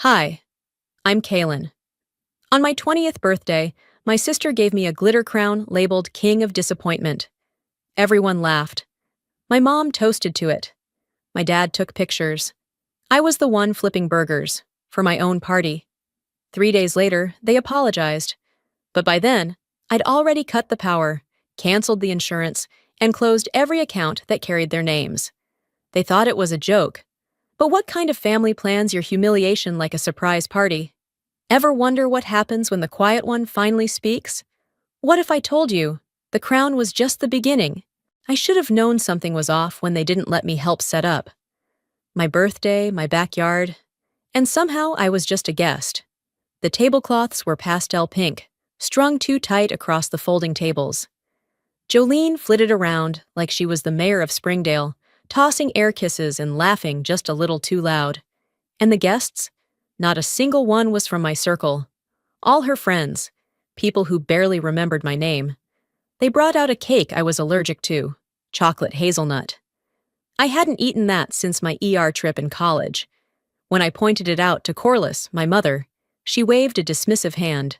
Hi, I'm Kaylin. On my 20th birthday, my sister gave me a glitter crown labeled King of Disappointment. Everyone laughed. My mom toasted to it. My dad took pictures. I was the one flipping burgers for my own party. 3 days later, they apologized. But by then, I'd already cut the power, canceled the insurance, and closed every account that carried their names. They thought it was a joke. But what kind of family plans your humiliation like a surprise party? Ever wonder what happens when the quiet one finally speaks? What if I told you the crown was just the beginning? I should have known something was off when they didn't let me help set up. My birthday, my backyard, and somehow I was just a guest. The tablecloths were pastel pink, strung too tight across the folding tables. Jolene flitted around like she was the mayor of Springdale, tossing air kisses and laughing just a little too loud. And the guests? Not a single one was from my circle. All her friends, people who barely remembered my name. They brought out a cake I was allergic to, chocolate hazelnut. I hadn't eaten that since my ER trip in college. When I pointed it out to Corliss, my mother, she waved a dismissive hand.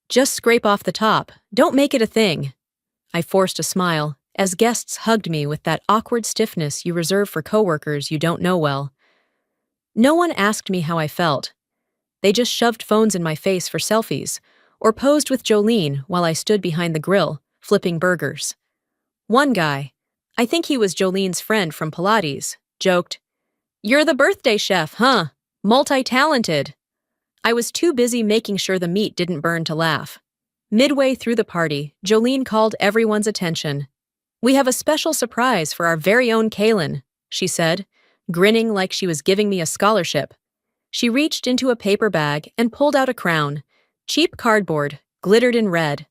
Just scrape off the top, don't make it a thing. I forced a smile as guests hugged me with that awkward stiffness you reserve for coworkers you don't know well. No one asked me how I felt. They just shoved phones in my face for selfies, or posed with Jolene while I stood behind the grill, flipping burgers. One guy, I think he was Jolene's friend from Pilates, joked, "You're the birthday chef, huh? Multi-talented." I was too busy making sure the meat didn't burn to laugh. Midway through the party, Jolene called everyone's attention. "We have a special surprise for our very own Kaylin," she said, grinning like she was giving me a scholarship. She reached into a paper bag and pulled out a crown, cheap cardboard, glittered in red.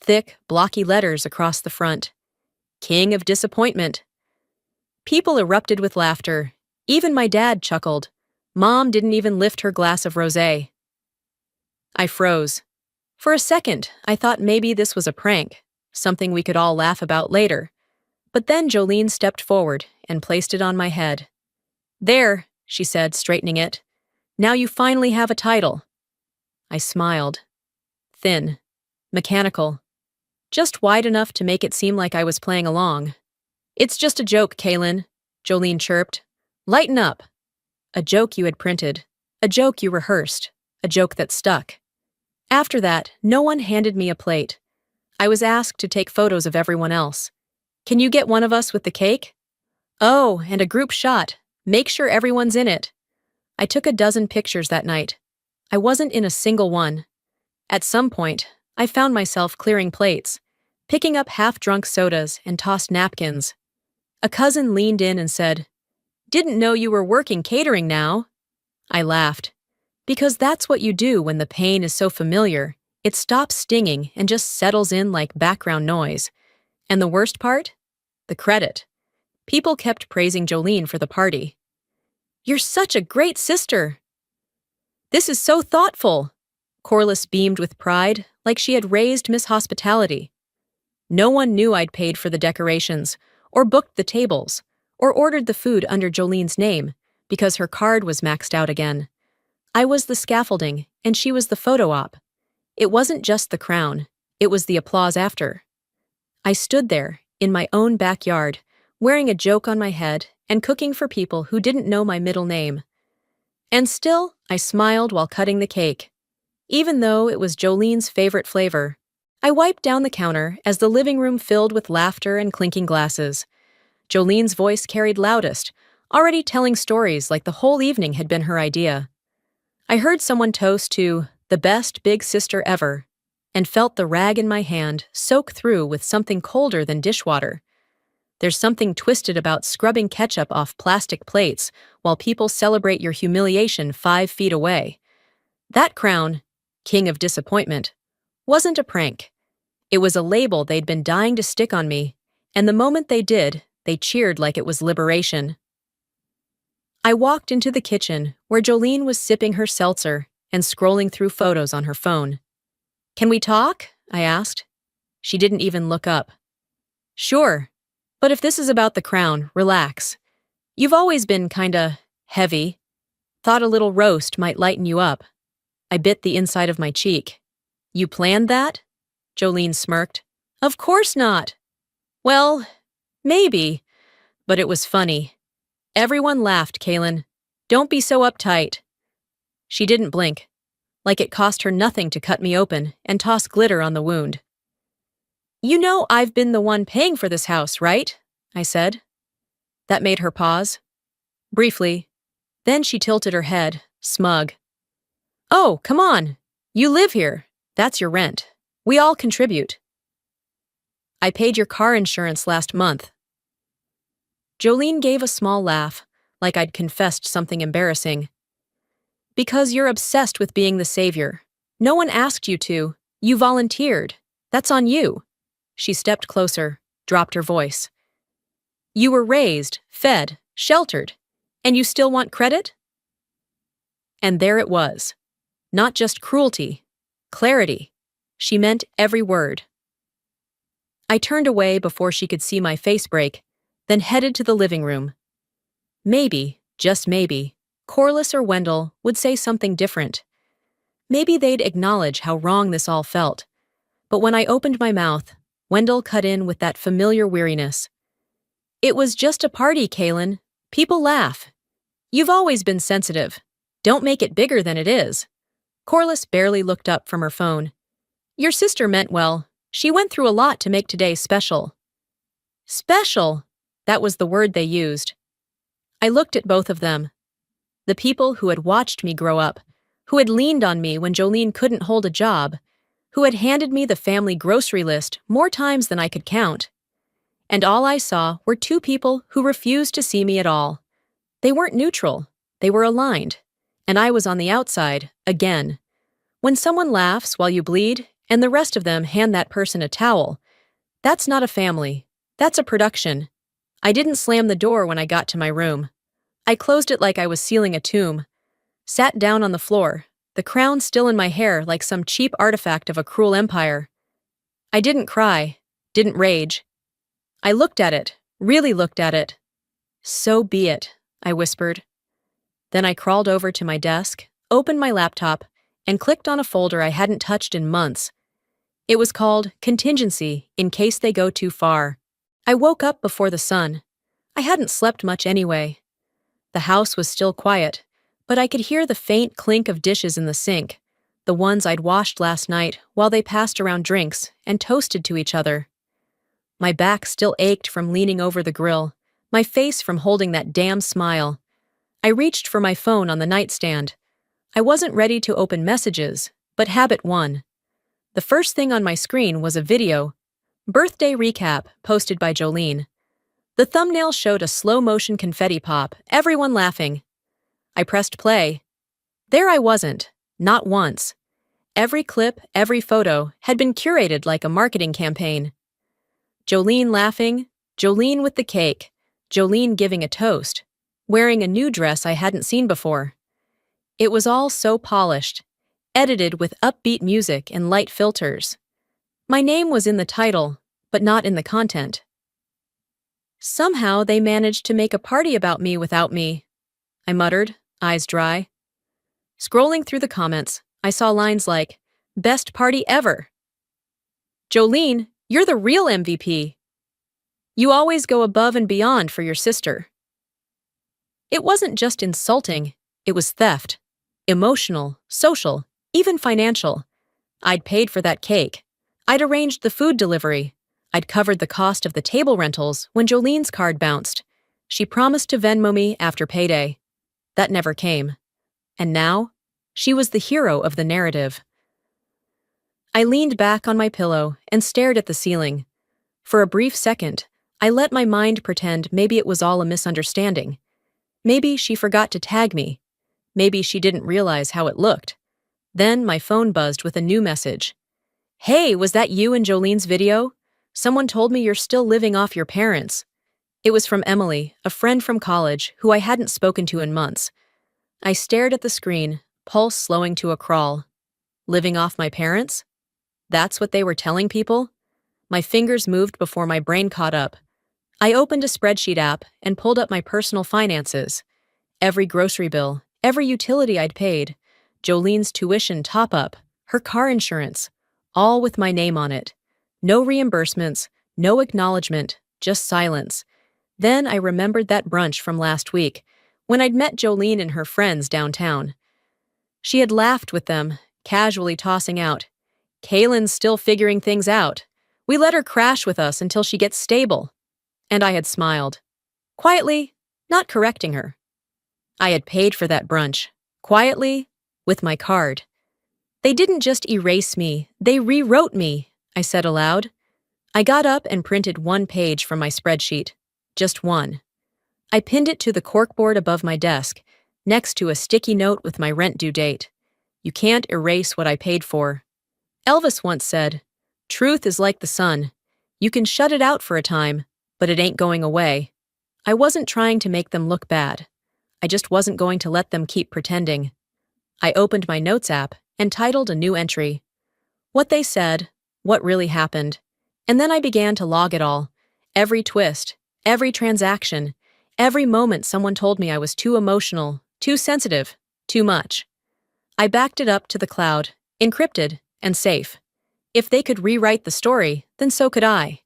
Thick, blocky letters across the front. King of Disappointment. People erupted with laughter. Even my dad chuckled. Mom didn't even lift her glass of rosé. I froze. For a second, I thought maybe this was a prank, something we could all laugh about later. But then Jolene stepped forward and placed it on my head. "There," she said, straightening it. "Now you finally have a title." I smiled. Thin. Mechanical. Just wide enough to make it seem like I was playing along. "It's just a joke, Kaylin," Jolene chirped. "Lighten up." A joke you had printed. A joke you rehearsed. A joke that stuck. After that, no one handed me a plate. I was asked to take photos of everyone else. "Can you get one of us with the cake?" "Oh, and a group shot. Make sure everyone's in it." I took a dozen pictures that night. I wasn't in a single one. At some point, I found myself clearing plates, picking up half-drunk sodas and tossed napkins. A cousin leaned in and said, "Didn't know you were working catering now." I laughed. Because that's what you do when the pain is so familiar. It stops stinging and just settles in like background noise. And the worst part? The credit. People kept praising Jolene for the party. "You're such a great sister." "This is so thoughtful." Corliss beamed with pride, like she had raised Miss Hospitality. No one knew I'd paid for the decorations, or booked the tables, or ordered the food under Jolene's name, because her card was maxed out again. I was the scaffolding, and she was the photo op. It wasn't just the crown, it was the applause after. I stood there, in my own backyard, wearing a joke on my head and cooking for people who didn't know my middle name. And still, I smiled while cutting the cake. Even though it was Jolene's favorite flavor, I wiped down the counter as the living room filled with laughter and clinking glasses. Jolene's voice carried loudest, already telling stories like the whole evening had been her idea. I heard someone toast to "the best big sister ever," and felt the rag in my hand soak through with something colder than dishwater. There's something twisted about scrubbing ketchup off plastic plates while people celebrate your humiliation 5 feet away. That crown, King of Disappointment, wasn't a prank. It was a label they'd been dying to stick on me, and the moment they did, they cheered like it was liberation. I walked into the kitchen where Jolene was sipping her seltzer and scrolling through photos on her phone. "Can we talk?" I asked. She didn't even look up. "Sure. But if this is about the crown, relax. You've always been kinda heavy." Thought a little roast might lighten you up. I bit the inside of my cheek. You planned that? Jolene smirked. Of course not. Well, maybe, but it was funny. Everyone laughed, Kaylin. Don't be so uptight. She didn't blink, like it cost her nothing to cut me open and toss glitter on the wound. You know I've been the one paying for this house, right? I said. That made her pause. Briefly. Then she tilted her head, smug. Oh, come on. You live here. That's your rent. We all contribute. I paid your car insurance last month. Jolene gave a small laugh, like I'd confessed something embarrassing. Because you're obsessed with being the savior. No one asked you to. You volunteered. That's on you. She stepped closer, dropped her voice. You were raised, fed, sheltered, and you still want credit? And there it was. Not just cruelty, clarity. She meant every word. I turned away before she could see my face break, then headed to the living room. Maybe, just maybe, Corliss or Wendell would say something different. Maybe they'd acknowledge how wrong this all felt. But when I opened my mouth, Wendell cut in with that familiar weariness. It was just a party, Kaylin. People laugh. You've always been sensitive. Don't make it bigger than it is. Corliss barely looked up from her phone. Your sister meant well. She went through a lot to make today special. Special! That was the word they used. I looked at both of them. The people who had watched me grow up, who had leaned on me when Jolene couldn't hold a job, who had handed me the family grocery list more times than I could count. And all I saw were two people who refused to see me at all. They weren't neutral. They were aligned. And I was on the outside, again. When someone laughs while you bleed, and the rest of them hand that person a towel, that's not a family. That's a production. I didn't slam the door when I got to my room. I closed it like I was sealing a tomb. Sat down on the floor, the crown still in my hair like some cheap artifact of a cruel empire. I didn't cry, didn't rage. I looked at it, really looked at it. So be it, I whispered. Then I crawled over to my desk, opened my laptop, and clicked on a folder I hadn't touched in months. It was called Contingency in Case They Go Too Far. I woke up before the sun. I hadn't slept much anyway. The house was still quiet, but I could hear the faint clink of dishes in the sink, the ones I'd washed last night while they passed around drinks and toasted to each other. My back still ached from leaning over the grill, my face from holding that damn smile. I reached for my phone on the nightstand. I wasn't ready to open messages, but habit won. The first thing on my screen was a video, birthday recap posted by Jolene. The thumbnail showed a slow-motion confetti pop, everyone laughing. I pressed play. There I wasn't, not once. Every clip, every photo had been curated like a marketing campaign. Jolene laughing, Jolene with the cake, Jolene giving a toast, wearing a new dress I hadn't seen before. It was all so polished, edited with upbeat music and light filters. My name was in the title, but not in the content. Somehow they managed to make a party about me without me, I muttered, eyes dry. Scrolling through the comments, I saw lines like, "Best party ever." Jolene, you're the real MVP. You always go above and beyond for your sister. It wasn't just insulting, it was theft. Emotional, social, even financial. I'd paid for that cake. I'd arranged the food delivery. I'd covered the cost of the table rentals when Jolene's card bounced. She promised to Venmo me after payday. That never came. And now, she was the hero of the narrative. I leaned back on my pillow and stared at the ceiling. For a brief second, I let my mind pretend maybe it was all a misunderstanding. Maybe she forgot to tag me. Maybe she didn't realize how it looked. Then my phone buzzed with a new message. Hey, was that you in Jolene's video? Someone told me you're still living off your parents. It was from Emily, a friend from college who I hadn't spoken to in months. I stared at the screen, pulse slowing to a crawl. Living off my parents? That's what they were telling people? My fingers moved before my brain caught up. I opened a spreadsheet app and pulled up my personal finances. Every grocery bill, every utility I'd paid, Jolene's tuition top-up, her car insurance, all with my name on it. No reimbursements, no acknowledgement, just silence. Then I remembered that brunch from last week, when I'd met Jolene and her friends downtown. She had laughed with them, casually tossing out, "Kaylin's still figuring things out. We let her crash with us until she gets stable." And I had smiled. Quietly, not correcting her. I had paid for that brunch. Quietly, with my card. "They didn't just erase me, they rewrote me," I said aloud. I got up and printed one page from my spreadsheet. Just one. I pinned it to the corkboard above my desk, next to a sticky note with my rent due date. "You can't erase what I paid for." Elvis once said, "Truth is like the sun. You can shut it out for a time, but it ain't going away." I wasn't trying to make them look bad. I just wasn't going to let them keep pretending. I opened my notes app and titled a new entry. What they said, what really happened. And then I began to log it all. Every twist, every transaction, every moment someone told me I was too emotional, too sensitive, too much. I backed it up to the cloud, encrypted and safe. If they could rewrite the story, then so could I.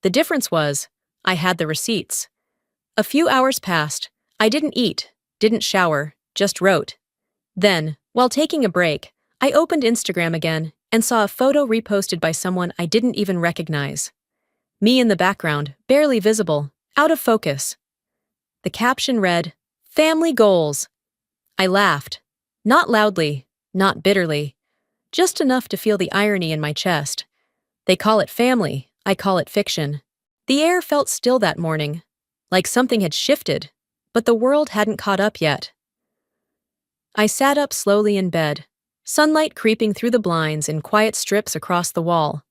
The difference was, I had the receipts. A few hours passed. I didn't eat, didn't shower, just wrote. Then, while taking a break, I opened Instagram again and saw a photo reposted by someone I didn't even recognize. Me in the background, barely visible, out of focus. The caption read, "Family goals." I laughed. Not loudly, not bitterly. Just enough to feel the irony in my chest. They call it family, I call it fiction. The air felt still that morning, like something had shifted, but the world hadn't caught up yet. I sat up slowly in bed, sunlight creeping through the blinds in quiet strips across the wall.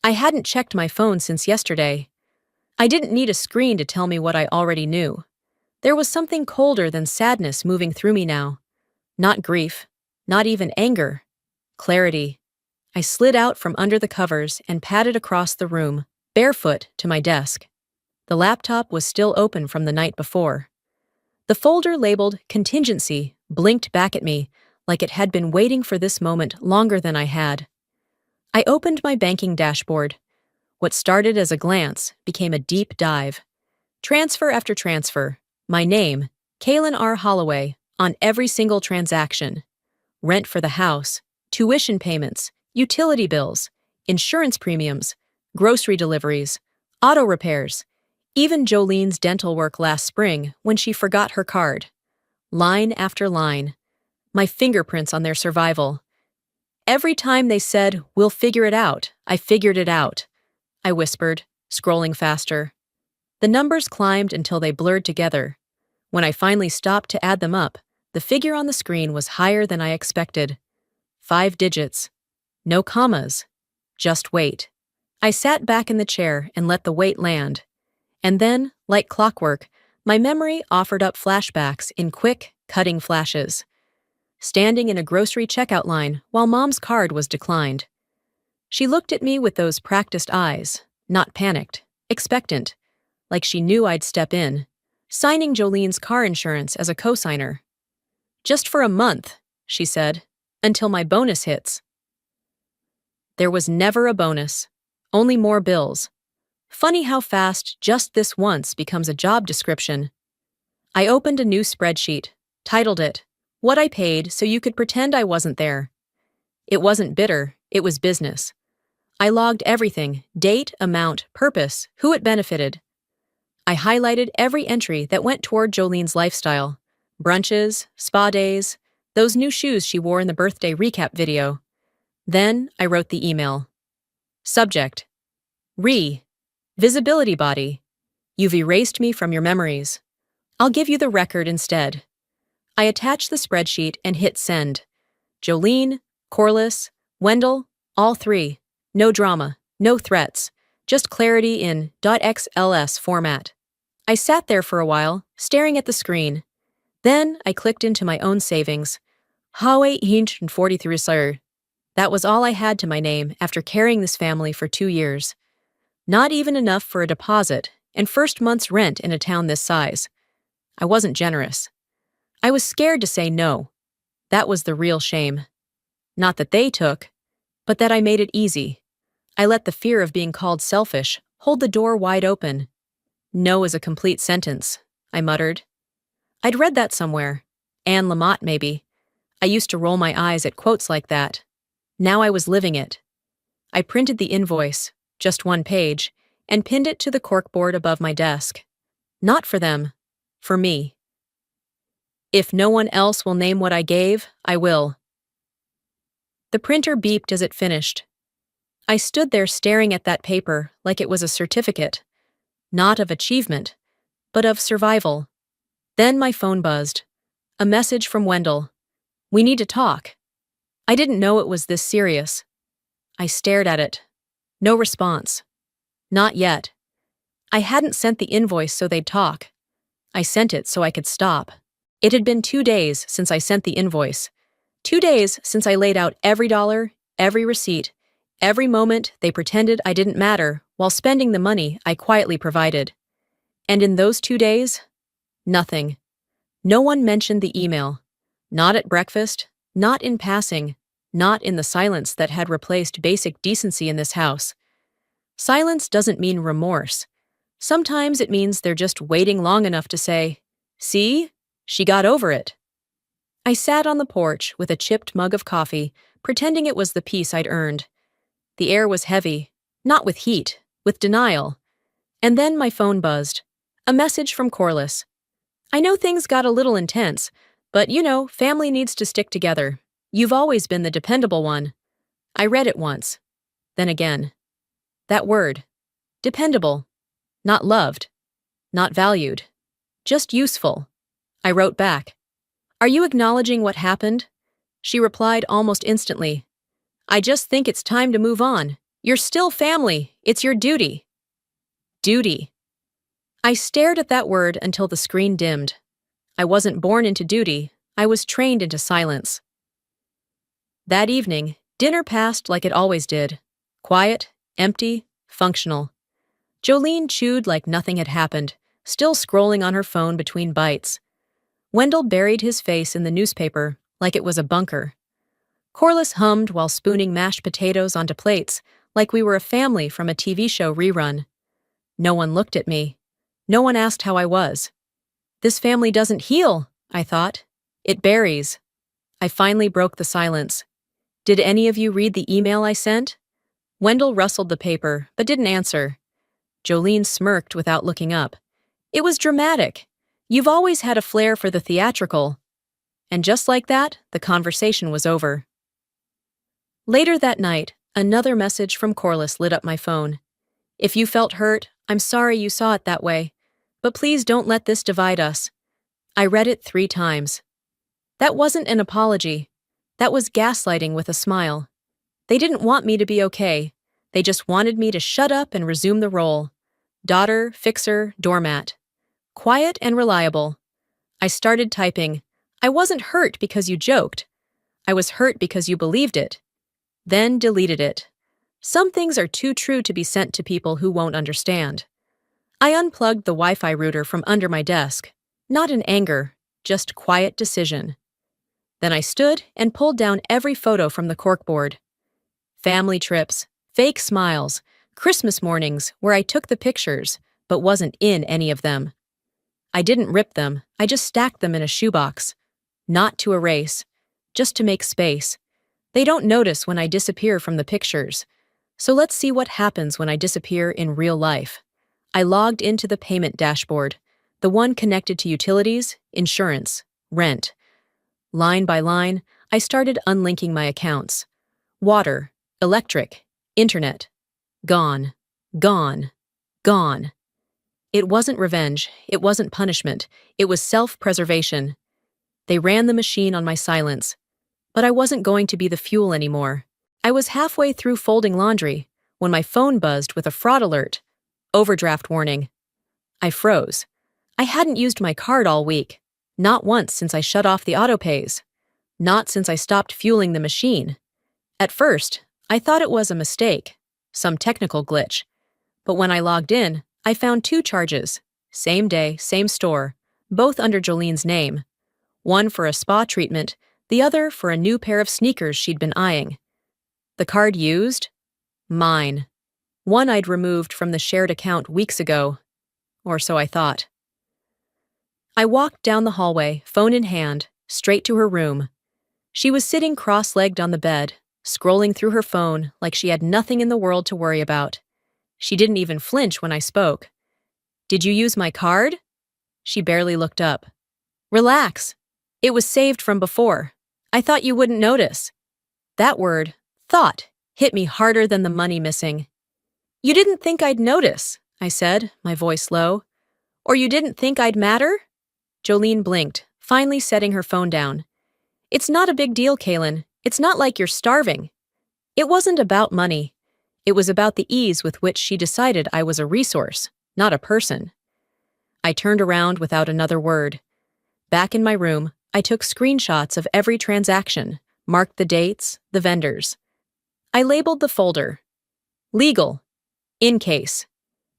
I hadn't checked my phone since yesterday. I didn't need a screen to tell me what I already knew. There was something colder than sadness moving through me now. Not grief, not even anger. Clarity. I slid out from under the covers and padded across the room, barefoot, to my desk. The laptop was still open from the night before. The folder labeled Contingency blinked back at me like it had been waiting for this moment longer than I had. I opened my banking dashboard. What started as a glance became a deep dive. Transfer after transfer, my name, Kaylin R. Holloway, on every single transaction. Rent for the house, tuition payments, utility bills, insurance premiums, grocery deliveries, auto repairs, even Jolene's dental work last spring when she forgot her card. Line after line. My fingerprints on their survival. Every time they said, "We'll figure it out," I figured it out. I whispered, scrolling faster. The numbers climbed until they blurred together. When I finally stopped to add them up, the figure on the screen was higher than I expected. 5 digits. No commas. Just weight. I sat back in the chair and let the weight land. And then, like clockwork, my memory offered up flashbacks in quick, cutting flashes. Standing in a grocery checkout line while Mom's card was declined. She looked at me with those practiced eyes, not panicked, expectant, like she knew I'd step in, signing Jolene's car insurance as a co-signer. "Just for a month," she said, "until my bonus hits." There was never a bonus, only more bills. Funny how fast just this once becomes a job description. I opened a new spreadsheet, titled it, "What I Paid So You Could Pretend I Wasn't There." It wasn't bitter, it was business. I logged everything, date, amount, purpose, who it benefited. I highlighted every entry that went toward Jolene's lifestyle. Brunches, spa days, those new shoes she wore in the birthday recap video. Then I wrote the email. Subject: Visibility body. You've erased me from your memories. I'll give you the record instead. I attached the spreadsheet and hit send. Jolene, Corliss, Wendell, all 3. No drama, no threats, just clarity in .xls format. I sat there for a while, staring at the screen. Then I clicked into my own savings. Hawaii 143 sir. That was all I had to my name after carrying this family for 2 years. Not even enough for a deposit and first month's rent in a town this size. I wasn't generous. I was scared to say no. That was the real shame. Not that they took, but that I made it easy. I let the fear of being called selfish hold the door wide open. No is a complete sentence, I muttered. I'd read that somewhere. Anne Lamott, maybe. I used to roll my eyes at quotes like that. Now I was living it. I printed the invoice, just one page, and pinned it to the corkboard above my desk. Not for them, for me. If no one else will name what I gave, I will. The printer beeped as it finished. I stood there staring at that paper like it was a certificate, not of achievement, but of survival. Then my phone buzzed. A message from Wendell. We need to talk. I didn't know it was this serious. I stared at it. No response. Not yet. I hadn't sent the invoice so they'd talk. I sent it so I could stop. It had been 2 days since I sent the invoice. 2 days since I laid out every dollar, every receipt, every moment they pretended I didn't matter while spending the money I quietly provided. And in those 2 days, nothing. No one mentioned the email. Not at breakfast, not in passing, not in the silence that had replaced basic decency in this house. Silence doesn't mean remorse. Sometimes it means they're just waiting long enough to say, "See? She got over it." I sat on the porch with a chipped mug of coffee, pretending it was the peace I'd earned. The air was heavy, not with heat, with denial. And then my phone buzzed. A message from Corliss. I know things got a little intense, but family needs to stick together. You've always been the dependable one. I read it once. Then again. That word. Dependable. Not loved. Not valued. Just useful. I wrote back. Are you acknowledging what happened? She replied almost instantly. I just think it's time to move on. You're still family. It's your duty. Duty. I stared at that word until the screen dimmed. I wasn't born into duty. I was trained into silence. That evening, dinner passed like it always did. Quiet, empty, functional. Jolene chewed like nothing had happened, still scrolling on her phone between bites. Wendell buried his face in the newspaper like it was a bunker. Corliss hummed while spooning mashed potatoes onto plates like we were a family from a TV show rerun. No one looked at me. No one asked how I was. This family doesn't heal, I thought. It buries. I finally broke the silence. Did any of you read the email I sent? Wendell rustled the paper, but didn't answer. Jolene smirked without looking up. It was dramatic. You've always had a flair for the theatrical. And just like that, the conversation was over. Later that night, another message from Corliss lit up my phone. If you felt hurt, I'm sorry you saw it that way. But please don't let this divide us. I read it 3 times. That wasn't an apology. That was gaslighting with a smile. They didn't want me to be okay. They just wanted me to shut up and resume the role. Daughter, fixer, doormat. Quiet and reliable. I started typing. I wasn't hurt because you joked. I was hurt because you believed it. Then deleted it. Some things are too true to be sent to people who won't understand. I unplugged the Wi-Fi router from under my desk. Not in anger, just quiet decision. Then I stood and pulled down every photo from the corkboard. Family trips, fake smiles, Christmas mornings where I took the pictures, but wasn't in any of them. I didn't rip them, I just stacked them in a shoebox. Not to erase, just to make space. They don't notice when I disappear from the pictures. So let's see what happens when I disappear in real life. I logged into the payment dashboard, the one connected to utilities, insurance, rent. Line by line, I started unlinking my accounts. Water, electric, internet. Gone, gone, gone. It wasn't revenge, it wasn't punishment, it was self-preservation. They ran the machine on my silence. But I wasn't going to be the fuel anymore. I was halfway through folding laundry when my phone buzzed with a fraud alert. Overdraft warning. I froze. I hadn't used my card all week. Not once since I shut off the autopays. Not since I stopped fueling the machine. At first, I thought it was a mistake, some technical glitch. But when I logged in, I found 2 charges. Same day, same store, both under Jolene's name. one for a spa treatment, the other for a new pair of sneakers she'd been eyeing. The card used? Mine. One I'd removed from the shared account weeks ago, or so I thought. I walked down the hallway, phone in hand, straight to her room. She was sitting cross-legged on the bed, scrolling through her phone like she had nothing in the world to worry about. She didn't even flinch when I spoke. "Did you use my card?" She barely looked up. "Relax. It was saved from before. I thought you wouldn't notice." That word, thought, hit me harder than the money missing. "You didn't think I'd notice," I said, my voice low. "Or you didn't think I'd matter?" Jolene blinked, finally setting her phone down. "It's not a big deal, Kaylin. It's not like you're starving." It wasn't about money. It was about the ease with which she decided I was a resource, not a person. I turned around without another word. Back in my room, I took screenshots of every transaction, marked the dates, the vendors. I labeled the folder legal, in case,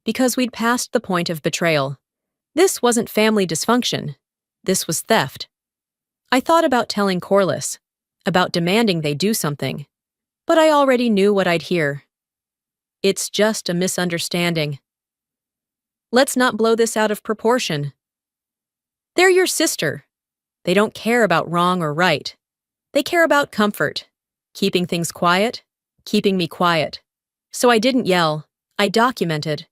because we'd passed the point of betrayal. This wasn't family dysfunction. This was theft. I thought about telling Corliss, about demanding they do something, but I already knew what I'd hear. "It's just a misunderstanding. Let's not blow this out of proportion. They're your sister. They don't care about wrong or right. They care about comfort, keeping things quiet, keeping me quiet. So I didn't yell. I documented.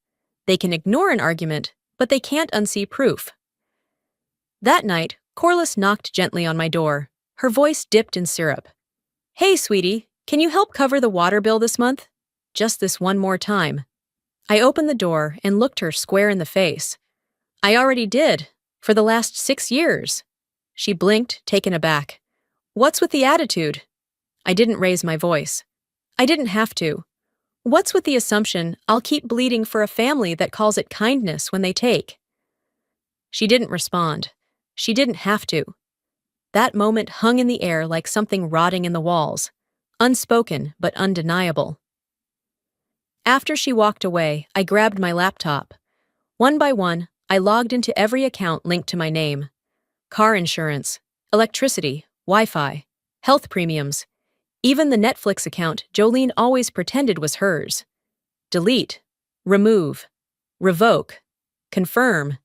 They can ignore an argument, but they can't unsee proof." That night, Corliss knocked gently on my door. Her voice dipped in syrup. "Hey, sweetie, can you help cover the water bill this month? Just this one more time." I opened the door and looked her square in the face. "I already did, for the last 6 years." She blinked, taken aback. "What's with the attitude?" I didn't raise my voice. I didn't have to. What's with the assumption I'll keep bleeding for a family that calls it kindness when they take? She didn't respond. She didn't have to. That moment hung in the air like something rotting in the walls, unspoken but undeniable. After she walked away, I grabbed my laptop. One by one, I logged into every account linked to my name. Car insurance, electricity, Wi-Fi, health premiums, even the Netflix account Jolene always pretended was hers. Delete, remove, revoke, confirm.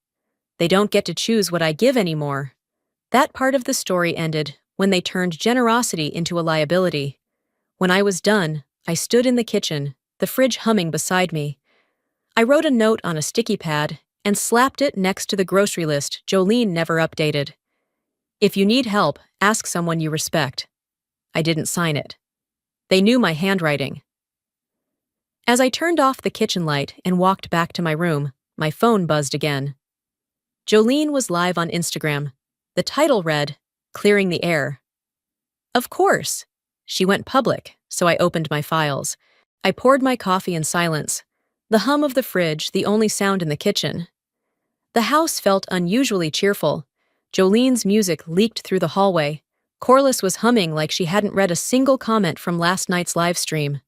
They don't get to choose what I give anymore. That part of the story ended when they turned generosity into a liability. When I was done, I stood in the kitchen, the fridge humming beside me. I wrote a note on a sticky pad and slapped it next to the grocery list Jolene never updated. "If you need help, ask someone you respect." I didn't sign it. They knew my handwriting. As I turned off the kitchen light and walked back to my room, my phone buzzed again. Jolene was live on Instagram. The title read, "Clearing the Air." Of course. She went public, so I opened my files. I poured my coffee in silence, the hum of the fridge the only sound in the kitchen. The house felt unusually cheerful. Jolene's music leaked through the hallway. Corliss was humming like she hadn't read a single comment from last night's live stream.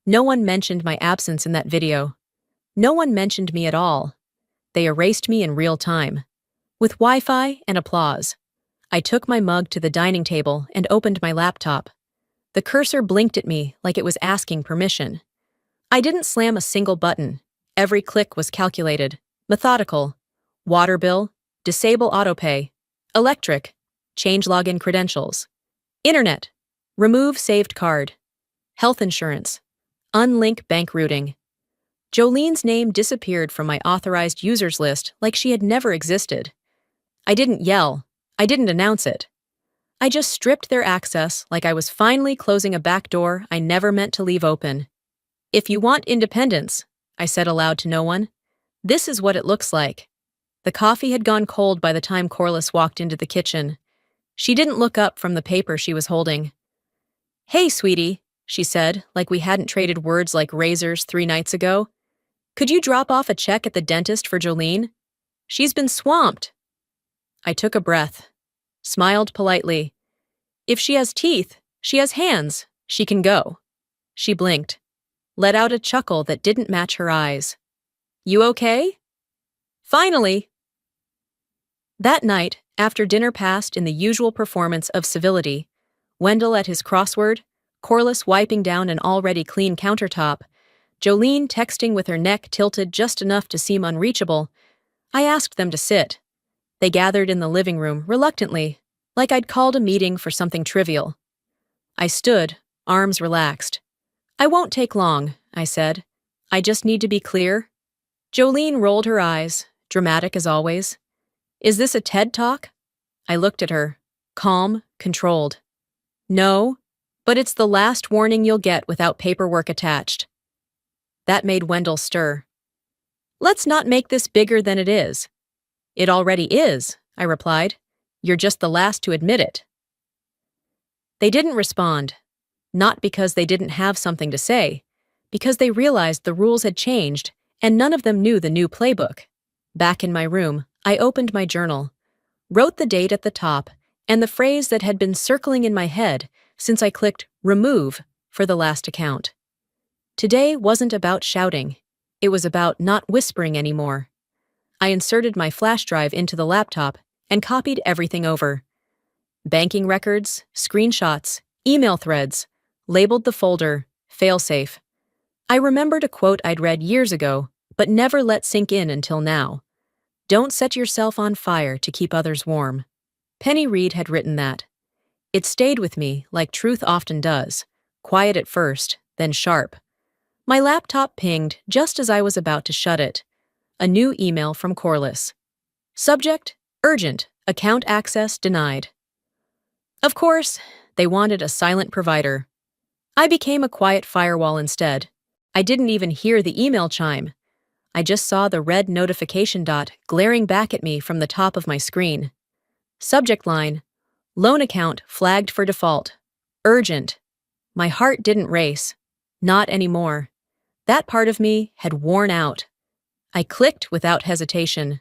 No one mentioned my absence in that video. No one mentioned me at all. They erased me in real time. With Wi-Fi and applause. I took my mug to the dining table and opened my laptop. The cursor blinked at me like it was asking permission. I didn't slam a single button. Every click was calculated, methodical. Water bill, disable autopay, electric, change login credentials, internet, remove saved card, health insurance, unlink bank routing. Jolene's name disappeared from my authorized users list like she had never existed. I didn't yell. I didn't announce it. I just stripped their access like I was finally closing a back door I never meant to leave open. "If you want independence," I said aloud to no one, "this is what it looks like." The coffee had gone cold by the time Corliss walked into the kitchen. She didn't look up from the paper she was holding. "Hey, sweetie," she said, like we hadn't traded words like razors 3 nights ago. "Could you drop off a check at the dentist for Jolene? She's been swamped." I took a breath, smiled politely. "If she has teeth, she has hands. She can go." She blinked, let out a chuckle that didn't match her eyes. "You okay?" "Finally." That night, After dinner passed in the usual performance of civility, Wendell at his crossword, Corliss wiping down an already clean countertop, Jolene texting with her neck tilted just enough to seem unreachable, I asked them to sit. They gathered in the living room reluctantly, like I'd called a meeting for something trivial. I stood, arms relaxed. "I won't take long," I said. "I just need to be clear." Jolene rolled her eyes, dramatic as always. "Is this a TED Talk?" I looked at her, calm, controlled. "No, but it's the last warning you'll get without paperwork attached." That made Wendell stir. "Let's not make this bigger than it is." "It already is," I replied. "You're just the last to admit it." They didn't respond, not because they didn't have something to say, because they realized the rules had changed and none of them knew the new playbook. Back in my room, I opened my journal, wrote the date at the top and the phrase that had been circling in my head since I clicked remove for the last account. Today wasn't about shouting. It was about not whispering anymore. I inserted my flash drive into the laptop and copied everything over. Banking records, screenshots, email threads, labeled the folder, failsafe. I remembered a quote I'd read years ago, but never let sink in until now. "Don't set yourself on fire to keep others warm." Penny Reed had written that. It stayed with me like truth often does, quiet at first, then sharp. My laptop pinged just as I was about to shut it. A new email from Corliss. Subject, urgent, account access denied. Of course, they wanted a silent provider. I became a quiet firewall instead. I didn't even hear the email chime. I just saw the red notification dot glaring back at me from the top of my screen. Subject line, loan account flagged for default. Urgent. My heart didn't race. Not anymore. That part of me had worn out. I clicked without hesitation.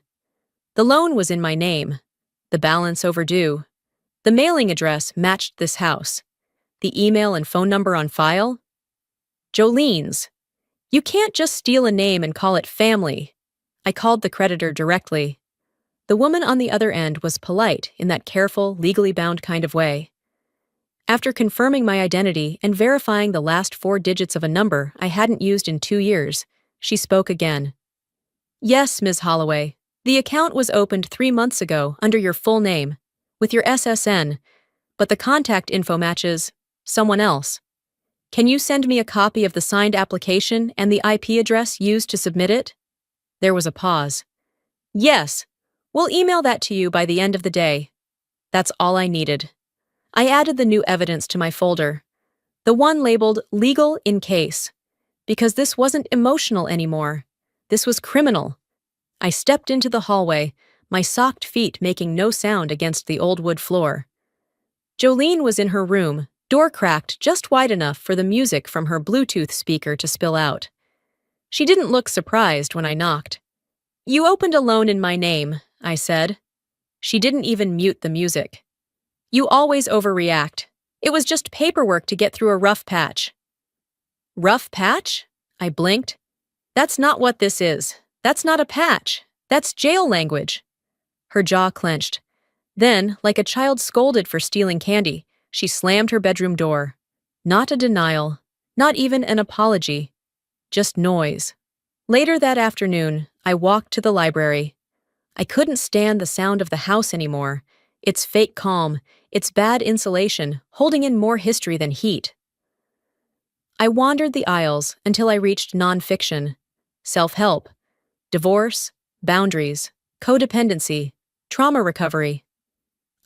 The loan was in my name. The balance overdue. The mailing address matched this house. The email and phone number on file? Jolene's. You can't just steal a name and call it family. I called the creditor directly. The woman on the other end was polite in that careful, legally bound kind of way. After confirming my identity and verifying the last 4 digits of a number I hadn't used in 2 years, she spoke again. "Yes, Ms. Holloway. The account was opened 3 months ago under your full name, with your SSN, but the contact info matches someone else. Can you send me a copy of the signed application and the IP address used to submit it?" There was a pause. "Yes, we'll email that to you by the end of the day." That's all I needed. I added the new evidence to my folder, the one labeled legal in case, because this wasn't emotional anymore. This was criminal. I stepped into the hallway, my socked feet making no sound against the old wood floor. Jolene was in her room, door cracked just wide enough for the music from her Bluetooth speaker to spill out. She didn't look surprised when I knocked. "You opened a loan in my name," I said. She didn't even mute the music. "You always overreact. It was just paperwork to get through a rough patch." "Rough patch?" I blinked. "That's not what this is. That's not a patch. That's jail language." Her jaw clenched. Then, like a child scolded for stealing candy, she slammed her bedroom door. Not a denial, not even an apology, just noise. Later that afternoon, I walked to the library. I couldn't stand the sound of the house anymore, its fake calm, its bad insulation, holding in more history than heat. I wandered the aisles until I reached nonfiction, self-help, divorce, boundaries, codependency, trauma recovery.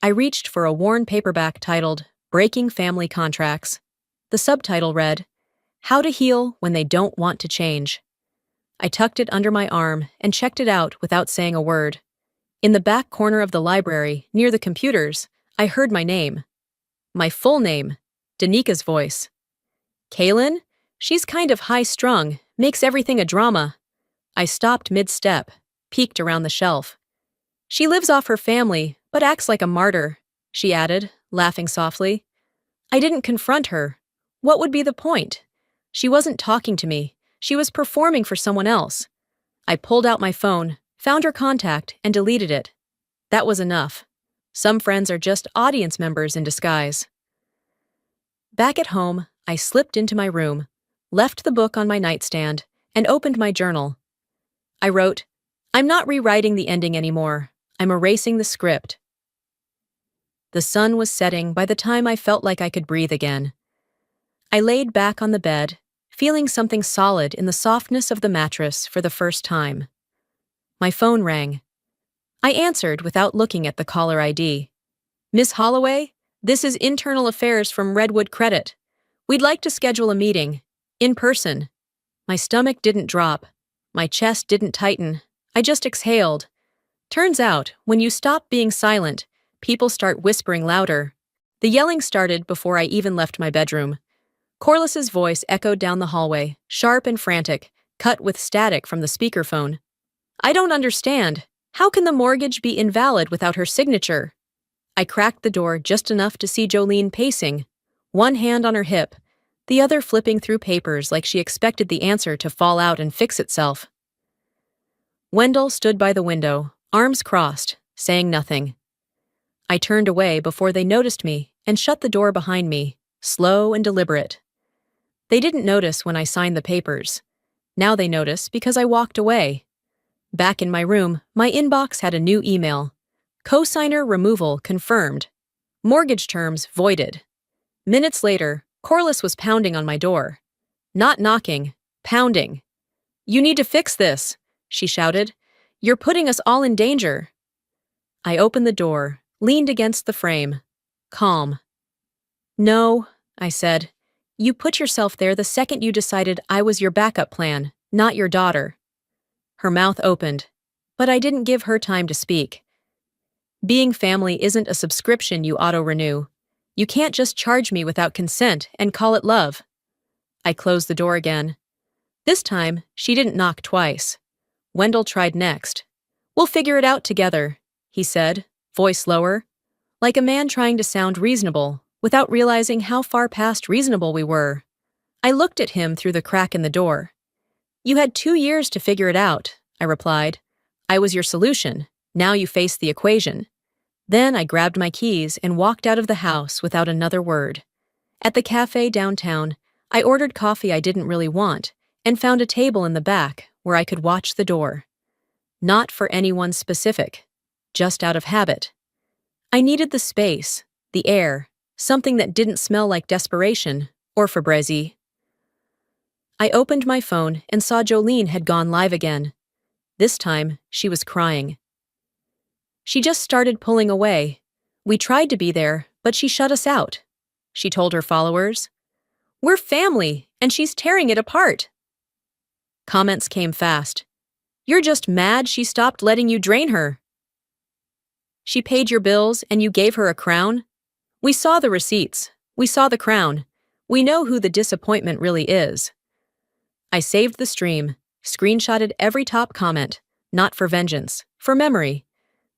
I reached for a worn paperback titled Breaking Family Contracts. The subtitle read, How to Heal When They Don't Want to Change. I tucked it under my arm and checked it out without saying a word. In the back corner of the library, near the computers, I heard my name. My full name, Danika's voice. "Kaylin? She's kind of high-strung, makes everything a drama." I stopped mid-step, peeked around the shelf. "She lives off her family, but acts like a martyr," she added, laughing softly. I didn't confront her. What would be the point? She wasn't talking to me. She was performing for someone else. I pulled out my phone, found her contact, and deleted it. That was enough. Some friends are just audience members in disguise. Back at home, I slipped into my room, left the book on my nightstand, and opened my journal. I wrote, "I'm not rewriting the ending anymore. I'm erasing the script." The sun was setting by the time I felt like I could breathe again. I laid back on the bed, feeling something solid in the softness of the mattress for the first time. My phone rang. I answered without looking at the caller ID. "Miss Holloway, this is Internal Affairs from Redwood Credit. We'd like to schedule a meeting. In person." My stomach didn't drop. My chest didn't tighten. I just exhaled. Turns out, when you stop being silent, people start whispering louder. The yelling started before I even left my bedroom. Corliss's voice echoed down the hallway, sharp and frantic, cut with static from the speakerphone. "I don't understand. How can the mortgage be invalid without her signature?" I cracked the door just enough to see Jolene pacing, one hand on her hip, the other flipping through papers like she expected the answer to fall out and fix itself. Wendell stood by the window, arms crossed, saying nothing. I turned away before they noticed me and shut the door behind me, slow and deliberate. They didn't notice when I signed the papers. Now they notice because I walked away. Back in my room, my inbox had a new email. Cosigner removal confirmed. Mortgage terms voided. Minutes later, Corliss was pounding on my door. Not knocking, pounding. "You need to fix this," she shouted. "You're putting us all in danger." I opened the door, leaned against the frame. Calm. "No," I said. "You put yourself there the second you decided I was your backup plan, not your daughter." Her mouth opened, but I didn't give her time to speak. Being family isn't a subscription you auto-renew. You can't just charge me without consent and call it love. I closed the door again. This time, she didn't knock twice. Wendell tried next. "We'll figure it out together," he said, voice lower, like a man trying to sound reasonable, without realizing how far past reasonable we were. I looked at him through the crack in the door. "You had 2 years to figure it out," I replied. "I was your solution. Now you face the equation." Then I grabbed my keys and walked out of the house without another word. At the cafe downtown, I ordered coffee I didn't really want and found a table in the back where I could watch the door. Not for anyone specific, just out of habit. I needed the space, the air, something that didn't smell like desperation or Febreze. I opened my phone and saw Jolene had gone live again. This time, she was crying. "She just started pulling away. We tried to be there, but she shut us out," she told her followers. "We're family, and she's tearing it apart." Comments came fast. "You're just mad she stopped letting you drain her." "She paid your bills and you gave her a crown?" "We saw the receipts. We saw the crown. We know who the disappointment really is." I saved the stream, screenshotted every top comment, not for vengeance, for memory.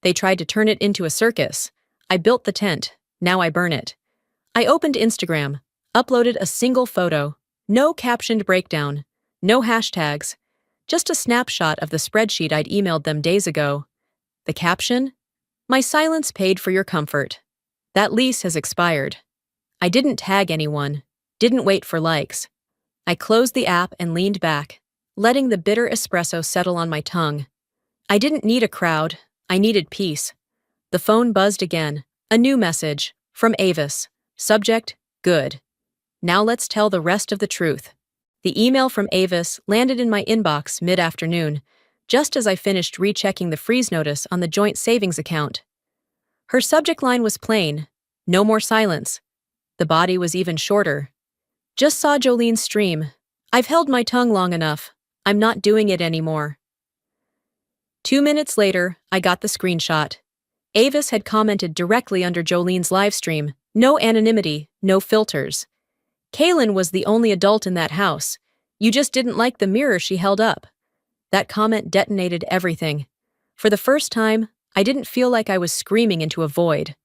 They tried to turn it into a circus. I built the tent, now I burn it. I opened Instagram, uploaded a single photo, no captioned breakdown, no hashtags, just a snapshot of the spreadsheet I'd emailed them days ago. The caption? "My silence paid for your comfort. That lease has expired." I didn't tag anyone, didn't wait for likes. I closed the app and leaned back, letting the bitter espresso settle on my tongue. I didn't need a crowd, I needed peace. The phone buzzed again, a new message, from Avis. Subject, good. Now let's tell the rest of the truth. The email from Avis landed in my inbox mid-afternoon, just as I finished rechecking the freeze notice on the joint savings account. Her subject line was plain, no more silence. The body was even shorter. "Just saw Jolene's stream. I've held my tongue long enough. I'm not doing it anymore." 2 minutes later, I got the screenshot. Avis had commented directly under Jolene's livestream, no anonymity, no filters. "Kaylin was the only adult in that house. You just didn't like the mirror she held up." That comment detonated everything. For the first time, I didn't feel like I was screaming into a void.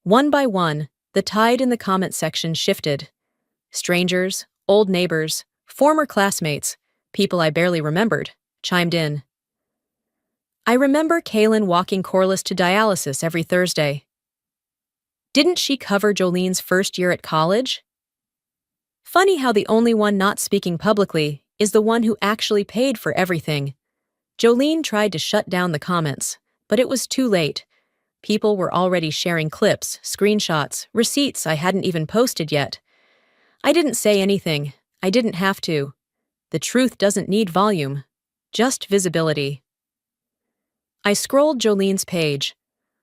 One by one, the tide in the comment section shifted. Strangers, old neighbors, former classmates, people I barely remembered, chimed in. "I remember Kaylin walking Corliss to dialysis every Thursday." Didn't she cover Jolene's first year at college? Funny how the only one not speaking publicly is the one who actually paid for everything. Jolene tried to shut down the comments, but it was too late. People were already sharing clips, screenshots, receipts I hadn't even posted yet. I didn't say anything. I didn't have to. The truth doesn't need volume, just visibility. I scrolled Jolene's page.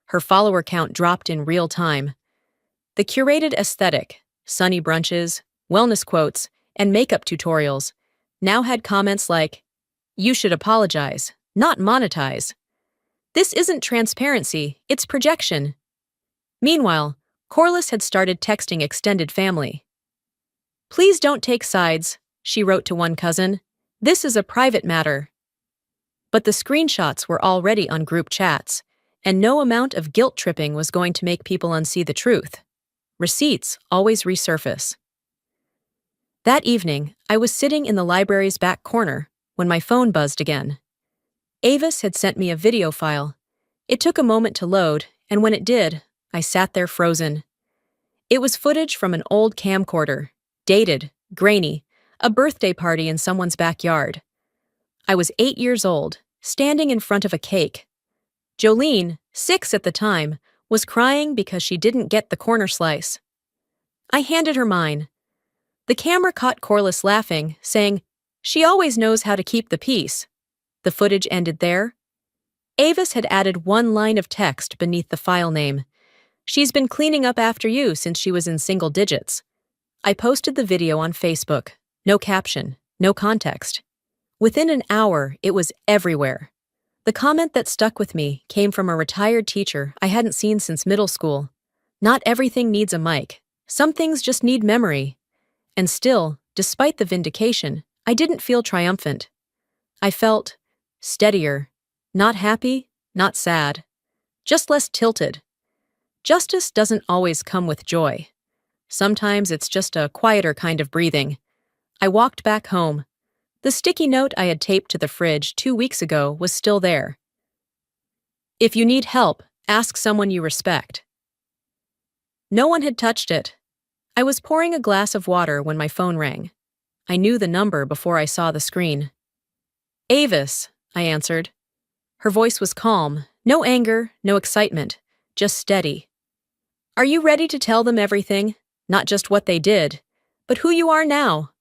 Her follower count dropped in real time. The curated aesthetic, sunny brunches, wellness quotes, and makeup tutorials now had comments like, "You should apologize, not monetize. This isn't transparency, it's projection." Meanwhile, Corliss had started texting extended family. "Please don't take sides," she wrote to one cousin. "This is a private matter." But the screenshots were already on group chats, and no amount of guilt tripping was going to make people unsee the truth. Receipts always resurface. That evening, I was sitting in the library's back corner when my phone buzzed again. Avis had sent me a video file. It took a moment to load, and when it did, I sat there frozen. It was footage from an old camcorder, dated, grainy, a birthday party in someone's backyard. I was 8 years old, standing in front of a cake. Jolene, 6 at the time, was crying because she didn't get the corner slice. I handed her mine. The camera caught Corliss laughing, saying, "She always knows how to keep the peace." The footage ended there. Avis had added one line of text beneath the file name. "She's been cleaning up after you since she was in single digits." I posted the video on Facebook. No caption, no context. Within an hour, it was everywhere. The comment that stuck with me came from a retired teacher I hadn't seen since middle school. "Not everything needs a mic. Some things just need memory." And still, despite the vindication, I didn't feel triumphant. I felt steadier, not happy, not sad, just less tilted. Justice doesn't always come with joy. Sometimes it's just a quieter kind of breathing. I walked back home. The sticky note I had taped to the fridge 2 weeks ago was still there. "If you need help, ask someone you respect." No one had touched it. I was pouring a glass of water when my phone rang. I knew the number before I saw the screen. "Avis," I answered. Her voice was calm, no anger, no excitement, just steady. "Are you ready to tell them everything? Not just what they did, but who you are now?"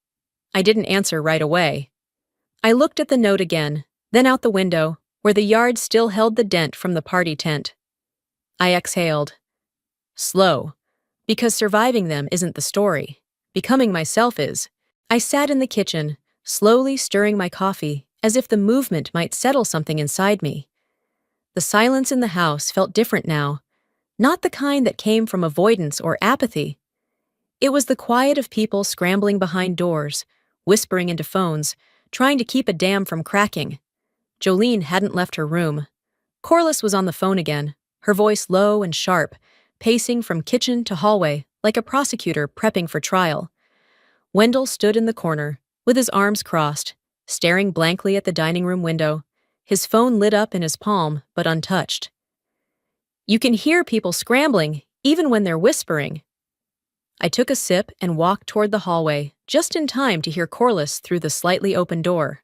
I didn't answer right away. I looked at the note again, then out the window, where the yard still held the dent from the party tent. I exhaled. Slow. Because surviving them isn't the story. Becoming myself is. I sat in the kitchen, slowly stirring my coffee, as if the movement might settle something inside me. The silence in the house felt different now, not the kind that came from avoidance or apathy. It was the quiet of people scrambling behind doors, whispering into phones, trying to keep a dam from cracking. Jolene hadn't left her room. Corliss was on the phone again, her voice low and sharp, pacing from kitchen to hallway like a prosecutor prepping for trial. Wendell stood in the corner, with his arms crossed, staring blankly at the dining room window, his phone lit up in his palm but untouched. You can hear people scrambling, even when they're whispering. I took a sip and walked toward the hallway, just in time to hear Corliss through the slightly open door.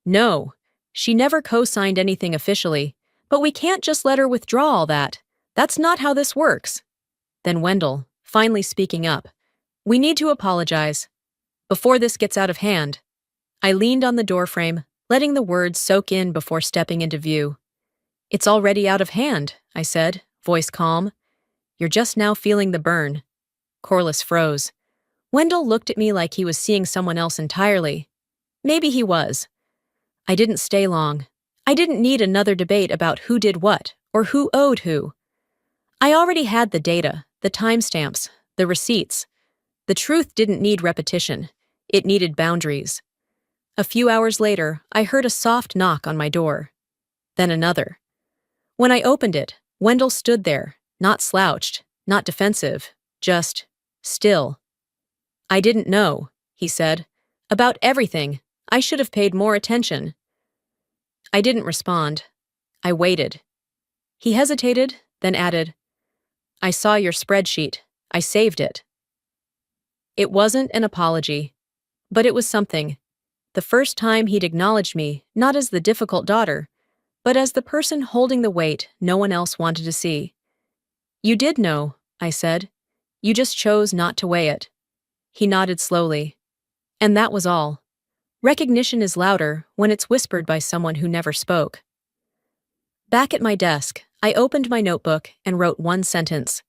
No, she never co-signed anything officially, but we can't just let her withdraw all that. That's not how this works. Then Wendell, finally speaking up. We need to apologize. Before this gets out of hand. I leaned on the doorframe, letting the words soak in before stepping into view. It's already out of hand, I said, voice calm. You're just now feeling the burn. Corliss froze. Wendell looked at me like he was seeing someone else entirely. Maybe he was. I didn't stay long. I didn't need another debate about who did what, or who owed who. I already had the data, the timestamps, the receipts. The truth didn't need repetition. It needed boundaries. A few hours later, I heard a soft knock on my door. Then another. When I opened it, Wendell stood there, not slouched, not defensive, just still. I didn't know, he said. About everything. I should have paid more attention. I didn't respond. I waited. He hesitated, then added, I saw your spreadsheet. I saved it. It wasn't an apology, but it was something. The first time he'd acknowledged me, not as the difficult daughter, but as the person holding the weight no one else wanted to see. You did know, I said. You just chose not to weigh it. He nodded slowly. And that was all. Recognition is louder when it's whispered by someone who never spoke. Back at my desk, I opened my notebook and wrote one sentence.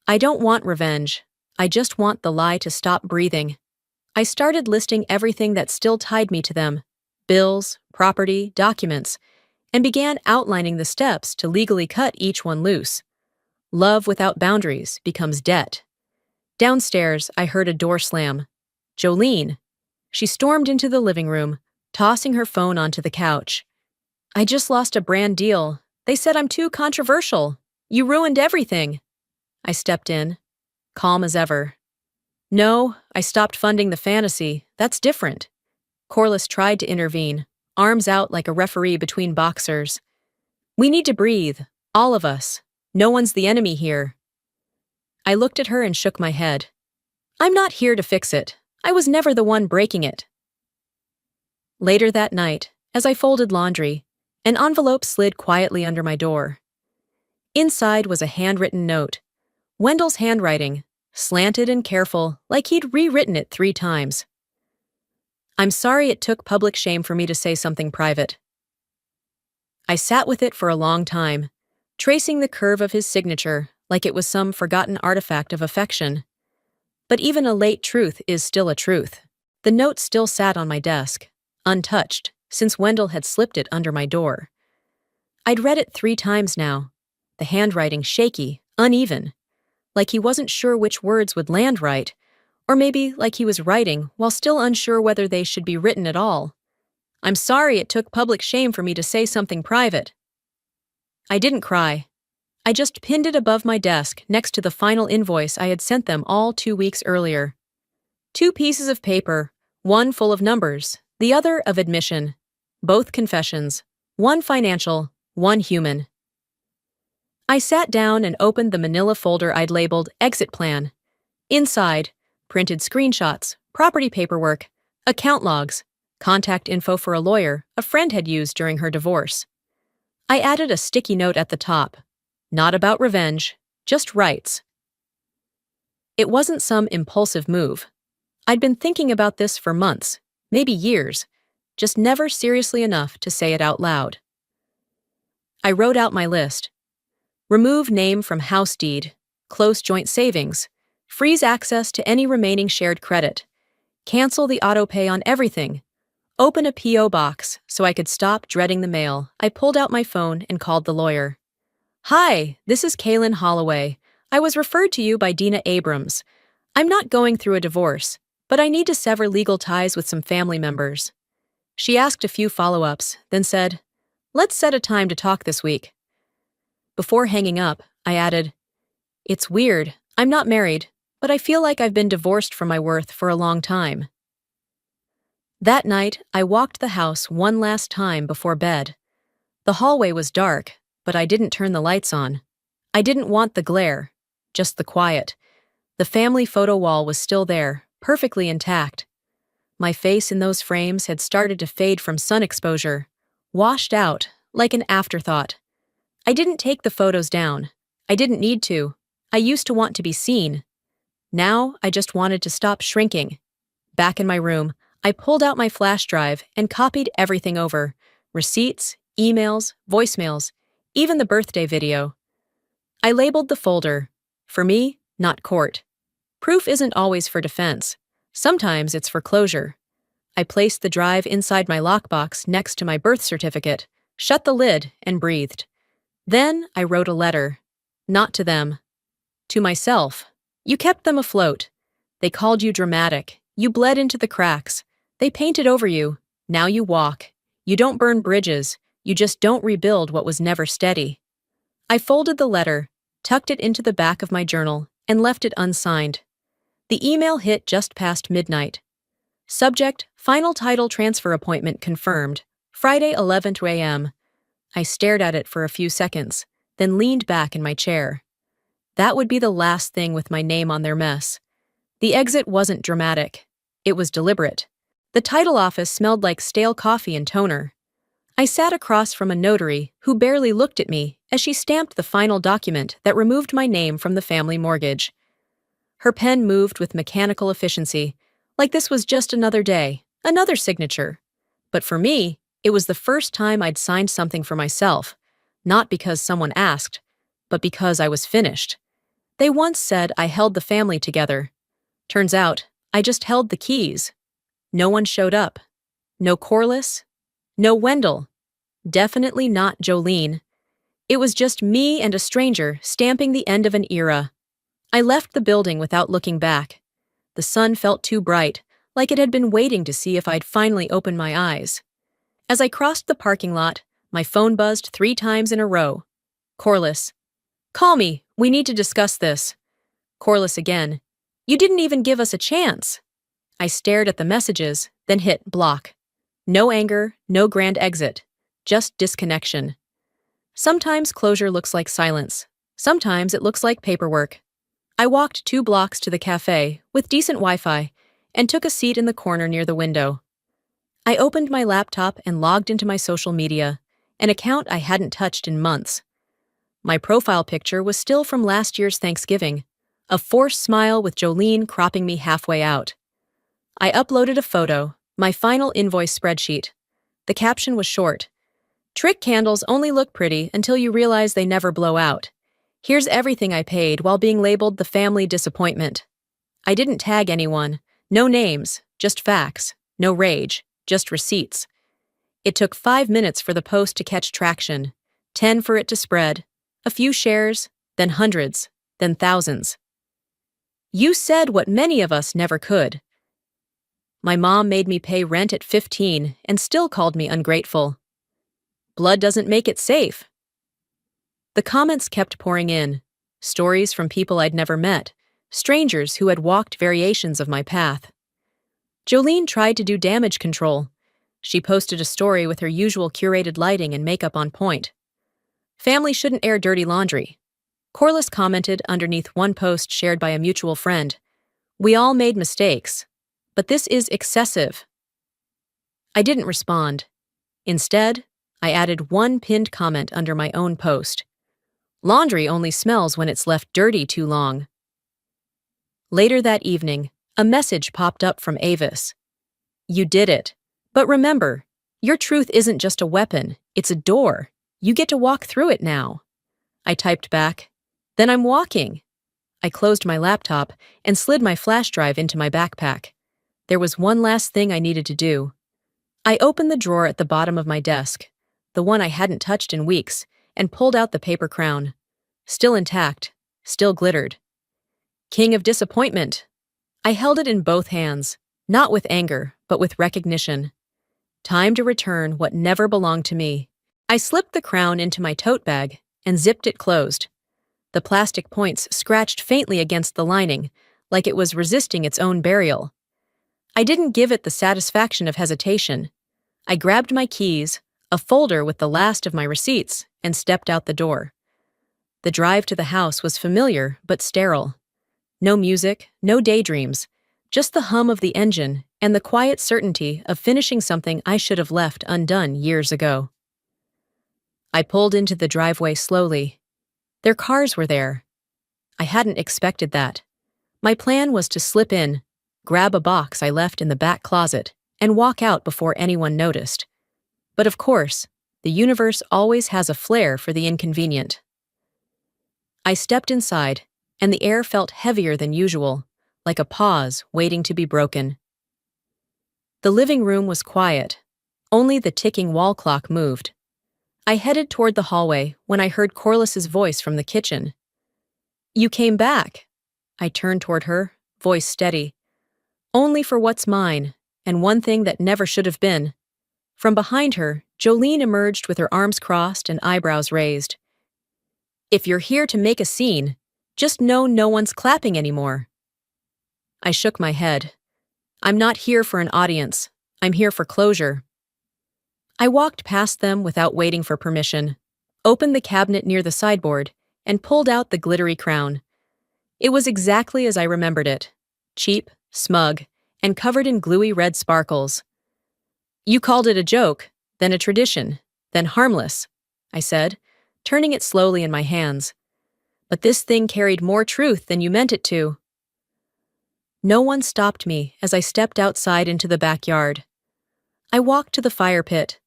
I don't want revenge. I just want the lie to stop breathing. I started listing everything that still tied me to them: bills, property, documents, and began outlining the steps to legally cut each one loose. Love without boundaries becomes debt. Downstairs, I heard a door slam. Jolene. She stormed into the living room, tossing her phone onto the couch. I just lost a brand deal. They said I'm too controversial. You ruined everything. I stepped in, calm as ever. No, I stopped funding the fantasy. That's different. Corliss tried to intervene, arms out like a referee between boxers. We need to breathe, all of us. No one's the enemy here. I looked at her and shook my head. I'm not here to fix it. I was never the one breaking it. Later that night, as I folded laundry, an envelope slid quietly under my door. Inside was a handwritten note. Wendell's handwriting, slanted and careful, like he'd rewritten it 3 times. I'm sorry it took public shame for me to say something private. I sat with it for a long time, tracing the curve of his signature like it was some forgotten artifact of affection. But even a late truth is still a truth. The note still sat on my desk, untouched, since Wendell had slipped it under my door. I'd read it 3 times now, the handwriting shaky, uneven, like he wasn't sure which words would land right, or maybe like he was writing while still unsure whether they should be written at all. I'm sorry it took public shame for me to say something private. I didn't cry. I just pinned it above my desk next to the final invoice I had sent them all 2 weeks earlier. 2 pieces of paper, one full of numbers, the other of admission. Both confessions, one financial, one human. I sat down and opened the manila folder I'd labeled Exit Plan. Inside, printed screenshots, property paperwork, account logs, contact info for a lawyer a friend had used during her divorce. I added a sticky note at the top. Not about revenge, just rights. It wasn't some impulsive move. I'd been thinking about this for months, maybe years, just never seriously enough to say it out loud. I wrote out my list. Remove name from house deed, close joint savings, freeze access to any remaining shared credit, cancel the autopay on everything, open a P.O. box so I could stop dreading the mail. I pulled out my phone and called the lawyer. Hi, this is Kaylin Holloway. I was referred to you by Dina Abrams. I'm not going through a divorce, but I need to sever legal ties with some family members. She asked a few follow-ups, then said, Let's set a time to talk this week. Before hanging up, I added, It's weird. I'm not married, but I feel like I've been divorced from my worth for a long time. That night, I walked the house one last time before bed. The hallway was dark, but I didn't turn the lights on. I didn't want the glare, just the quiet. The family photo wall was still there, perfectly intact. My face in those frames had started to fade from sun exposure, washed out, like an afterthought. I didn't take the photos down. I didn't need to. I used to want to be seen. Now, I just wanted to stop shrinking. Back in my room, I pulled out my flash drive and copied everything over. Receipts, emails, voicemails, even the birthday video. I labeled the folder. For me, not court. Proof isn't always for defense. Sometimes it's for closure. I placed the drive inside my lockbox next to my birth certificate, shut the lid, and breathed. Then I wrote a letter. Not to them. To myself. You kept them afloat. They called you dramatic. You bled into the cracks. They painted over you. Now you walk. You don't burn bridges. You just don't rebuild what was never steady. I folded the letter, tucked it into the back of my journal, and left it unsigned. The email hit just past midnight. Subject, final title transfer appointment confirmed, Friday 11 a.m. I stared at it for a few seconds, then leaned back in my chair. That would be the last thing with my name on their mess. The exit wasn't dramatic. It was deliberate. The title office smelled like stale coffee and toner. I sat across from a notary who barely looked at me as she stamped the final document that removed my name from the family mortgage. Her pen moved with mechanical efficiency, like this was just another day, another signature. But for me, it was the first time I'd signed something for myself, not because someone asked, but because I was finished. They once said I held the family together. Turns out, I just held the keys. No one showed up. No Corliss. No Wendell. Definitely not Jolene. It was just me and a stranger stamping the end of an era. I left the building without looking back. The sun felt too bright, like it had been waiting to see if I'd finally open my eyes. As I crossed the parking lot, my phone buzzed 3 times in a row. Corliss. Call me, we need to discuss this. Corliss again. You didn't even give us a chance. I stared at the messages, then hit block. No anger, no grand exit. Just disconnection. Sometimes closure looks like silence. Sometimes it looks like paperwork. I walked 2 blocks to the cafe, with decent Wi-Fi, and took a seat in the corner near the window. I opened my laptop and logged into my social media, an account I hadn't touched in months. My profile picture was still from last year's Thanksgiving, a forced smile with Jolene cropping me halfway out. I uploaded a photo, my final invoice spreadsheet. The caption was short. Trick candles only look pretty until you realize they never blow out. Here's everything I paid while being labeled the family disappointment. I didn't tag anyone. No names, just facts. No rage, just receipts. It took 5 minutes for the post to catch traction, 10 for it to spread, a few shares, then hundreds, then thousands. You said what many of us never could. My mom made me pay rent at 15 and still called me ungrateful. Blood doesn't make it safe. The comments kept pouring in, stories from people I'd never met, strangers who had walked variations of my path. Jolene tried to do damage control. She posted a story with her usual curated lighting and makeup on point. Family shouldn't air dirty laundry. Corliss commented underneath one post shared by a mutual friend. We all made mistakes, but this is excessive. I didn't respond. Instead, I added one pinned comment under my own post. Laundry only smells when it's left dirty too long. Later that evening, a message popped up from Avis. You did it. But remember, your truth isn't just a weapon, it's a door. You get to walk through it now. I typed back, then I'm walking. I closed my laptop and slid my flash drive into my backpack. There was one last thing I needed to do. I opened the drawer at the bottom of my desk, the one I hadn't touched in weeks, and pulled out the paper crown. Still intact, still glittered. King of Disappointment. I held it in both hands, not with anger, but with recognition. Time to return what never belonged to me. I slipped the crown into my tote bag and zipped it closed. The plastic points scratched faintly against the lining, like it was resisting its own burial. I didn't give it the satisfaction of hesitation. I grabbed my keys, a folder with the last of my receipts, and stepped out the door. The drive to the house was familiar but sterile. No music, no daydreams, just the hum of the engine and the quiet certainty of finishing something I should have left undone years ago. I pulled into the driveway slowly. Their cars were there. I hadn't expected that. My plan was to slip in, grab a box I left in the back closet, and walk out before anyone noticed. But of course, the universe always has a flair for the inconvenient. I stepped inside, and the air felt heavier than usual, like a pause waiting to be broken. The living room was quiet. Only the ticking wall clock moved. I headed toward the hallway when I heard Corliss's voice from the kitchen. You came back. I turned toward her, voice steady. Only for what's mine, and one thing that never should have been. From behind her, Jolene emerged with her arms crossed and eyebrows raised. If you're here to make a scene, just know no one's clapping anymore. I shook my head. I'm not here for an audience. I'm here for closure. I walked past them without waiting for permission, opened the cabinet near the sideboard, and pulled out the glittery crown. It was exactly as I remembered it. Cheap, smug, and covered in gluey red sparkles. "You called it a joke, then a tradition, then harmless," I said, turning it slowly in my hands. "But this thing carried more truth than you meant it to." No one stopped me as I stepped outside into the backyard. I walked to the fire pit,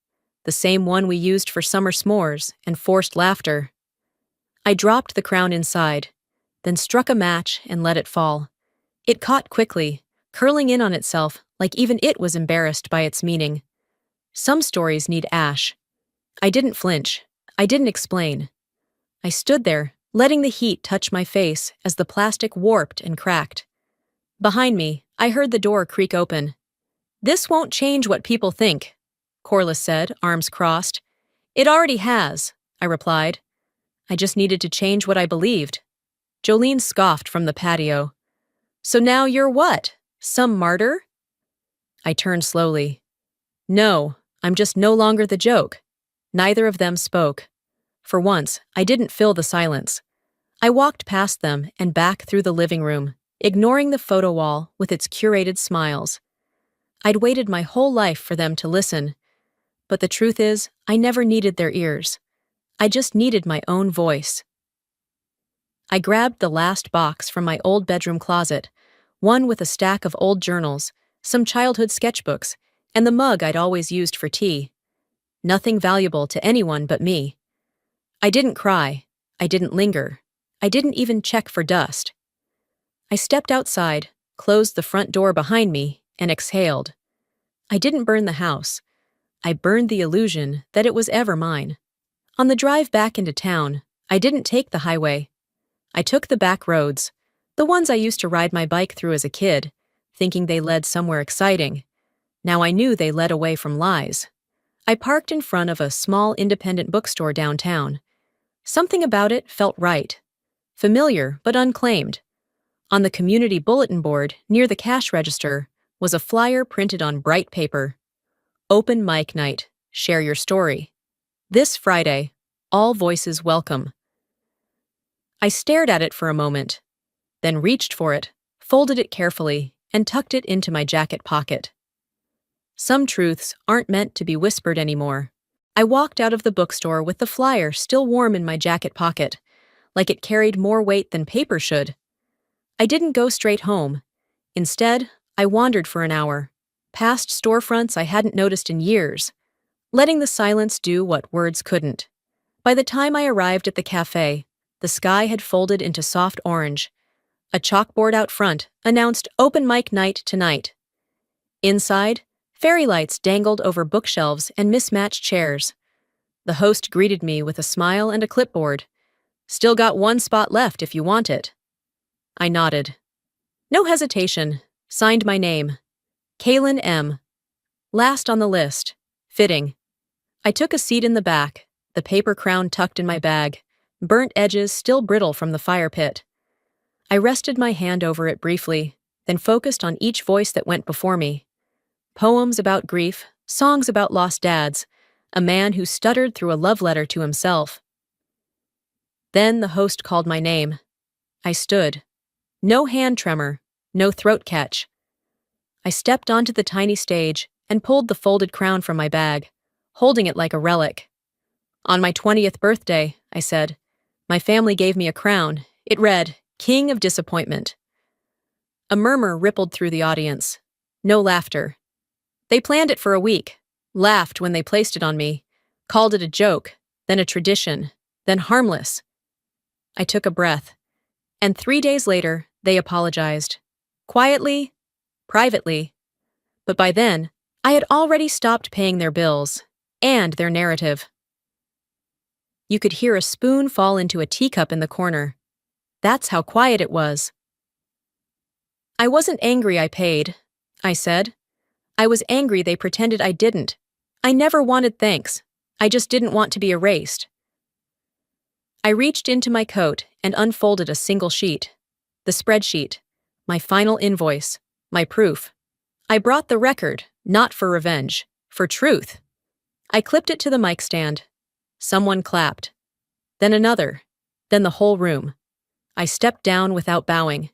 the same one we used for summer s'mores and forced laughter. I dropped the crown inside, then struck a match and let it fall. It caught quickly, curling in on itself like even it was embarrassed by its meaning. Some stories need ash. I didn't flinch. I didn't explain. I stood there, letting the heat touch my face as the plastic warped and cracked. Behind me, I heard the door creak open. "This won't change what people think," Corliss said, arms crossed. "It already has," I replied. "I just needed to change what I believed." Jolene scoffed from the patio. "So now you're what? Some martyr?" I turned slowly. "No, I'm just no longer the joke." Neither of them spoke. For once, I didn't fill the silence. I walked past them and back through the living room, ignoring the photo wall with its curated smiles. I'd waited my whole life for them to listen, but the truth is, I never needed their ears. I just needed my own voice. I grabbed the last box from my old bedroom closet, one with a stack of old journals, some childhood sketchbooks, and the mug I'd always used for tea. Nothing valuable to anyone but me. I didn't cry. I didn't linger. I didn't even check for dust. I stepped outside, closed the front door behind me, and exhaled. I didn't burn the house. I burned the illusion that it was ever mine. On the drive back into town, I didn't take the highway. I took the back roads, the ones I used to ride my bike through as a kid, thinking they led somewhere exciting. Now I knew they led away from lies. I parked in front of a small independent bookstore downtown. Something about it felt right. Familiar, but unclaimed. On the community bulletin board near the cash register was a flyer printed on bright paper. "Open mic night. Share your story. This Friday. All voices welcome." I stared at it for a moment, then reached for it, folded it carefully, and tucked it into my jacket pocket. Some truths aren't meant to be whispered anymore. I walked out of the bookstore with the flyer still warm in my jacket pocket, like it carried more weight than paper should. I didn't go straight home. Instead, I wandered for an hour, past storefronts I hadn't noticed in years, letting the silence do what words couldn't. By the time I arrived at the cafe, the sky had folded into soft orange. A chalkboard out front announced open mic night tonight. Inside, fairy lights dangled over bookshelves and mismatched chairs. The host greeted me with a smile and a clipboard. "Still got one spot left if you want it." I nodded. No hesitation. Signed my name. Kaylin M. Last on the list. Fitting. I took a seat in the back, the paper crown tucked in my bag, burnt edges still brittle from the fire pit. I rested my hand over it briefly, then focused on each voice that went before me. Poems about grief, songs about lost dads, a man who stuttered through a love letter to himself. Then the host called my name. I stood. No hand tremor, no throat catch. I stepped onto the tiny stage and pulled the folded crown from my bag, holding it like a relic. "On my 20th birthday," I said, "my family gave me a crown. It read, King of Disappointment." A murmur rippled through the audience. No laughter. They planned it for a week, laughed when they placed it on me, called it a joke, then a tradition, then harmless. I took a breath, and 3 days later, they apologized. Quietly, privately. But by then, I had already stopped paying their bills, and their narrative. You could hear a spoon fall into a teacup in the corner. That's how quiet it was. "I wasn't angry I paid," I said. "I was angry they pretended I didn't. I never wanted thanks. I just didn't want to be erased." I reached into my coat and unfolded a single sheet. The spreadsheet. My final invoice. My proof. I brought the record, not for revenge, for truth. I clipped it to the mic stand. Someone clapped. Then another. then the whole room. I stepped down without bowing.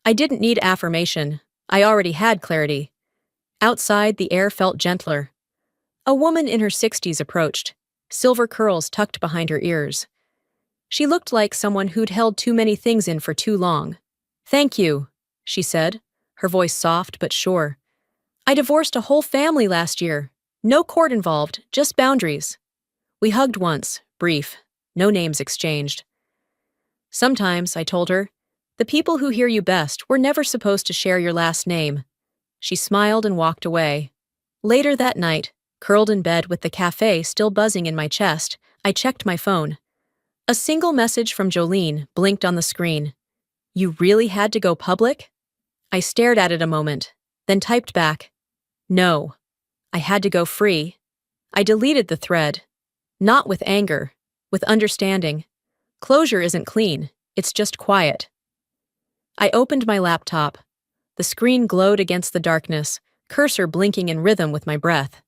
I didn't need affirmation. I already had clarity. Outside, the air felt gentler. A woman in her 60s approached, silver curls tucked behind her ears. She looked like someone who'd held too many things in for too long. "Thank you," she said, her voice soft but sure. "I divorced a whole family last year. No court involved, just boundaries." We hugged once, brief, no names exchanged. "Sometimes," I told her, "the people who hear you best were never supposed to share your last name." She smiled and walked away. Later that night, curled in bed with the cafe still buzzing in my chest, I checked my phone. A single message from Jolene blinked on the screen. "You really had to go public?" I stared at it a moment, then typed back, "No. I had to go free." I deleted the thread. Not with anger, with understanding. Closure isn't clean, it's just quiet. I opened my laptop. The screen glowed against the darkness, cursor blinking in rhythm with my breath.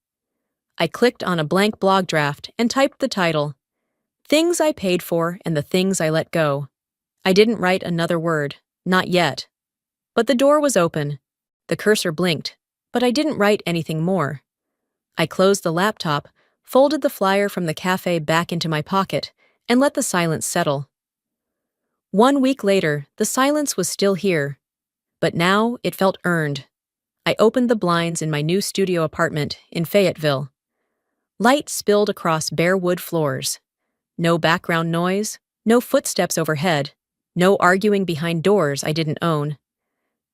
I clicked on a blank blog draft and typed the title, "Things I Paid For and the Things I Let Go." I didn't write another word, not yet. But the door was open. The cursor blinked, but I didn't write anything more. I closed the laptop, folded the flyer from the cafe back into my pocket, and let the silence settle. 1 week later, the silence was still here, but now it felt earned. I opened the blinds in my new studio apartment in Fayetteville. Light spilled across bare wood floors. No background noise, no footsteps overhead, no arguing behind doors I didn't own.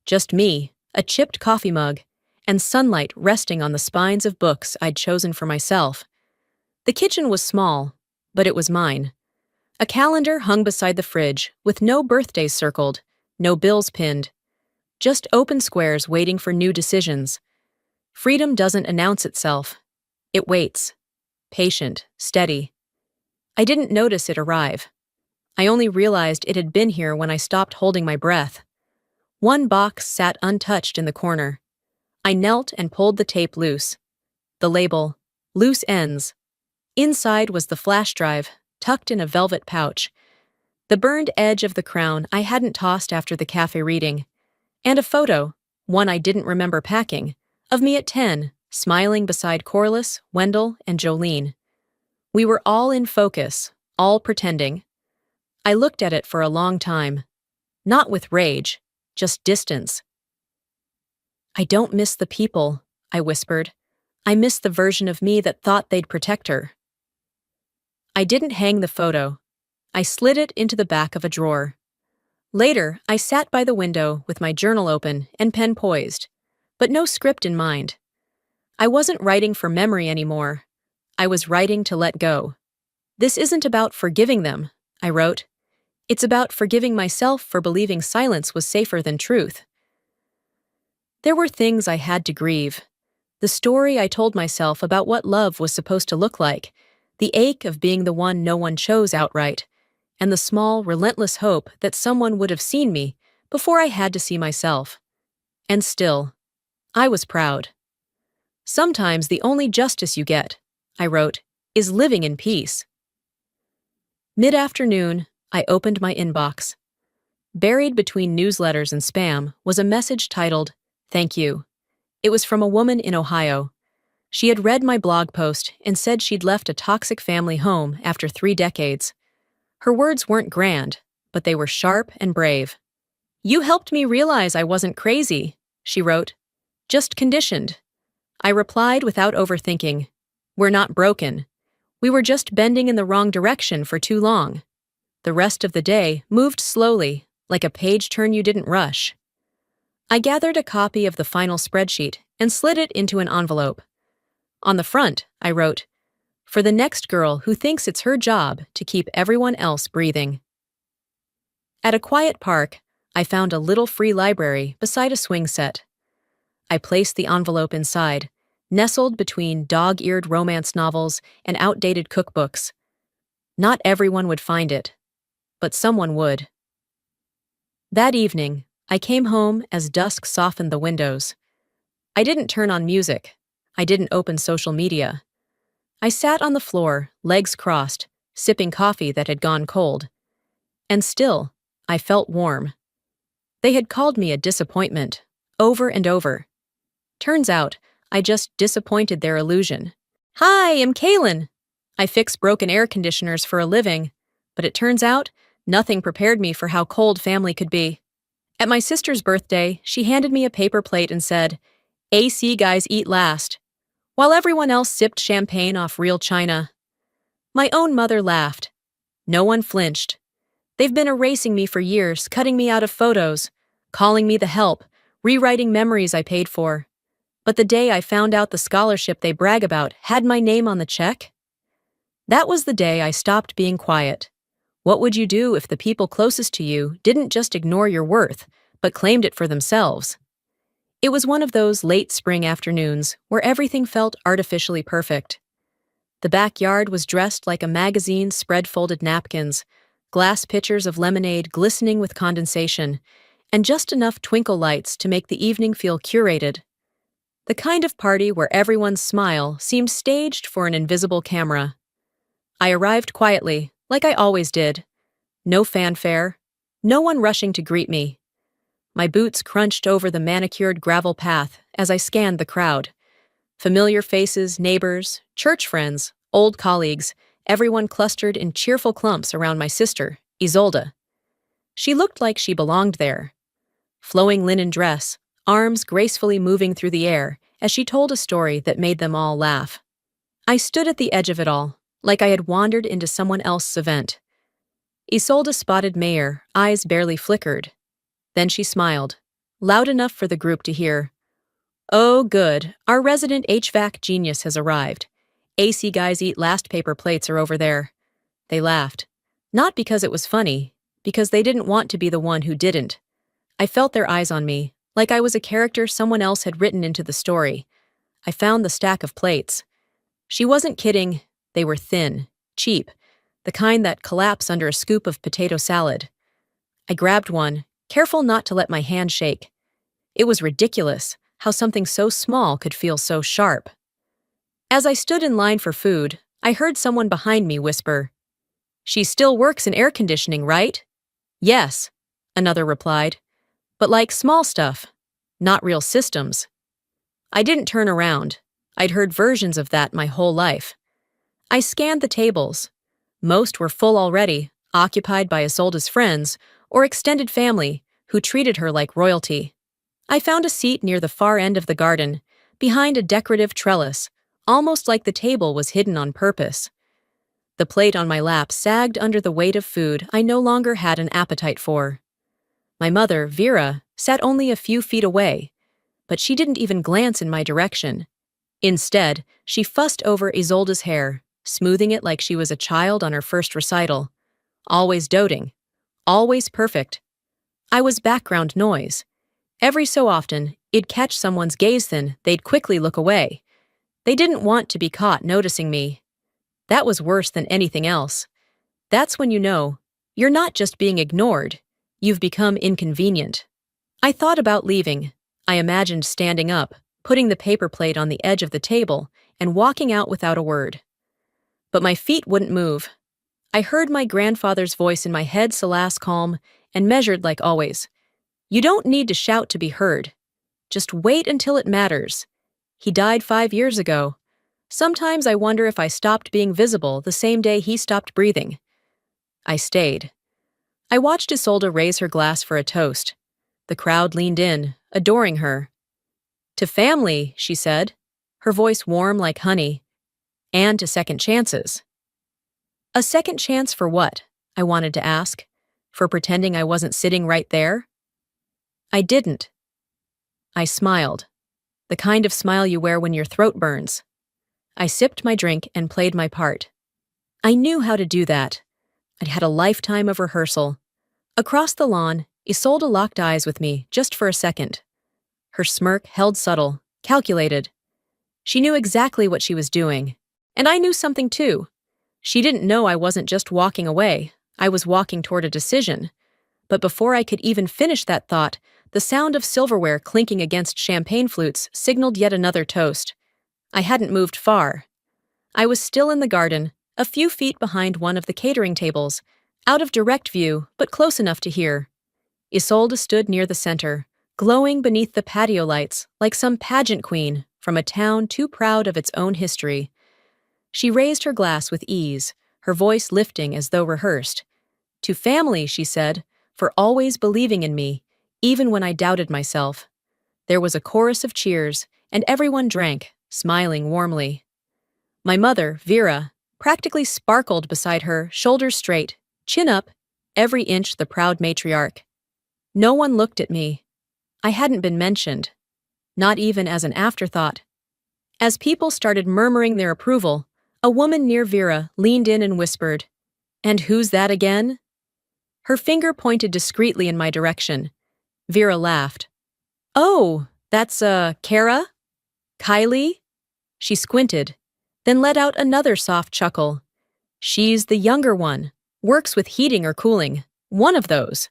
Just me, a chipped coffee mug, and sunlight resting on the spines of books I'd chosen for myself. The kitchen was small, but it was mine. A calendar hung beside the fridge, with no birthdays circled, no bills pinned. Just open squares waiting for new decisions. Freedom doesn't announce itself. It waits. Patient, steady. I didn't notice it arrive. I only realized it had been here when I stopped holding my breath. One box sat untouched in the corner. I knelt and pulled the tape loose. The label, "Loose Ends." Inside was the flash drive, tucked in a velvet pouch. The burned edge of the crown I hadn't tossed after the cafe reading. And a photo, one I didn't remember packing, of me at 10, smiling beside Corliss, Wendell, and Jolene. We were all in focus, all pretending. I looked at it for a long time. Not with rage, just distance. "I don't miss the people," I whispered. "I miss the version of me that thought they'd protect her." I didn't hang the photo. I slid it into the back of a drawer. Later, I sat by the window with my journal open and pen poised, but no script in mind. I wasn't writing for memory anymore. I was writing to let go. "This isn't about forgiving them," I wrote. "It's about forgiving myself for believing silence was safer than truth." There were things I had to grieve. The story I told myself about what love was supposed to look like, the ache of being the one no one chose outright, and the small, relentless hope that someone would have seen me before I had to see myself. And still, I was proud. "Sometimes the only justice you get," I wrote, "is living in peace." Mid-afternoon, I opened my inbox. Buried between newsletters and spam was a message titled, "Thank you." It was from a woman in Ohio. She had read my blog post and said she'd left a toxic family home after 3 decades. Her words weren't grand, but they were sharp and brave. "You helped me realize I wasn't crazy," she wrote. "Just conditioned." I replied without overthinking. "We're not broken. We were just bending in the wrong direction for too long." The rest of the day moved slowly, like a page turn you didn't rush. I gathered a copy of the final spreadsheet and slid it into an envelope. On the front, I wrote, "For the next girl who thinks it's her job to keep everyone else breathing." At a quiet park, I found a little free library beside a swing set. I placed the envelope inside, nestled between dog-eared romance novels and outdated cookbooks. Not everyone would find it, but someone would. That evening, I came home as dusk softened the windows. I didn't turn on music. I didn't open social media. I sat on the floor, legs crossed, sipping coffee that had gone cold. And still, I felt warm. They had called me a disappointment, over and over. Turns out, I just disappointed their illusion. Hi, I'm Kaylin. I fix broken air conditioners for a living, but it turns out, nothing prepared me for how cold family could be. At my sister's birthday, she handed me a paper plate and said, "AC guys eat last," while everyone else sipped champagne off real china. My own mother laughed. No one flinched. They've been erasing me for years, cutting me out of photos, calling me the help, rewriting memories I paid for. But the day I found out the scholarship they brag about had my name on the check, that was the day I stopped being quiet. What would you do if the people closest to you didn't just ignore your worth, but claimed it for themselves? It was one of those late spring afternoons where everything felt artificially perfect. The backyard was dressed like a magazine spread folded napkins, glass pitchers of lemonade glistening with condensation, and just enough twinkle lights to make the evening feel curated. The kind of party where everyone's smile seemed staged for an invisible camera. I arrived quietly, like I always did. No fanfare, no one rushing to greet me. My boots crunched over the manicured gravel path as I scanned the crowd. Familiar faces, neighbors, church friends, old colleagues, everyone clustered in cheerful clumps around my sister, Isolde. She looked like she belonged there. Flowing linen dress, arms gracefully moving through the air as she told a story that made them all laugh. I stood at the edge of it all, like I had wandered into someone else's event. Isolde spotted Mayer, eyes barely flickered. Then she smiled, loud enough for the group to hear. "Oh, good, our resident HVAC genius has arrived. AC guys eat last paper plates are over there." They laughed. Not because it was funny, because they didn't want to be the one who didn't. I felt their eyes on me, like I was a character someone else had written into the story. I found the stack of plates. She wasn't kidding, they were thin, cheap, the kind that collapse under a scoop of potato salad. I grabbed one, careful not to let my hand shake. It was ridiculous how something so small could feel so sharp. As I stood in line for food, I heard someone behind me whisper, "She still works in air conditioning, right?" "Yes," another replied. "But like small stuff, not real systems." I didn't turn around. I'd heard versions of that my whole life. I scanned the tables. Most were full already, occupied by Isolde's friends or extended family who treated her like royalty. I found a seat near the far end of the garden, behind a decorative trellis, almost like the table was hidden on purpose. The plate on my lap sagged under the weight of food I no longer had an appetite for. My mother, Vera, sat only a few feet away, but she didn't even glance in my direction. Instead, she fussed over Isolde's hair, smoothing it like she was a child on her first recital. Always doting. Always perfect. I was background noise. Every so often, it'd catch someone's gaze, then they'd quickly look away. They didn't want to be caught noticing me. That was worse than anything else. That's when you know, you're not just being ignored, you've become inconvenient. I thought about leaving. I imagined standing up, putting the paper plate on the edge of the table, and walking out without a word. But my feet wouldn't move. I heard my grandfather's voice in my head salace calm and measured like always. "You don't need to shout to be heard. Just wait until it matters. He died 5 years ago. Sometimes I wonder if I stopped being visible the same day he stopped breathing." I stayed. I watched Isolde raise her glass for a toast. The crowd leaned in, adoring her. "To family," she said, her voice warm like honey. "And to second chances." A second chance for what? I wanted to ask. For pretending I wasn't sitting right there? I didn't. I smiled. The kind of smile you wear when your throat burns. I sipped my drink and played my part. I knew how to do that. I'd had a lifetime of rehearsal. Across the lawn, Isolde locked eyes with me just for a second. Her smirk held subtle, calculated. She knew exactly what she was doing. And I knew something too. She didn't know I wasn't just walking away. I was walking toward a decision. But before I could even finish that thought, the sound of silverware clinking against champagne flutes signaled yet another toast. I hadn't moved far. I was still in the garden, a few feet behind one of the catering tables, Out of direct view, but close enough to hear. Isolde stood near the center, glowing beneath the patio lights like some pageant queen from a town too proud of its own history. She raised her glass with ease, her voice lifting as though rehearsed. "To family," she said, "for always believing in me, even when I doubted myself." There was a chorus of cheers, and everyone drank, smiling warmly. My mother, Vera, practically sparkled beside her, shoulders straight, chin up, every inch the proud matriarch. No one looked at me. I hadn't been mentioned, not even as an afterthought. As people started murmuring their approval, a woman near Vera leaned in and whispered, "And who's that again?" Her finger pointed discreetly in my direction. Vera laughed. "Oh, that's, Kara? Kylie?" She squinted, then let out another soft chuckle. "She's the younger one, works with heating or cooling, one of those."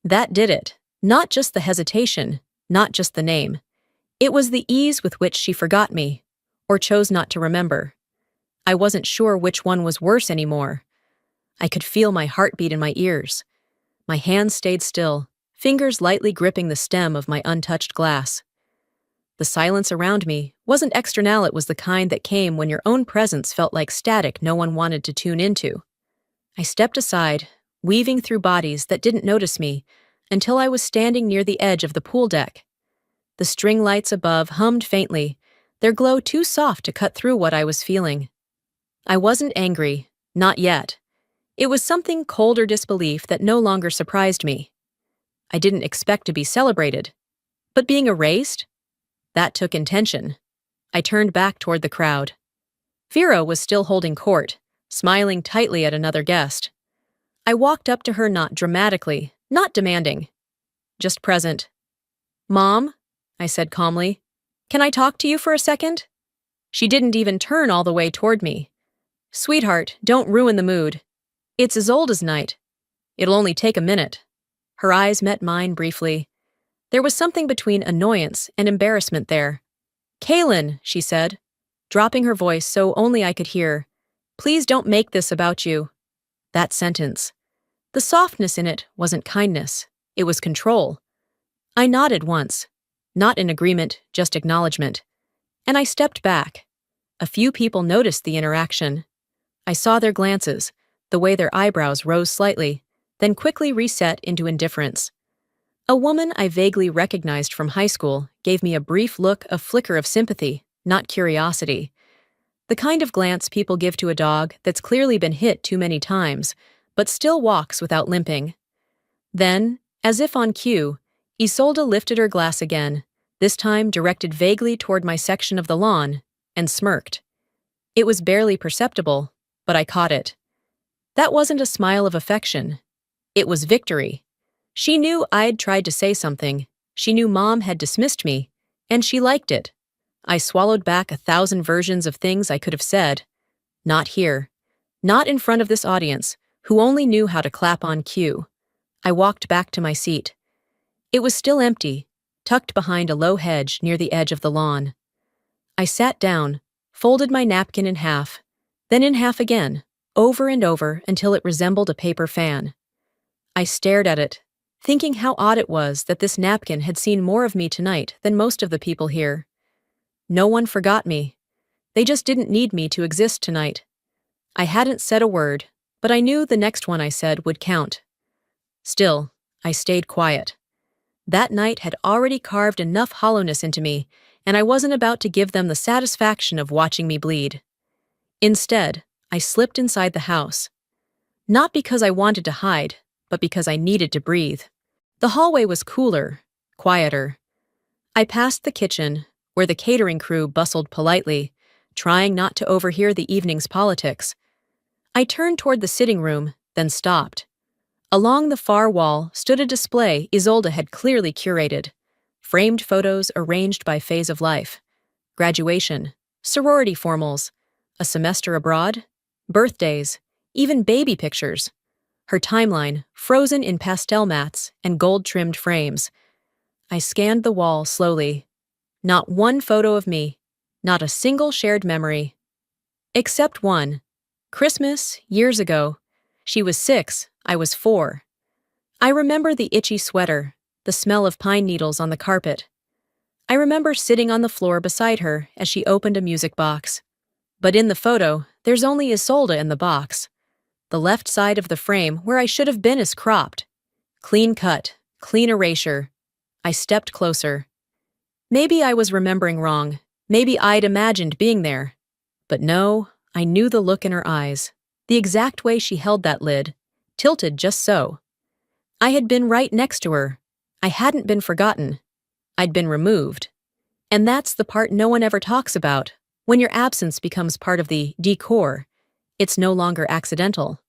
That did it, not just the hesitation, not just the name. It was the ease with which she forgot me, or chose not to remember. I wasn't sure which one was worse anymore. I could feel my heartbeat in my ears. My hands stayed still, fingers lightly gripping the stem of my untouched glass. The silence around me wasn't external, it was the kind that came when your own presence felt like static no one wanted to tune into. I stepped aside, weaving through bodies that didn't notice me, until I was standing near the edge of the pool deck. The string lights above hummed faintly, their glow too soft to cut through what I was feeling. I wasn't angry, not yet. It was something colder disbelief that no longer surprised me. I didn't expect to be celebrated. But being erased? That took intention. I turned back toward the crowd. Vera was still holding court, smiling tightly at another guest. I walked up to her, not dramatically, not demanding, just present. "Mom," I said calmly, "can I talk to you for a second?" She didn't even turn all the way toward me. "Sweetheart, don't ruin the mood. It's Isolde's night. It'll only take a minute." Her eyes met mine briefly. There was something between annoyance and embarrassment there. "Kaylin," she said, dropping her voice so only I could hear, "please don't make this about you." That sentence. The softness in it wasn't kindness. It was control. I nodded once. Not in agreement, just acknowledgement. And I stepped back. A few people noticed the interaction. I saw their glances, the way their eyebrows rose slightly, then quickly reset into indifference. A woman I vaguely recognized from high school gave me a brief look, a flicker of sympathy, not curiosity. The kind of glance people give to a dog that's clearly been hit too many times, but still walks without limping. Then, as if on cue, Isolde lifted her glass again, this time directed vaguely toward my section of the lawn, and smirked. It was barely perceptible, but I caught it. That wasn't a smile of affection. It was victory. She knew I'd tried to say something, she knew Mom had dismissed me, and she liked it. I swallowed back 1,000 versions of things I could have said. Not here. Not in front of this audience, who only knew how to clap on cue. I walked back to my seat. It was still empty, tucked behind a low hedge near the edge of the lawn. I sat down, folded my napkin in half, then in half again, over and over until it resembled a paper fan. I stared at it, thinking how odd it was that this napkin had seen more of me tonight than most of the people here. No one forgot me. They just didn't need me to exist tonight. I hadn't said a word, but I knew the next one I said would count. Still, I stayed quiet. That night had already carved enough hollowness into me, and I wasn't about to give them the satisfaction of watching me bleed. Instead, I slipped inside the house. Not because I wanted to hide, but because I needed to breathe. The hallway was cooler, quieter. I passed the kitchen, where the catering crew bustled politely, trying not to overhear the evening's politics. I turned toward the sitting room, then stopped. Along the far wall stood a display Isolde had clearly curated. Framed photos arranged by phase of life. Graduation, sorority formals, a semester abroad, birthdays, even baby pictures. Her timeline, frozen in pastel mats and gold-trimmed frames. I scanned the wall slowly. Not one photo of me, not a single shared memory. Except one. Christmas, years ago. She was 6, I was 4. I remember the itchy sweater, the smell of pine needles on the carpet. I remember sitting on the floor beside her as she opened a music box. But in the photo, there's only Isolde in the box. The left side of the frame where I should have been is cropped. Clean cut, clean erasure. I stepped closer. Maybe I was remembering wrong. Maybe I'd imagined being there. But no, I knew the look in her eyes. The exact way she held that lid, tilted just so. I had been right next to her. I hadn't been forgotten. I'd been removed. And that's the part no one ever talks about. When your absence becomes part of the decor, it's no longer accidental.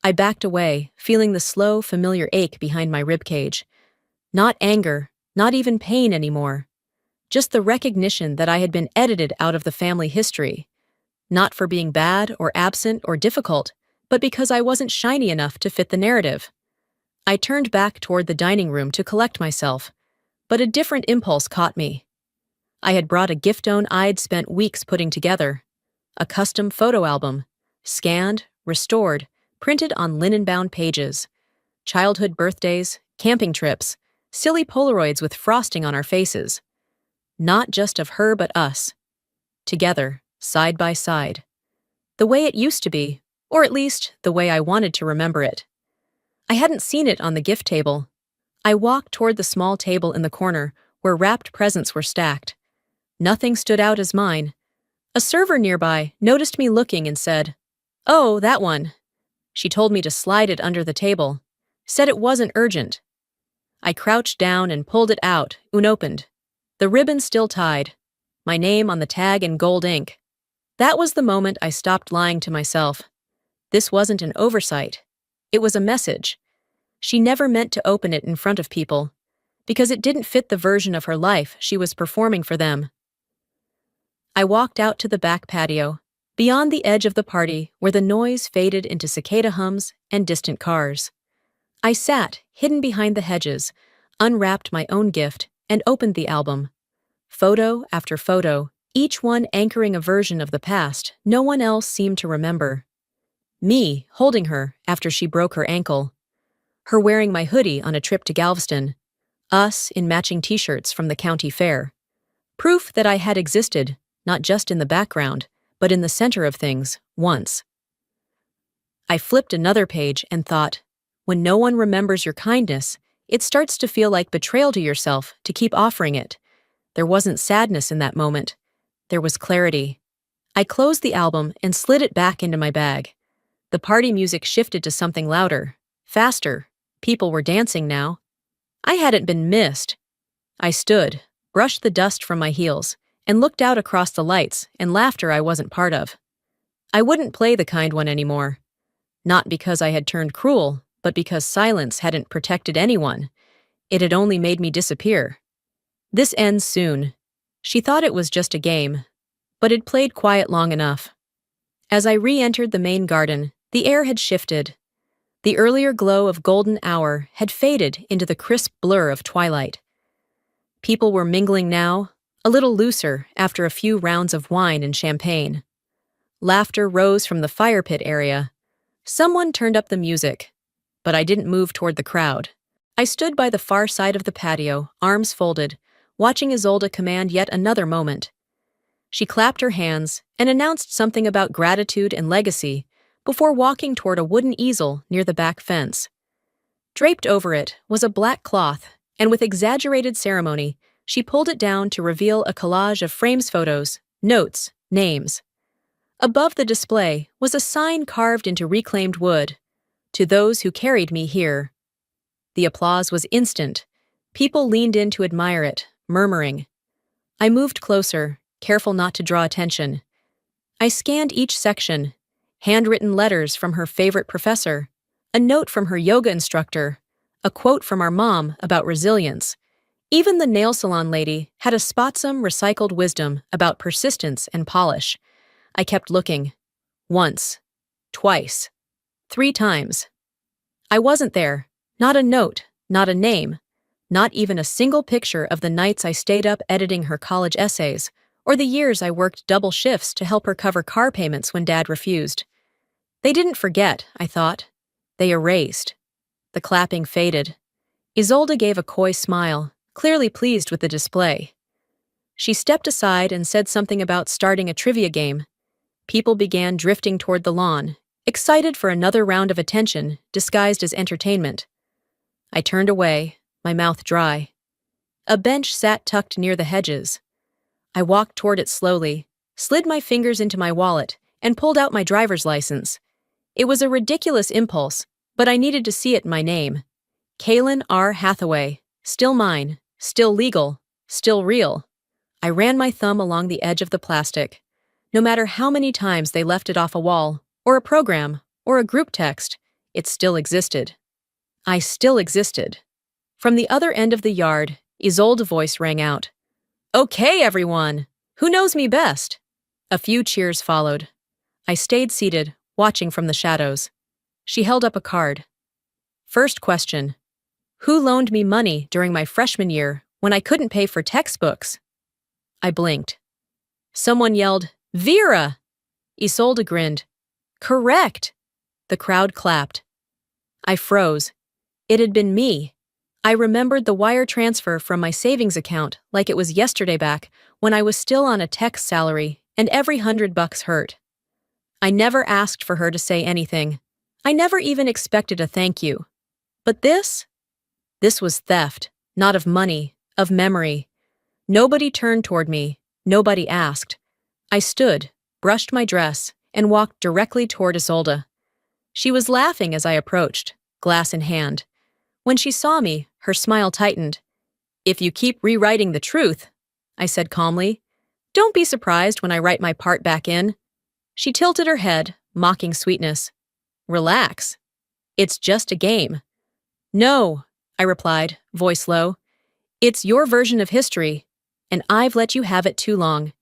I backed away, feeling the slow, familiar ache behind my ribcage. Not anger, not even pain anymore. Just the recognition that I had been edited out of the family history. Not for being bad or absent or difficult, but because I wasn't shiny enough to fit the narrative. I turned back toward the dining room to collect myself, but a different impulse caught me. I had brought a giftone I'd spent weeks putting together. A custom photo album, scanned, restored, printed on linen-bound pages. Childhood birthdays, camping trips, silly Polaroids with frosting on our faces. Not just of her but us. Together, side by side. The way it used to be, or at least the way I wanted to remember it. I hadn't seen it on the gift table. I walked toward the small table in the corner where wrapped presents were stacked. Nothing stood out as mine. A server nearby noticed me looking and said, "Oh, that one." She told me to slide it under the table, said it wasn't urgent. I crouched down and pulled it out, unopened. The ribbon still tied. My name on the tag in gold ink. That was the moment I stopped lying to myself. This wasn't an oversight. It was a message. She never meant to open it in front of people, because it didn't fit the version of her life she was performing for them. I walked out to the back patio, beyond the edge of the party where the noise faded into cicada hums and distant cars. I sat, hidden behind the hedges, unwrapped my own gift, and opened the album. Photo after photo, each one anchoring a version of the past no one else seemed to remember. Me, holding her after she broke her ankle. Her wearing my hoodie on a trip to Galveston. Us in matching t-shirts from the county fair. Proof that I had existed, not just in the background, but in the center of things, once. I flipped another page and thought, when no one remembers your kindness, it starts to feel like betrayal to yourself to keep offering it. There wasn't sadness in that moment. There was clarity. I closed the album and slid it back into my bag. The party music shifted to something louder, faster. People were dancing now. I hadn't been missed. I stood, brushed the dust from my heels, and looked out across the lights and laughter I wasn't part of. I wouldn't play the kind one anymore. Not because I had turned cruel, but because silence hadn't protected anyone. It had only made me disappear. This ends soon. She thought it was just a game, but it played quiet long enough. As I re-entered the main garden, the air had shifted. The earlier glow of golden hour had faded into the crisp blur of twilight. People were mingling now, a little looser after a few rounds of wine and champagne. Laughter rose from the fire pit area. Someone turned up the music, but I didn't move toward the crowd. I stood by the far side of the patio, arms folded, watching Isolde command yet another moment. She clapped her hands and announced something about gratitude and legacy before walking toward a wooden easel near the back fence. Draped over it was a black cloth, and with exaggerated ceremony, she pulled it down to reveal a collage of frames photos, notes, names. Above the display was a sign carved into reclaimed wood, "To those who carried me here." The applause was instant. People leaned in to admire it, murmuring. I moved closer, careful not to draw attention. I scanned each section, handwritten letters from her favorite professor, a note from her yoga instructor, a quote from our mom about resilience. Even the nail salon lady had a spotsome, recycled wisdom about persistence and polish. I kept looking. Once. Twice. 3 times. I wasn't there. Not a note, not a name, not even a single picture of the nights I stayed up editing her college essays, or the years I worked double shifts to help her cover car payments when Dad refused. They didn't forget, I thought. They erased. The clapping faded. Isolde gave a coy smile, clearly pleased with the display. She stepped aside and said something about starting a trivia game. People began drifting toward the lawn, excited for another round of attention disguised as entertainment. I turned away, my mouth dry. A bench sat tucked near the hedges. I walked toward it slowly, slid my fingers into my wallet, and pulled out my driver's license. It was a ridiculous impulse, but I needed to see it in my name. Kaylin R. Hathaway. Still mine, still legal, still real. I ran my thumb along the edge of the plastic. No matter how many times they left it off a wall, or a program, or a group text, it still existed. I still existed. From the other end of the yard, Isolde's voice rang out. "Okay, everyone! Who knows me best?" A few cheers followed. I stayed seated, watching from the shadows. She held up a card. First question. Who loaned me money during my freshman year when I couldn't pay for textbooks? I blinked. Someone yelled, "Vera!" Isolde grinned. "Correct!" The crowd clapped. I froze. It had been me. I remembered the wire transfer from my savings account like it was yesterday back when I was still on a tech salary and every $100 hurt. I never asked for her to say anything. I never even expected a thank you. But this? This was theft, not of money, of memory. Nobody turned toward me. Nobody asked. I stood, brushed my dress, and walked directly toward Isolde. She was laughing as I approached, glass in hand. When she saw me, her smile tightened. "If you keep rewriting the truth," I said calmly, "don't be surprised when I write my part back in." She tilted her head, mocking sweetness. "Relax. It's just a game." "No," I replied, voice low. "It's your version of history, and I've let you have it too long."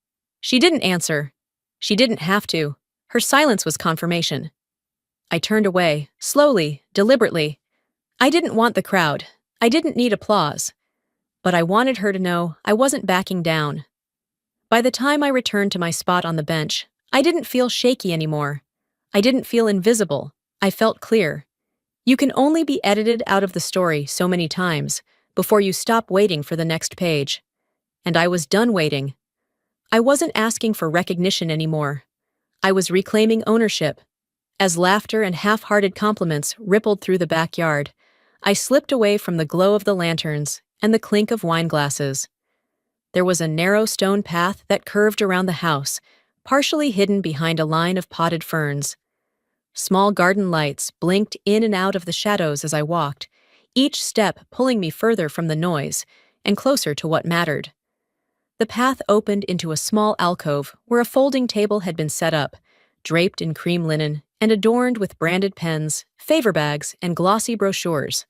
She didn't answer. She didn't have to. Her silence was confirmation. I turned away, slowly, deliberately. I didn't want the crowd. I didn't need applause. But I wanted her to know I wasn't backing down. By the time I returned to my spot on the bench, I didn't feel shaky anymore. I didn't feel invisible. I felt clear. You can only be edited out of the story so many times before you stop waiting for the next page. And I was done waiting. I wasn't asking for recognition anymore. I was reclaiming ownership. As laughter and half-hearted compliments rippled through the backyard, I slipped away from the glow of the lanterns and the clink of wine glasses. There was a narrow stone path that curved around the house, partially hidden behind a line of potted ferns. Small garden lights blinked in and out of the shadows as I walked, each step pulling me further from the noise and closer to what mattered. The path opened into a small alcove where a folding table had been set up, draped in cream linen and adorned with branded pens, favor bags, and glossy brochures.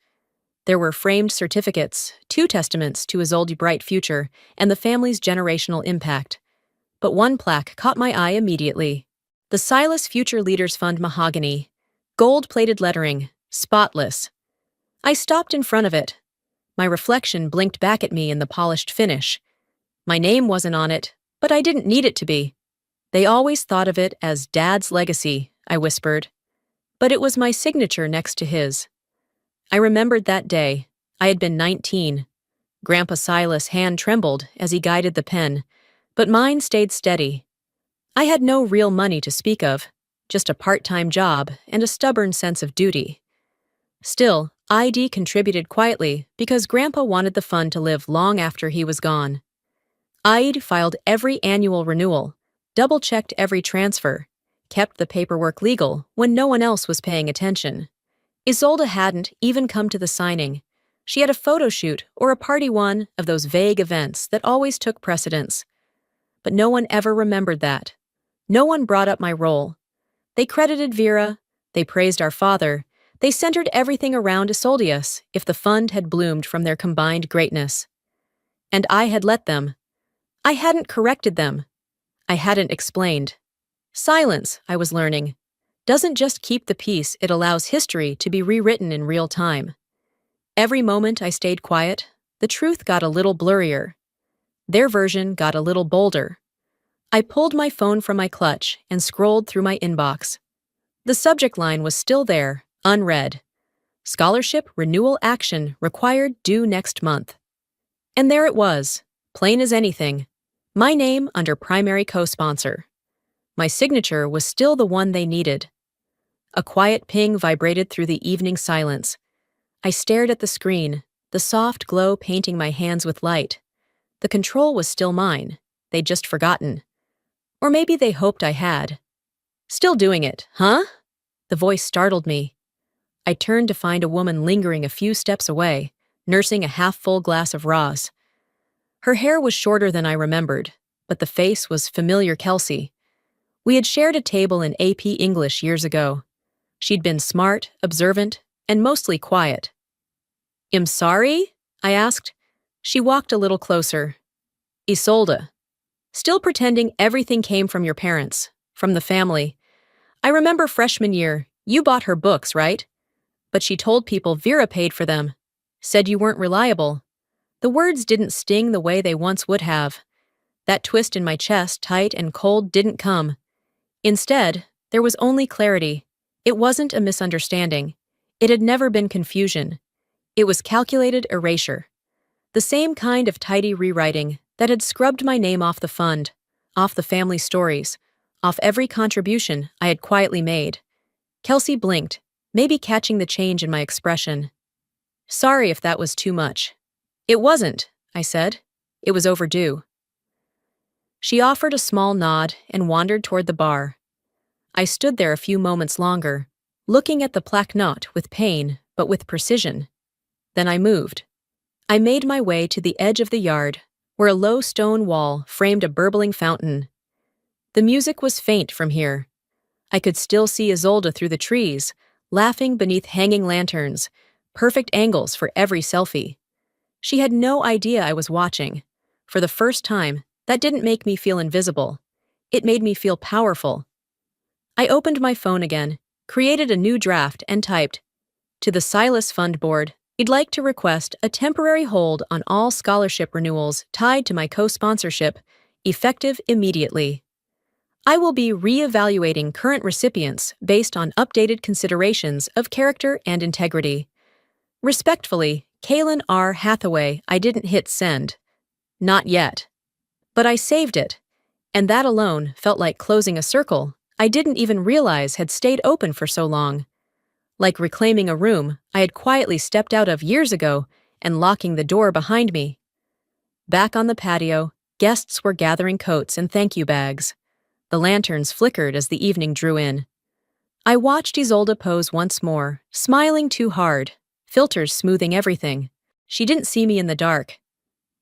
There were framed certificates, 2 testaments to Isolde's bright future and the family's generational impact. But one plaque caught my eye immediately. The Silas Future Leaders Fund mahogany, gold-plated lettering, spotless. I stopped in front of it. My reflection blinked back at me in the polished finish. My name wasn't on it, but I didn't need it to be. They always thought of it as Dad's legacy, I whispered. But it was my signature next to his. I remembered that day. I had been 19. Grandpa Silas' hand trembled as he guided the pen, but mine stayed steady. I had no real money to speak of, just a part-time job and a stubborn sense of duty. Still, ID contributed quietly because Grandpa wanted the fund to live long after he was gone. I'd filed every annual renewal, double-checked every transfer, kept the paperwork legal when no one else was paying attention. Isolde hadn't even come to the signing. She had a photo shoot or a party, one of those vague events that always took precedence. But no one ever remembered that. No one brought up my role. They credited Vera, they praised our father, they centered everything around Isolde if the fund had bloomed from their combined greatness. And I had let them. I hadn't corrected them. I hadn't explained. Silence, I was learning, doesn't just keep the peace, it allows history to be rewritten in real time. Every moment I stayed quiet, the truth got a little blurrier. Their version got a little bolder. I pulled my phone from my clutch and scrolled through my inbox. The subject line was still there, Unread. Scholarship renewal action required due next month. And there it was, plain as anything. My name under primary co-sponsor. My signature was still the one they needed. A quiet ping vibrated through the evening silence. I stared at the screen, the soft glow painting my hands with light. The control was still mine. They'd just forgotten. Or maybe they hoped I had. Still doing it, huh? The voice startled me. I turned to find a woman lingering a few steps away, nursing a half-full glass of Roz. Her hair was shorter than I remembered, but the face was familiar Kelsey. We had shared a table in AP English years ago. She'd been smart, observant, and mostly quiet. "I'm sorry?" I asked. She walked a little closer. "Isolde. Still pretending everything came from your parents, from the family. I remember freshman year, you bought her books, right? But she told people Vera paid for them. Said you weren't reliable." The words didn't sting the way they once would have. That twist in my chest, tight and cold, didn't come. Instead, there was only clarity. It wasn't a misunderstanding. It had never been confusion. It was calculated erasure. The same kind of tidy rewriting that had scrubbed my name off the fund, off the family stories, off every contribution I had quietly made. Kelsey blinked, maybe catching the change in my expression. "Sorry if that was too much." "It wasn't," I said. "It was overdue." She offered a small nod and wandered toward the bar. I stood there a few moments longer, looking at the plaque not with pain, but with precision. Then I moved. I made my way to the edge of the yard, where a low stone wall framed a burbling fountain. The music was faint from here. I could still see Isolde through the trees, laughing beneath hanging lanterns, perfect angles for every selfie. She had no idea I was watching. For the first time, that didn't make me feel invisible. It made me feel powerful. I opened my phone again, created a new draft, and typed, "To the Silas Fund Board, I'd like to request a temporary hold on all scholarship renewals tied to my co-sponsorship, effective immediately. I will be re-evaluating current recipients based on updated considerations of character and integrity. Respectfully, Kaylin R. Hathaway." I didn't hit send. Not yet. But I saved it, and that alone felt like closing a circle I didn't even realize had stayed open for so long. Like reclaiming a room I had quietly stepped out of years ago and locking the door behind me. Back on the patio, guests were gathering coats and thank you bags. The lanterns flickered as the evening drew in. I watched Isolde pose once more, smiling too hard, filters smoothing everything. She didn't see me in the dark.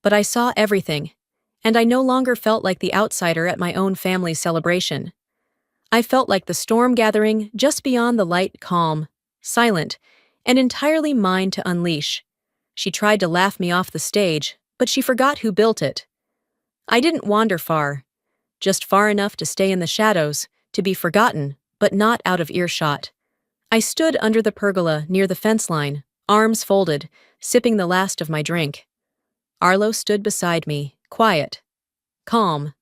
But I saw everything, and I no longer felt like the outsider at my own family's celebration. I felt like the storm gathering just beyond the light, calm, silent, and entirely mine to unleash. She tried to laugh me off the stage, but she forgot who built it. I didn't wander far, just far enough to stay in the shadows, to be forgotten, but not out of earshot. I stood under the pergola near the fence line, arms folded, sipping the last of my drink. Arlo stood beside me, quiet, calm.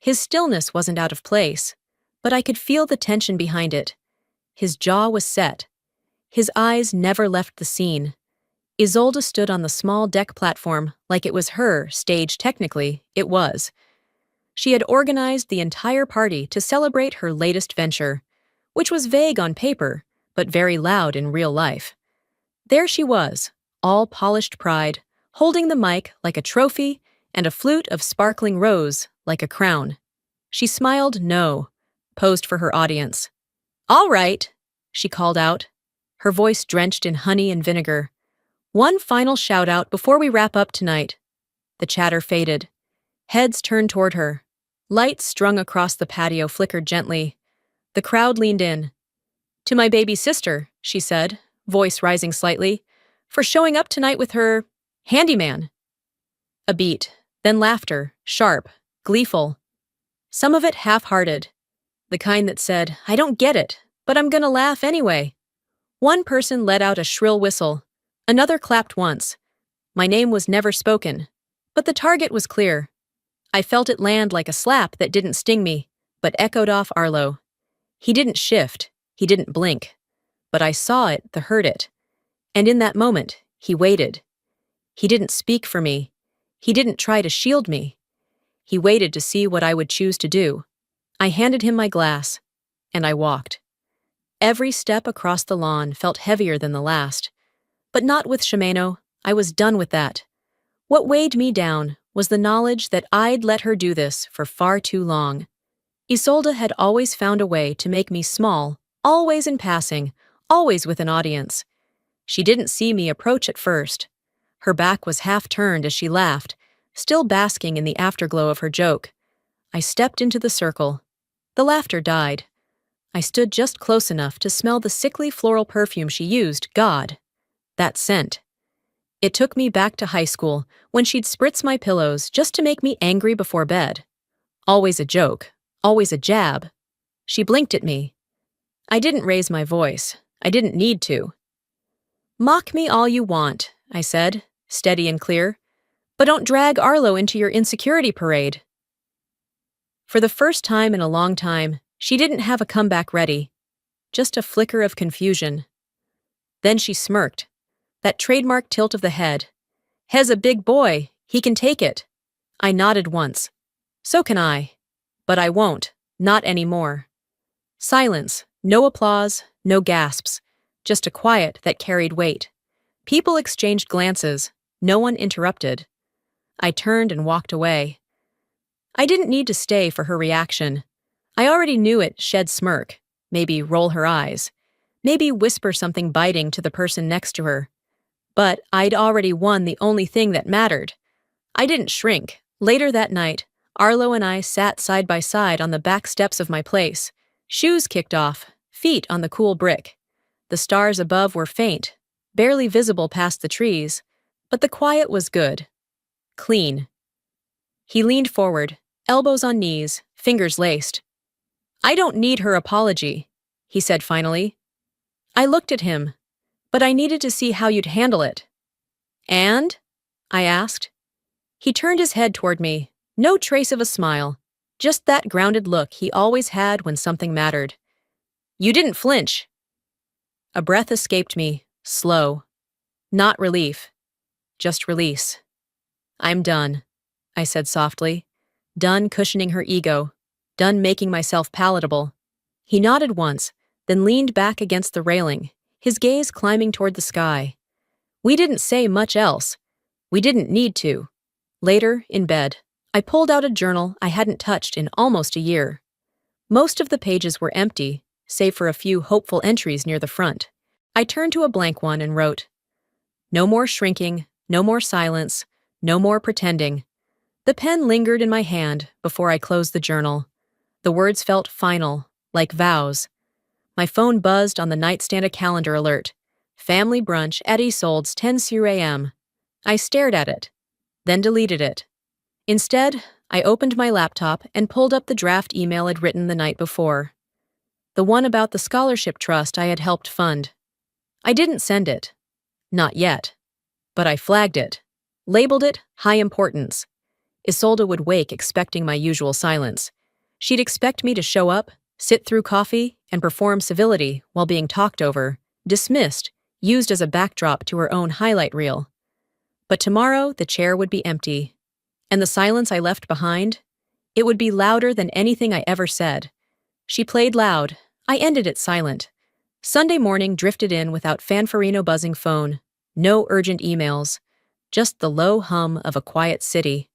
His stillness wasn't out of place, but I could feel the tension behind it. His jaw was set. His eyes never left the scene. Isolde stood on the small deck platform like it was her stage. Technically, it was. She had organized the entire party to celebrate her latest venture, which was vague on paper, but very loud in real life. There she was, all polished pride, holding the mic like a trophy and a flute of sparkling rose like a crown. She smiled no, posed for her audience. "All right," she called out, her voice drenched in honey and vinegar. "One final shout-out before we wrap up tonight." The chatter faded. Heads turned toward her. Lights strung across the patio flickered gently. The crowd leaned in. "To my baby sister," she said, voice rising slightly, "for showing up tonight with her handyman." A beat, then laughter, sharp, gleeful. Some of it half-hearted. The kind that said, "I don't get it, but I'm gonna laugh anyway." One person let out a shrill whistle. Another clapped once. My name was never spoken, but the target was clear. I felt it land like a slap that didn't sting me, but echoed off Arlo. He didn't shift, he didn't blink. but I saw it, heard it. And in that moment, he waited. He didn't speak for me. He didn't try to shield me. He waited to see what I would choose to do. I handed him my glass, and I walked. Every step across the lawn felt heavier than the last. But not with Shimeno. I was done with that. What weighed me down was the knowledge that I'd let her do this for far too long. Isolde had always found a way to make me small, always in passing, always with an audience. She didn't see me approach at first. Her back was half turned as she laughed, still basking in the afterglow of her joke. I stepped into the circle. The laughter died. I stood just close enough to smell the sickly floral perfume she used, God. That scent. It took me back to high school, when she'd spritz my pillows just to make me angry before bed. Always a joke, always a jab. She blinked at me. I didn't raise my voice. I didn't need to. "Mock me all you want," I said, steady and clear, "but don't drag Arlo into your insecurity parade." For the first time in a long time, she didn't have a comeback ready, just a flicker of confusion. Then she smirked, that trademark tilt of the head. "Hez a big boy, he can take it." I nodded once. So can I. But I won't, not anymore. Silence, no applause, no gasps, just a quiet that carried weight. People exchanged glances, no one interrupted. I turned and walked away. I didn't need to stay for her reaction. I already knew it. She'd smirk, maybe roll her eyes, maybe whisper something biting to the person next to her. But I'd already won the only thing that mattered. I didn't shrink. Later that night, Arlo and I sat side by side on the back steps of my place, shoes kicked off, feet on the cool brick. The stars above were faint, barely visible past the trees, but the quiet was good. Clean. He leaned forward, elbows on knees, fingers laced. "I don't need her apology," he said finally. I looked at him, but I needed to see how you'd handle it. "And?" I asked. He turned his head toward me, no trace of a smile, just that grounded look he always had when something mattered. "You didn't flinch." A breath escaped me, slow. Not relief, just release. "I'm done," I said softly. Done cushioning her ego. Done making myself palatable. He nodded once, then leaned back against the railing, his gaze climbing toward the sky. We didn't say much else. We didn't need to. Later, in bed, I pulled out a journal I hadn't touched in almost a year. Most of the pages were empty, save for a few hopeful entries near the front. I turned to a blank one and wrote, "No more shrinking, no more silence, no more pretending." The pen lingered in my hand before I closed the journal. The words felt final, like vows. My phone buzzed on the nightstand, a calendar alert. Family brunch at Isolde's 10 a.m. I stared at it, then deleted it. Instead, I opened my laptop and pulled up the draft email I'd written the night before. The one about the scholarship trust I had helped fund. I didn't send it. Not yet. But I flagged it. Labeled it high importance. Isolde would wake expecting my usual silence. She'd expect me to show up, sit through coffee, and perform civility while being talked over, dismissed, used as a backdrop to her own highlight reel. But tomorrow the chair would be empty. And the silence I left behind, it would be louder than anything I ever said. She played loud. I ended it silent. Sunday morning drifted in without fanfarino buzzing phone. No urgent emails. Just the low hum of a quiet city.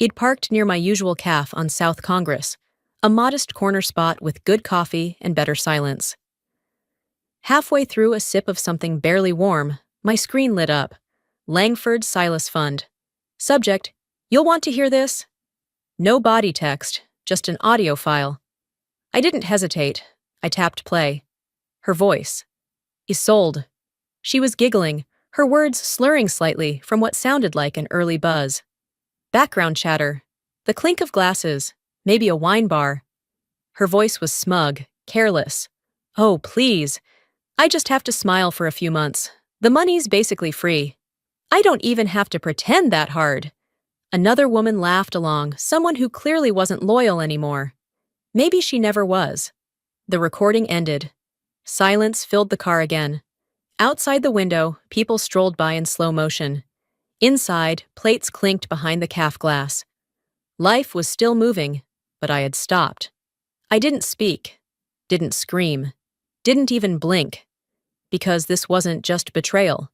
I'd parked near my usual cafe on South Congress, a modest corner spot with good coffee and better silence. Halfway through a sip of something barely warm, my screen lit up. Langford Silas Fund. Subject, "You'll want to hear this." No body text, just an audio file. I didn't hesitate. I tapped play. Her voice. Isolde. She was giggling, her words slurring slightly from what sounded like an early buzz. Background chatter. The clink of glasses, maybe a wine bar. Her voice was smug, careless. "Oh, please. I just have to smile for a few months. The money's basically free. I don't even have to pretend that hard." Another woman laughed along, someone who clearly wasn't loyal anymore. Maybe she never was. The recording ended. Silence filled the car again. Outside the window, people strolled by in slow motion. Inside, plates clinked behind the calf glass. Life was still moving, but I had stopped. I didn't speak, didn't scream, didn't even blink, because this wasn't just betrayal.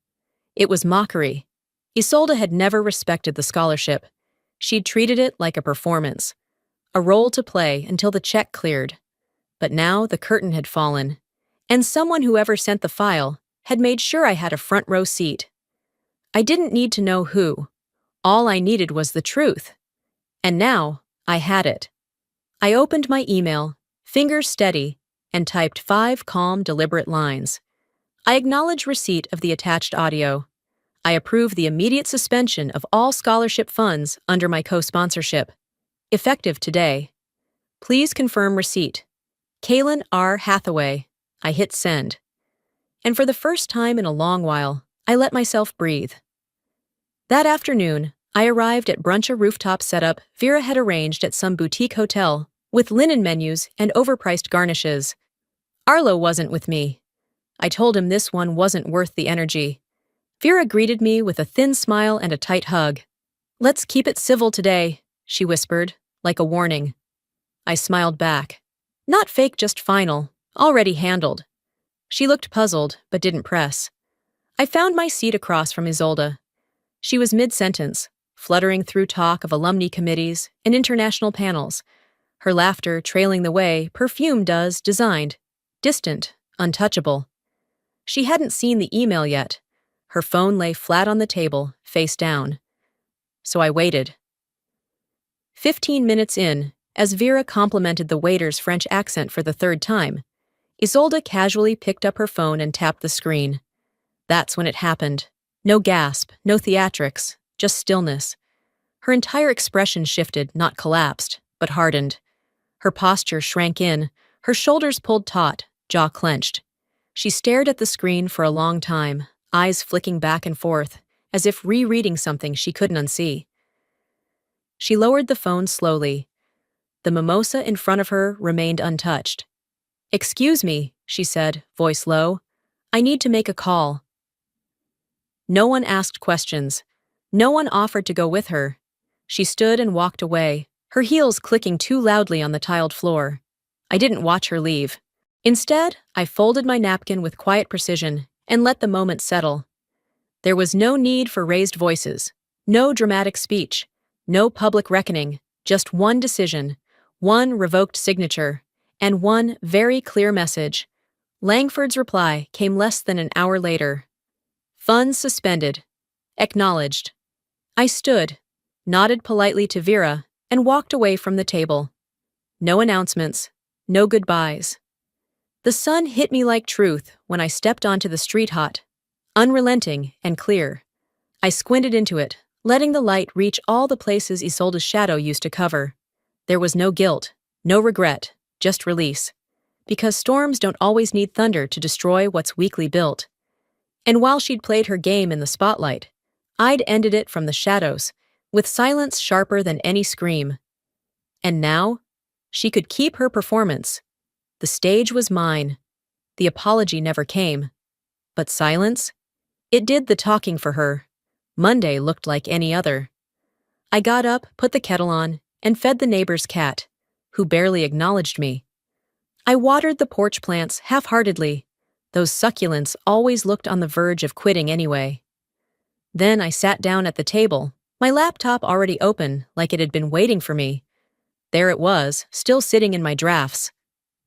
It was mockery. Isolde had never respected the scholarship. She'd treated it like a performance, a role to play until the check cleared. But now the curtain had fallen, and someone whoever sent the file had made sure I had a front row seat. I didn't need to know who. All I needed was the truth. And now, I had it. I opened my email, fingers steady, and typed 5 calm, deliberate lines. I acknowledge receipt of the attached audio. I approve the immediate suspension of all scholarship funds under my co-sponsorship. Effective today. Please confirm receipt. Kaylin R. Hathaway. I hit send. And for the first time in a long while, I let myself breathe. That afternoon, I arrived at brunch, a rooftop setup Vera had arranged at some boutique hotel, with linen menus and overpriced garnishes. Arlo wasn't with me. I told him this one wasn't worth the energy. Vera greeted me with a thin smile and a tight hug. "Let's keep it civil today," she whispered, like a warning. I smiled back. "Not fake, just final, already handled." She looked puzzled, but didn't press. I found my seat across from Isolde. She was mid-sentence, fluttering through talk of alumni committees and international panels, her laughter trailing the way perfume does designed, distant, untouchable. She hadn't seen the email yet. Her phone lay flat on the table, face down. So I waited. 15 minutes in, as Vera complimented the waiter's French accent for the third time, Isolde casually picked up her phone and tapped the screen. That's when it happened. No gasp, no theatrics, just stillness. Her entire expression shifted, not collapsed, but hardened. Her posture shrank in, her shoulders pulled taut, jaw clenched. She stared at the screen for a long time, eyes flicking back and forth, as if rereading something she couldn't unsee. She lowered the phone slowly. The mimosa in front of her remained untouched. "Excuse me," she said, voice low. "I need to make a call." No one asked questions. No one offered to go with her. She stood and walked away, her heels clicking too loudly on the tiled floor. I didn't watch her leave. Instead, I folded my napkin with quiet precision and let the moment settle. There was no need for raised voices, no dramatic speech, no public reckoning, just one decision, one revoked signature, and one very clear message. Langford's reply came less than an hour later. Funds suspended. Acknowledged. I stood, nodded politely to Vera, and walked away from the table. No announcements, no goodbyes. The sun hit me like truth when I stepped onto the street hot, unrelenting and clear. I squinted into it, letting the light reach all the places Isolde's shadow used to cover. There was no guilt, no regret, just release. Because storms don't always need thunder to destroy what's weakly built. And while she'd played her game in the spotlight, I'd ended it from the shadows, with silence sharper than any scream. And now, she could keep her performance. The stage was mine. The apology never came. But silence? It did the talking for her. Monday looked like any other. I got up, put the kettle on, and fed the neighbor's cat, who barely acknowledged me. I watered the porch plants half-heartedly. Those succulents always looked on the verge of quitting anyway. Then I sat down at the table, my laptop already open like it had been waiting for me. There it was, still sitting in my drafts.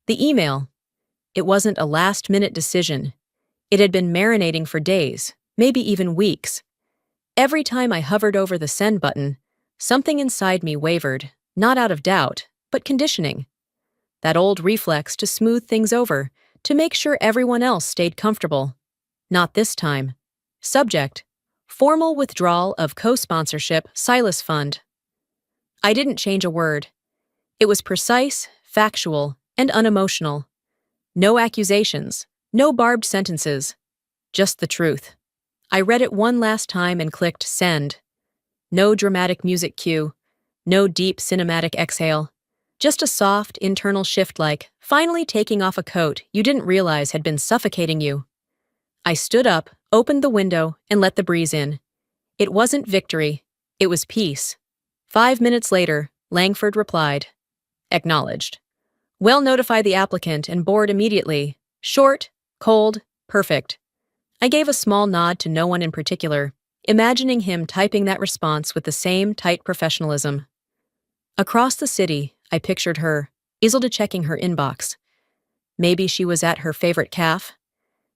The email. It wasn't a last-minute decision. It had been marinating for days, maybe even weeks. Every time I hovered over the send button, something inside me wavered, not out of doubt, but conditioning. That old reflex to smooth things over, to make sure everyone else stayed comfortable. Not this time. Subject: formal withdrawal of co-sponsorship Silas Fund. I didn't change a word. It was precise, factual, and unemotional. No accusations, no barbed sentences. Just the truth. I read it one last time and clicked send. No dramatic music cue. No deep cinematic exhale. Just a soft, internal shift like finally taking off a coat you didn't realize had been suffocating you. I stood up, opened the window, and let the breeze in. It wasn't victory. It was peace. 5 minutes later, Langford replied. Acknowledged. Well, notify the applicant and board immediately. Short, cold, perfect. I gave a small nod to no one in particular, imagining him typing that response with the same tight professionalism. Across the city, I pictured her, Isolde checking her inbox. Maybe she was at her favorite caf.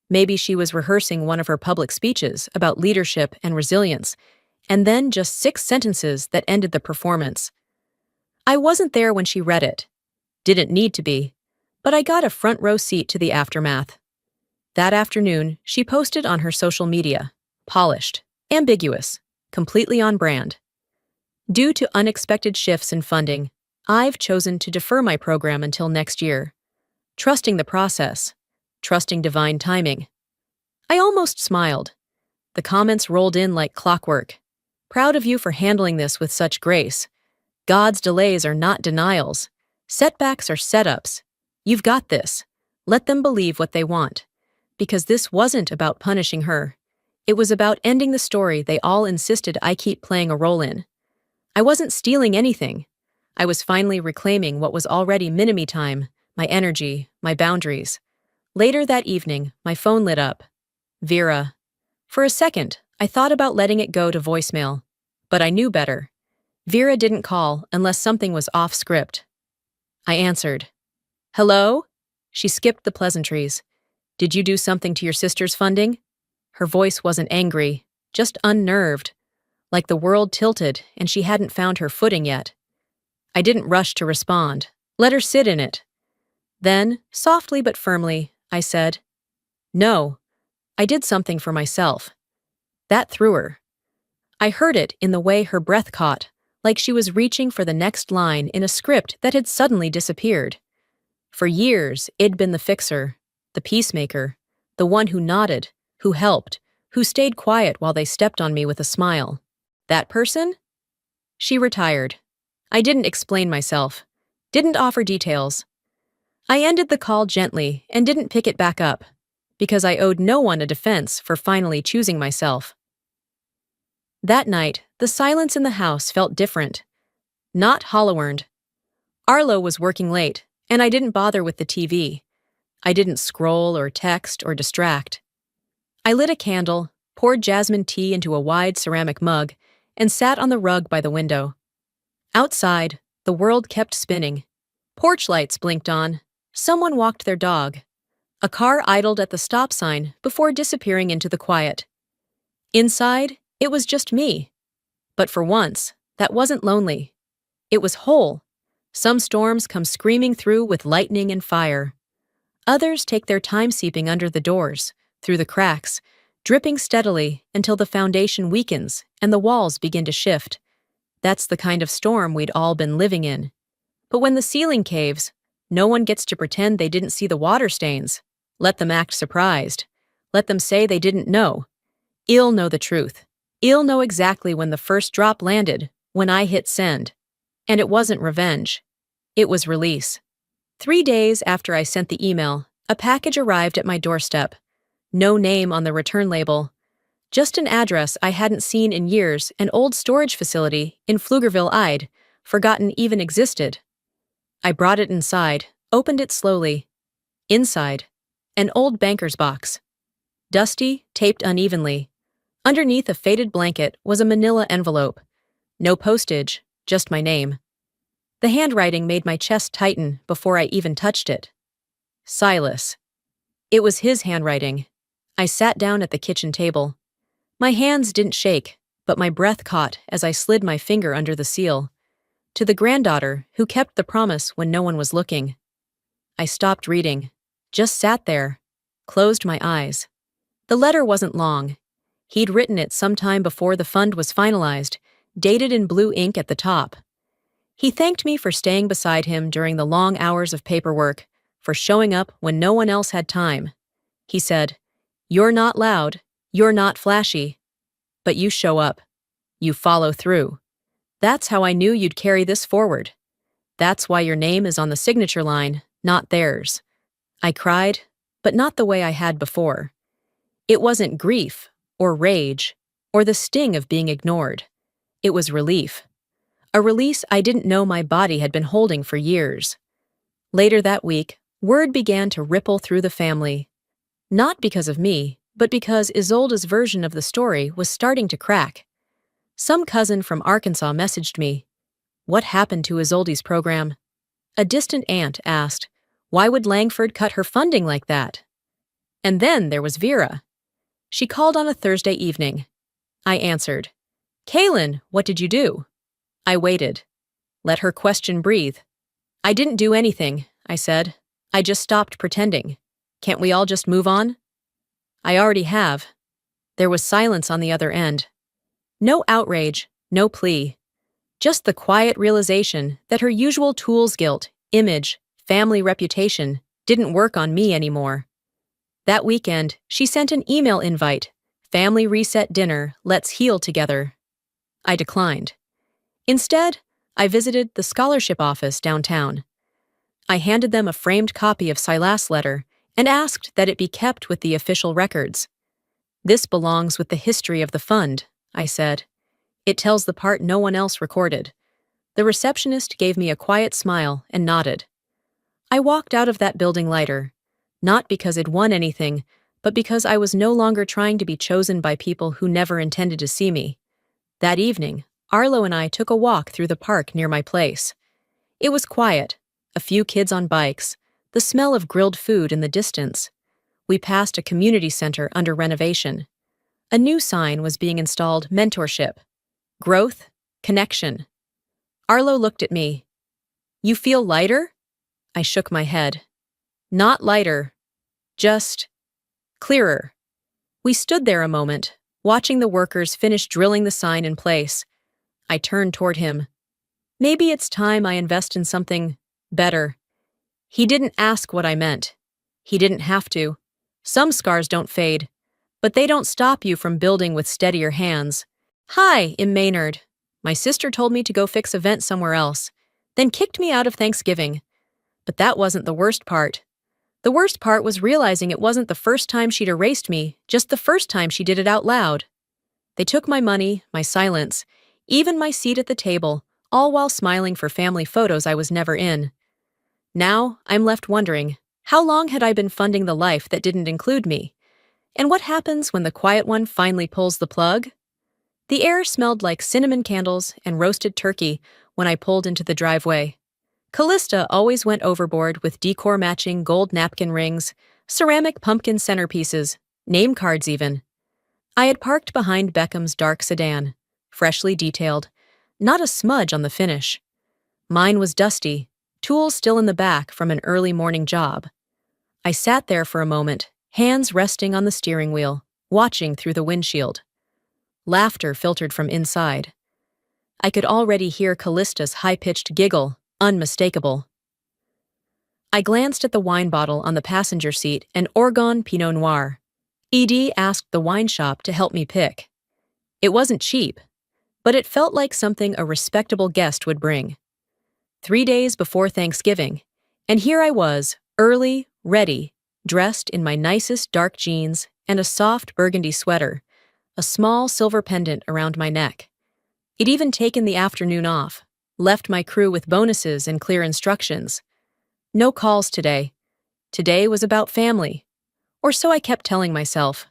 Maybe she was rehearsing one of her public speeches about leadership and resilience, and then just 6 sentences that ended the performance. I wasn't there when she read it. Didn't need to be, but I got a front row seat to the aftermath. That afternoon, she posted on her social media, polished, ambiguous, completely on brand. Due to unexpected shifts in funding, I've chosen to defer my program until next year. Trusting the process, trusting divine timing. I almost smiled. The comments rolled in like clockwork. Proud of you for handling this with such grace. God's delays are not denials. Setbacks are setups. You've got this. Let them believe what they want. Because this wasn't about punishing her. It was about ending the story they all insisted I keep playing a role in. I wasn't stealing anything. I was finally reclaiming what was already minime time, my energy, my boundaries. Later that evening, my phone lit up. Vera. For a second, I thought about letting it go to voicemail. But I knew better. Vera didn't call unless something was off script. I answered. Hello? She skipped the pleasantries. Did you do something to your sister's funding? Her voice wasn't angry, just unnerved, like the world tilted and she hadn't found her footing yet. I didn't rush to respond. Let her sit in it. Then, softly but firmly, I said, No, I did something for myself. That threw her. I heard it in the way her breath caught, like she was reaching for the next line in a script that had suddenly disappeared. For years, I'd been the fixer, the peacemaker, the one who nodded, who helped, who stayed quiet while they stepped on me with a smile. That person? She retired. I didn't explain myself, didn't offer details. I ended the call gently and didn't pick it back up, because I owed no one a defense for finally choosing myself. That night, the silence in the house felt different. Not hollow-earned. Arlo was working late, and I didn't bother with the TV. I didn't scroll or text or distract. I lit a candle, poured jasmine tea into a wide ceramic mug, and sat on the rug by the window. Outside, the world kept spinning. Porch lights blinked on. Someone walked their dog. A car idled at the stop sign before disappearing into the quiet. Inside, it was just me. But for once, that wasn't lonely. It was whole. Some storms come screaming through with lightning and fire. Others take their time seeping under the doors, through the cracks, dripping steadily until the foundation weakens and the walls begin to shift. That's the kind of storm we'd all been living in. But when the ceiling caves, no one gets to pretend they didn't see the water stains. Let them act surprised. Let them say they didn't know. I'll know the truth. I'll know exactly when the first drop landed, when I hit send. And it wasn't revenge. It was release. 3 days after I sent the email, a package arrived at my doorstep. No name on the return label. Just an address I hadn't seen in years, an old storage facility in Pflugerville I'd forgotten even existed. I brought it inside, opened it slowly. Inside, an old banker's box. Dusty, taped unevenly. Underneath a faded blanket was a manila envelope. No postage, just my name. The handwriting made my chest tighten before I even touched it. Silas. It was his handwriting. I sat down at the kitchen table. My hands didn't shake, but my breath caught as I slid my finger under the seal. To the granddaughter who kept the promise when no one was looking. I stopped reading, just sat there, closed my eyes. The letter wasn't long. He'd written it sometime before the fund was finalized, dated in blue ink at the top. He thanked me for staying beside him during the long hours of paperwork, for showing up when no one else had time. He said, "You're not loud, you're not flashy, but you show up. You follow through. That's how I knew you'd carry this forward. That's why your name is on the signature line, not theirs. I cried, but not the way I had before. It wasn't grief, or rage, or the sting of being ignored. It was relief. A release I didn't know my body had been holding for years. Later that week, word began to ripple through the family. Not because of me, but because Isolde's version of the story was starting to crack. Some cousin from Arkansas messaged me. What happened to Isolde's program? A distant aunt asked, why would Langford cut her funding like that? And then there was Vera. She called on a Thursday evening. I answered, Kaylin, what did you do? I waited. Let her question breathe. I didn't do anything, I said. I just stopped pretending. Can't we all just move on? I already have. There was silence on the other end. No outrage, no plea. Just the quiet realization that her usual tools guilt, image, family reputation didn't work on me anymore. That weekend, she sent an email invite, family reset dinner, let's heal together. I declined. Instead, I visited the scholarship office downtown. I handed them a framed copy of Silas' letter and asked that it be kept with the official records. This belongs with the history of the fund, I said. It tells the part no one else recorded. The receptionist gave me a quiet smile and nodded. I walked out of that building lighter, not because I'd won anything, but because I was no longer trying to be chosen by people who never intended to see me. That evening, Arlo and I took a walk through the park near my place. It was quiet, a few kids on bikes, the smell of grilled food in the distance. We passed a community center under renovation. A new sign was being installed, mentorship, growth, connection. Arlo looked at me. You feel lighter? I shook my head. Not lighter, just clearer. We stood there a moment, watching the workers finish drilling the sign in place. I turned toward him. Maybe it's time I invest in something better. He didn't ask what I meant. He didn't have to. Some scars don't fade, but they don't stop you from building with steadier hands. Hi, I'm Maynard. My sister told me to go fix a vent somewhere else, then kicked me out of Thanksgiving. But that wasn't the worst part. The worst part was realizing it wasn't the first time she'd erased me, just the first time she did it out loud. They took my money, my silence, even my seat at the table, all while smiling for family photos I was never in. Now, I'm left wondering, how long had I been funding the life that didn't include me? And what happens when the quiet one finally pulls the plug? The air smelled like cinnamon candles and roasted turkey when I pulled into the driveway. Callista always went overboard with decor-matching gold napkin rings, ceramic pumpkin centerpieces, name cards even. I had parked behind Beckham's dark sedan, freshly detailed, not a smudge on the finish. Mine was dusty, tools still in the back from an early morning job. I sat there for a moment, hands resting on the steering wheel, watching through the windshield. Laughter filtered from inside. I could already hear Callista's high-pitched giggle, unmistakable. I glanced at the wine bottle on the passenger seat and Oregon Pinot Noir. ED asked the wine shop to help me pick. It wasn't cheap, but it felt like something a respectable guest would bring. 3 days before Thanksgiving, and here I was, early, ready, dressed in my nicest dark jeans and a soft burgundy sweater, a small silver pendant around my neck. I'd even taken the afternoon off, left my crew with bonuses and clear instructions. No calls today. Today was about family. Or so I kept telling myself.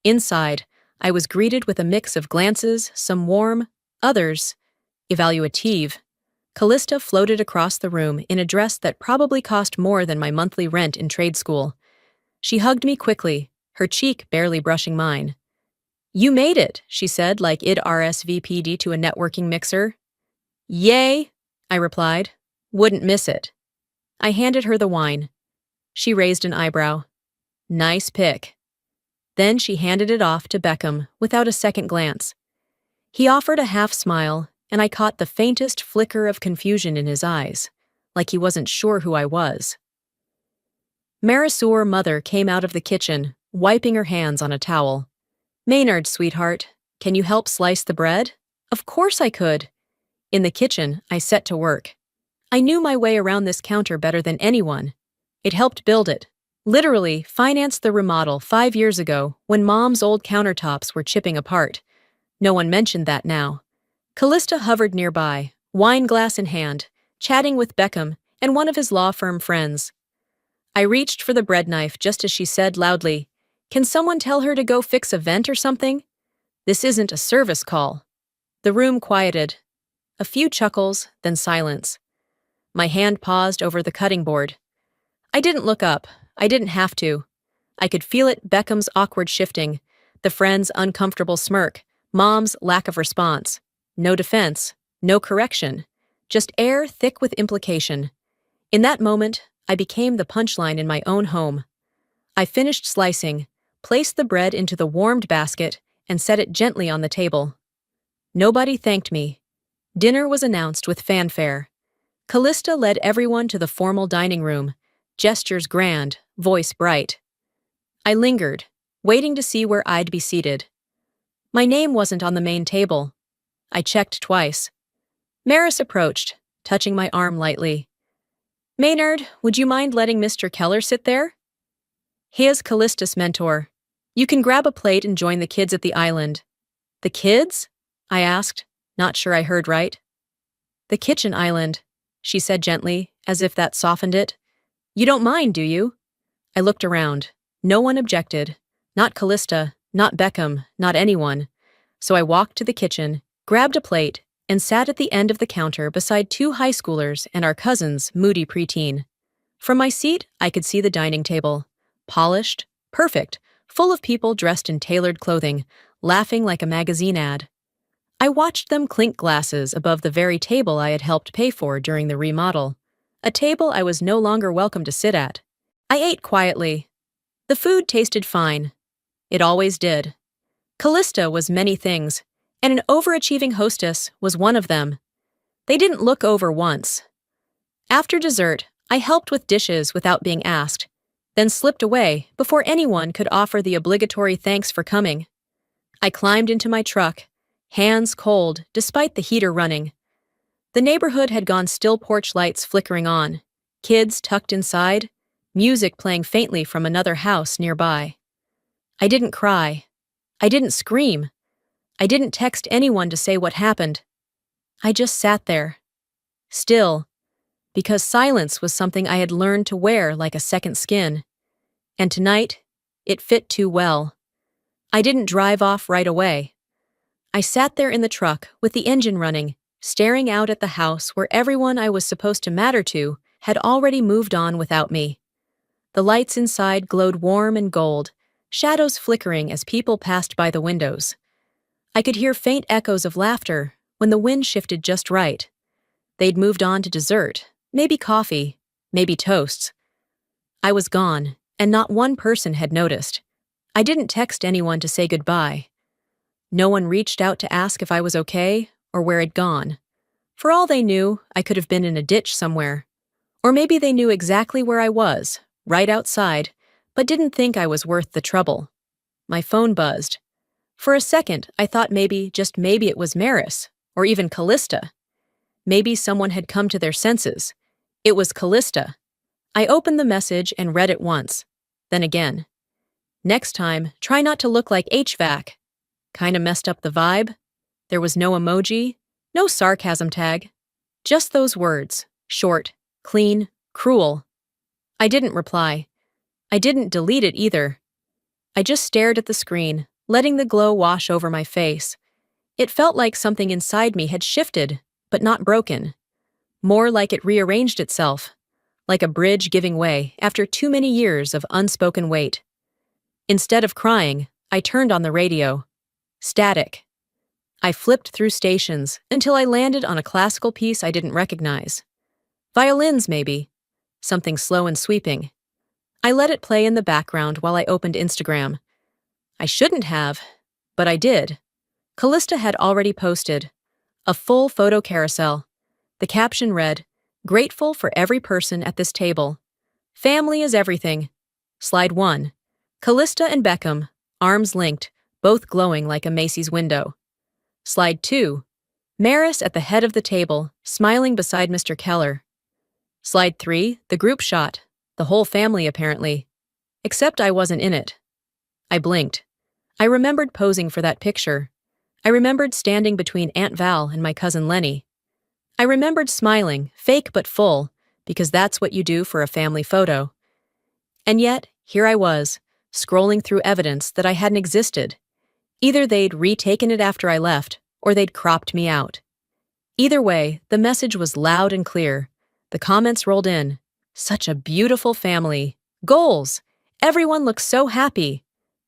Inside, I was greeted with a mix of glances, some warm, others evaluative. Callista floated across the room in a dress that probably cost more than my monthly rent in trade school. She hugged me quickly, her cheek barely brushing mine. You made it, she said like I'd RSVP'd to a networking mixer. Yay, I replied. Wouldn't miss it. I handed her the wine. She raised an eyebrow. Nice pick. Then she handed it off to Beckham without a second glance. He offered a half smile, and I caught the faintest flicker of confusion in his eyes, like he wasn't sure who I was. Marisur mother came out of the kitchen, wiping her hands on a towel. Maynard, sweetheart, can you help slice the bread? Of course I could. In the kitchen, I set to work. I knew my way around this counter better than anyone. It helped build it. Literally, financed the remodel 5 years ago when Mom's old countertops were chipping apart. No one mentioned that now. Callista hovered nearby, wine glass in hand, chatting with Beckham and one of his law firm friends. I reached for the bread knife just as she said loudly, "Can someone tell her to go fix a vent or something? This isn't a service call." The room quieted. A few chuckles, then silence. My hand paused over the cutting board. I didn't look up. I didn't have to. I could feel it, Beckham's awkward shifting, the friend's uncomfortable smirk, Mom's lack of response. No defense, no correction, just air thick with implication. In that moment, I became the punchline in my own home. I finished slicing, placed the bread into the warmed basket, and set it gently on the table. Nobody thanked me. Dinner was announced with fanfare. Callista led everyone to the formal dining room, gestures grand, voice bright. I lingered, waiting to see where I'd be seated. My name wasn't on the main table. I checked twice. Maris approached, touching my arm lightly. "Maynard, would you mind letting Mr. Keller sit there?" He is Callista's mentor. "You can grab a plate and join the kids at the island." "The kids?" I asked, not sure I heard right. "The kitchen island," she said gently, as if that softened it. "You don't mind, do you?" I looked around. No one objected. Not Callista, not Beckham, not anyone. So I walked to the kitchen, grabbed a plate, and sat at the end of the counter beside two high schoolers and our cousin's moody preteen. From my seat, I could see the dining table. Polished, perfect, full of people dressed in tailored clothing, laughing like a magazine ad. I watched them clink glasses above the very table I had helped pay for during the remodel. A table I was no longer welcome to sit at. I ate quietly. The food tasted fine. It always did. Callista was many things, and an overachieving hostess was one of them. They didn't look over once. After dessert, I helped with dishes without being asked, then slipped away before anyone could offer the obligatory thanks for coming. I climbed into my truck, hands cold despite the heater running. The neighborhood had gone still, porch lights flickering on, kids tucked inside, music playing faintly from another house nearby. I didn't cry. I didn't scream. I didn't text anyone to say what happened. I just sat there. Still, because silence was something I had learned to wear like a second skin. And tonight, it fit too well. I didn't drive off right away. I sat there in the truck with the engine running, staring out at the house where everyone I was supposed to matter to had already moved on without me. The lights inside glowed warm and gold, shadows flickering as people passed by the windows. I could hear faint echoes of laughter when the wind shifted just right. They'd moved on to dessert, maybe coffee, maybe toasts. I was gone, and not one person had noticed. I didn't text anyone to say goodbye. No one reached out to ask if I was okay or where I'd gone. For all they knew, I could have been in a ditch somewhere. Or maybe they knew exactly where I was, right outside, but didn't think I was worth the trouble. My phone buzzed. For a second, I thought maybe, just maybe it was Maris, or even Callista. Maybe someone had come to their senses. It was Callista. I opened the message and read it once, then again. "Next time, try not to look like HVAC." Kinda messed up the vibe. There was no emoji, no sarcasm tag. Just those words, short, clean, cruel. I didn't reply. I didn't delete it either. I just stared at the screen, letting the glow wash over my face. It felt like something inside me had shifted, but not broken. More like it rearranged itself, like a bridge giving way after too many years of unspoken weight. Instead of crying, I turned on the radio. Static. I flipped through stations until I landed on a classical piece I didn't recognize. Violins, maybe. Something slow and sweeping. I let it play in the background while I opened Instagram. I shouldn't have, but I did. Callista had already posted a full photo carousel. The caption read, "Grateful for every person at this table. Family is everything." Slide 1. Callista and Beckham, arms linked, both glowing like a Macy's window. Slide 2. Maris at the head of the table, smiling beside Mr. Keller. Slide 3, the group shot. The whole family, apparently. Except I wasn't in it. I blinked. I remembered posing for that picture. I remembered standing between Aunt Val and my cousin Lenny. I remembered smiling, fake but full, because that's what you do for a family photo. And yet, here I was, scrolling through evidence that I hadn't existed. Either they'd retaken it after I left, or they'd cropped me out. Either way, the message was loud and clear. The comments rolled in. Such a beautiful family. Goals! Everyone looks so happy.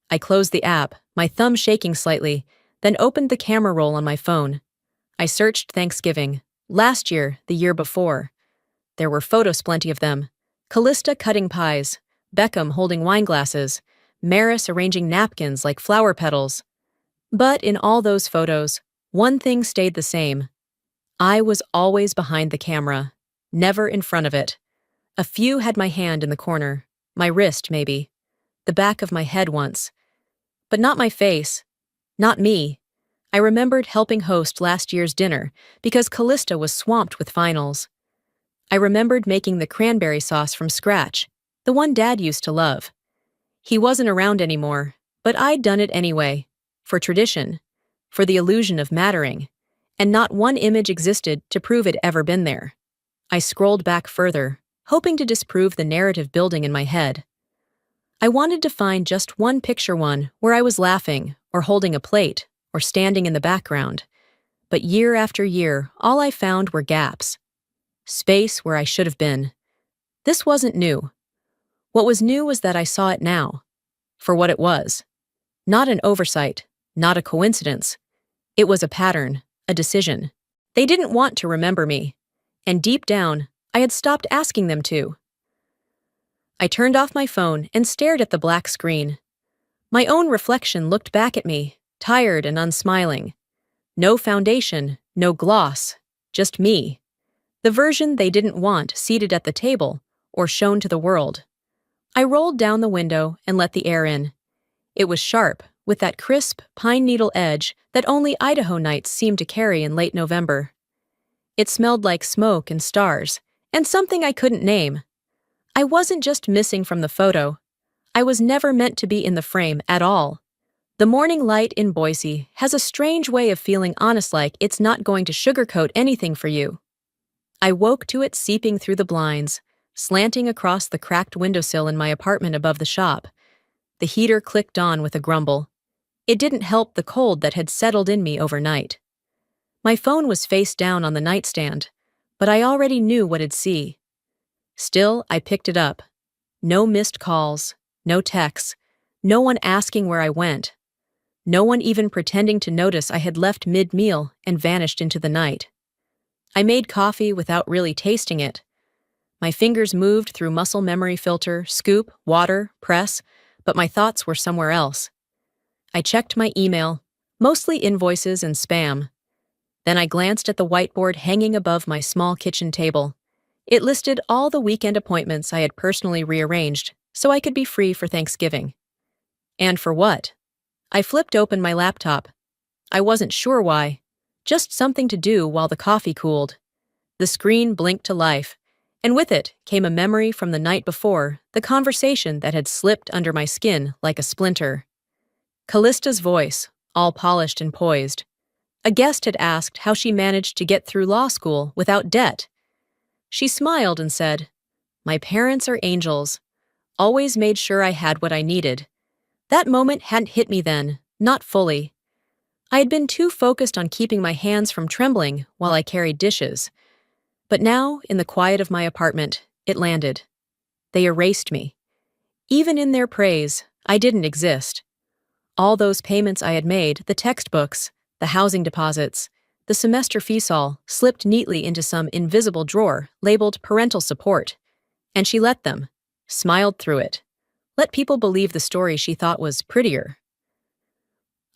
I closed the app, my thumb shaking slightly, then opened the camera roll on my phone. I searched Thanksgiving. Last year, the year before. There were photos, plenty of them. Callista cutting pies, Beckham holding wine glasses, Maris arranging napkins like flower petals. But in all those photos, one thing stayed the same. I was always behind the camera, never in front of it. A few had my hand in the corner, my wrist maybe, the back of my head once. But not my face, not me. I remembered helping host last year's dinner because Callista was swamped with finals. I remembered making the cranberry sauce from scratch, the one Dad used to love. He wasn't around anymore, but I'd done it anyway, for tradition, for the illusion of mattering, and not one image existed to prove it ever been there. I scrolled back further, hoping to disprove the narrative building in my head. I wanted to find just one picture, one where I was laughing, or holding a plate, or standing in the background. But year after year, all I found were gaps. Space where I should have been. This wasn't new. What was new was that I saw it now, for what it was. Not an oversight, not a coincidence. It was a pattern, a decision. They didn't want to remember me, and deep down, I had stopped asking them to. I turned off my phone and stared at the black screen. My own reflection looked back at me, tired and unsmiling. No foundation, no gloss, just me. The version they didn't want seated at the table or shown to the world. I rolled down the window and let the air in. It was sharp, with that crisp, pine needle edge that only Idaho nights seemed to carry in late November. It smelled like smoke and stars, and something I couldn't name. I wasn't just missing from the photo. I was never meant to be in the frame at all. The morning light in Boise has a strange way of feeling honest, like it's not going to sugarcoat anything for you. I woke to it seeping through the blinds, slanting across the cracked windowsill in my apartment above the shop. The heater clicked on with a grumble. It didn't help the cold that had settled in me overnight. My phone was face down on the nightstand, but I already knew what it'd see. Still, I picked it up. No missed calls, no texts, no one asking where I went. No one even pretending to notice I had left mid-meal and vanished into the night. I made coffee without really tasting it. My fingers moved through muscle memory filter, scoop, water, press, but my thoughts were somewhere else. I checked my email, mostly invoices and spam. Then I glanced at the whiteboard hanging above my small kitchen table. It listed all the weekend appointments I had personally rearranged so I could be free for Thanksgiving. And for what? I flipped open my laptop. I wasn't sure why. Just something to do while the coffee cooled. The screen blinked to life, and with it came a memory from the night before, the conversation that had slipped under my skin like a splinter. Callista's voice, all polished and poised. A guest had asked how she managed to get through law school without debt. She smiled and said, "My parents are angels. Always made sure I had what I needed." That moment hadn't hit me then, not fully. I had been too focused on keeping my hands from trembling while I carried dishes. But now, in the quiet of my apartment, it landed. They erased me. Even in their praise, I didn't exist. All those payments I had made, the textbooks, the housing deposits, the semester fees all slipped neatly into some invisible drawer labeled parental support. And she let them, smiled through it, let people believe the story she thought was prettier.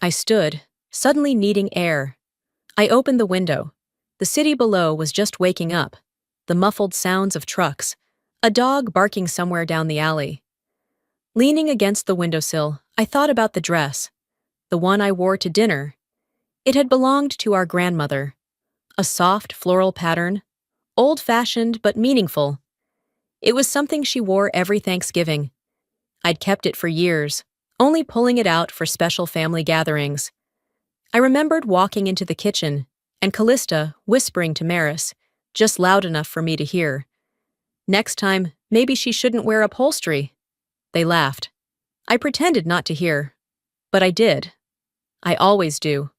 I stood, suddenly needing air. I opened the window. The city below was just waking up, the muffled sounds of trucks, a dog barking somewhere down the alley. Leaning against the windowsill, I thought about the dress, the one I wore to dinner. It had belonged to our grandmother. A soft floral pattern, old-fashioned but meaningful, It was something she wore every Thanksgiving. I'd kept it for years, only pulling it out for special family gatherings. I remembered walking into the kitchen, and Callista whispering to Maris, just loud enough for me to hear, "Next time, maybe she shouldn't wear upholstery." They laughed. I pretended not to hear. But I did. I always do.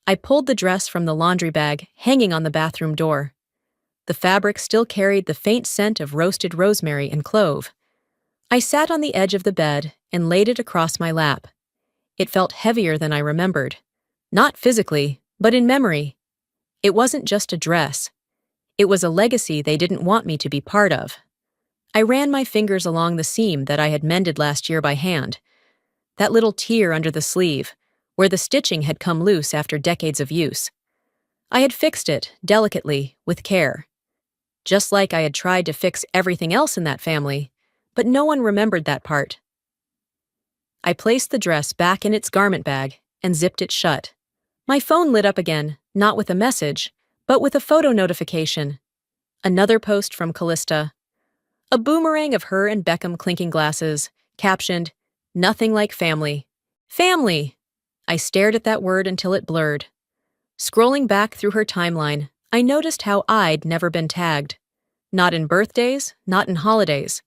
I pulled the dress from the laundry bag hanging on the bathroom door. The fabric still carried the faint scent of roasted rosemary and clove. I sat on the edge of the bed and laid it across my lap. It felt heavier than I remembered. Not physically, but in memory. It wasn't just a dress. It was a legacy they didn't want me to be part of. I ran my fingers along the seam that I had mended last year by hand. That little tear under the sleeve, where the stitching had come loose after decades of use. I had fixed it, delicately, with care. Just like I had tried to fix everything else in that family, but no one remembered that part. I placed the dress back in its garment bag and zipped it shut. My phone lit up again, not with a message, but with a photo notification. Another post from Callista. A boomerang of her and Beckham clinking glasses, captioned, "Nothing like family." Family! I stared at that word until it blurred. Scrolling back through her timeline, I noticed how I'd never been tagged. Not in birthdays, not in holidays.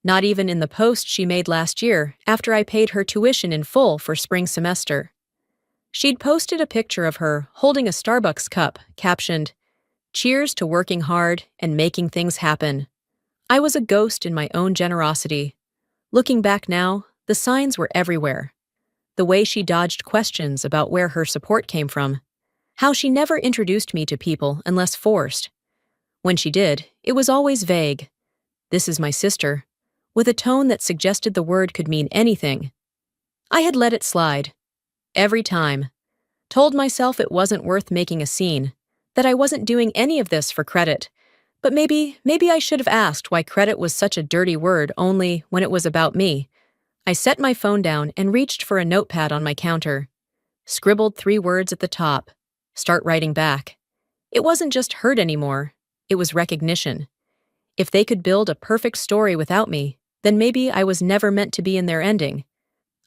Not even in the post she made last year after I paid her tuition in full for spring semester. She'd posted a picture of her holding a Starbucks cup, captioned, "Cheers to working hard and making things happen." I was a ghost in my own generosity. Looking back now, the signs were everywhere. The way she dodged questions about where her support came from. How she never introduced me to people unless forced. When she did, it was always vague. "This is my sister," with a tone that suggested the word could mean anything. I had let it slide. Every time. Told myself it wasn't worth making a scene, that I wasn't doing any of this for credit. But maybe I should have asked why credit was such a dirty word only when it was about me. I set my phone down and reached for a notepad on my counter. Scribbled 3 words at the top. Start writing back. It wasn't just hurt anymore. It was recognition. If they could build a perfect story without me, then maybe I was never meant to be in their ending.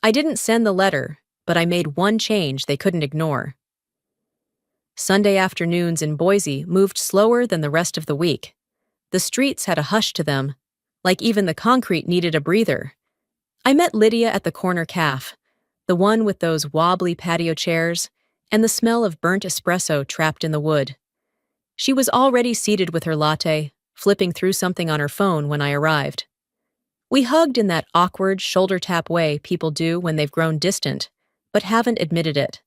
I didn't send the letter, but I made one change they couldn't ignore. Sunday afternoons in Boise moved slower than the rest of the week. The streets had a hush to them, like even the concrete needed a breather. I met Lydia at the corner cafe, the one with those wobbly patio chairs, and the smell of burnt espresso trapped in the wood. She was already seated with her latte, flipping through something on her phone when I arrived. We hugged in that awkward shoulder tap way people do when they've grown distant, but haven't admitted it.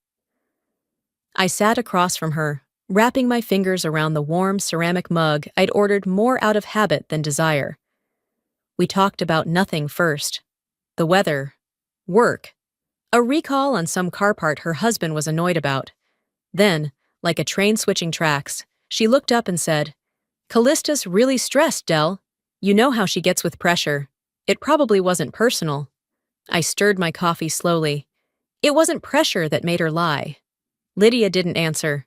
I sat across from her, wrapping my fingers around the warm ceramic mug I'd ordered more out of habit than desire. We talked about nothing first. The weather, work, a recall on some car part her husband was annoyed about. Then, like a train switching tracks, she looked up and said, "Callista's really stressed, Del. You know how she gets with pressure. It probably wasn't personal." I stirred my coffee slowly. It wasn't pressure that made her lie. Lydia didn't answer.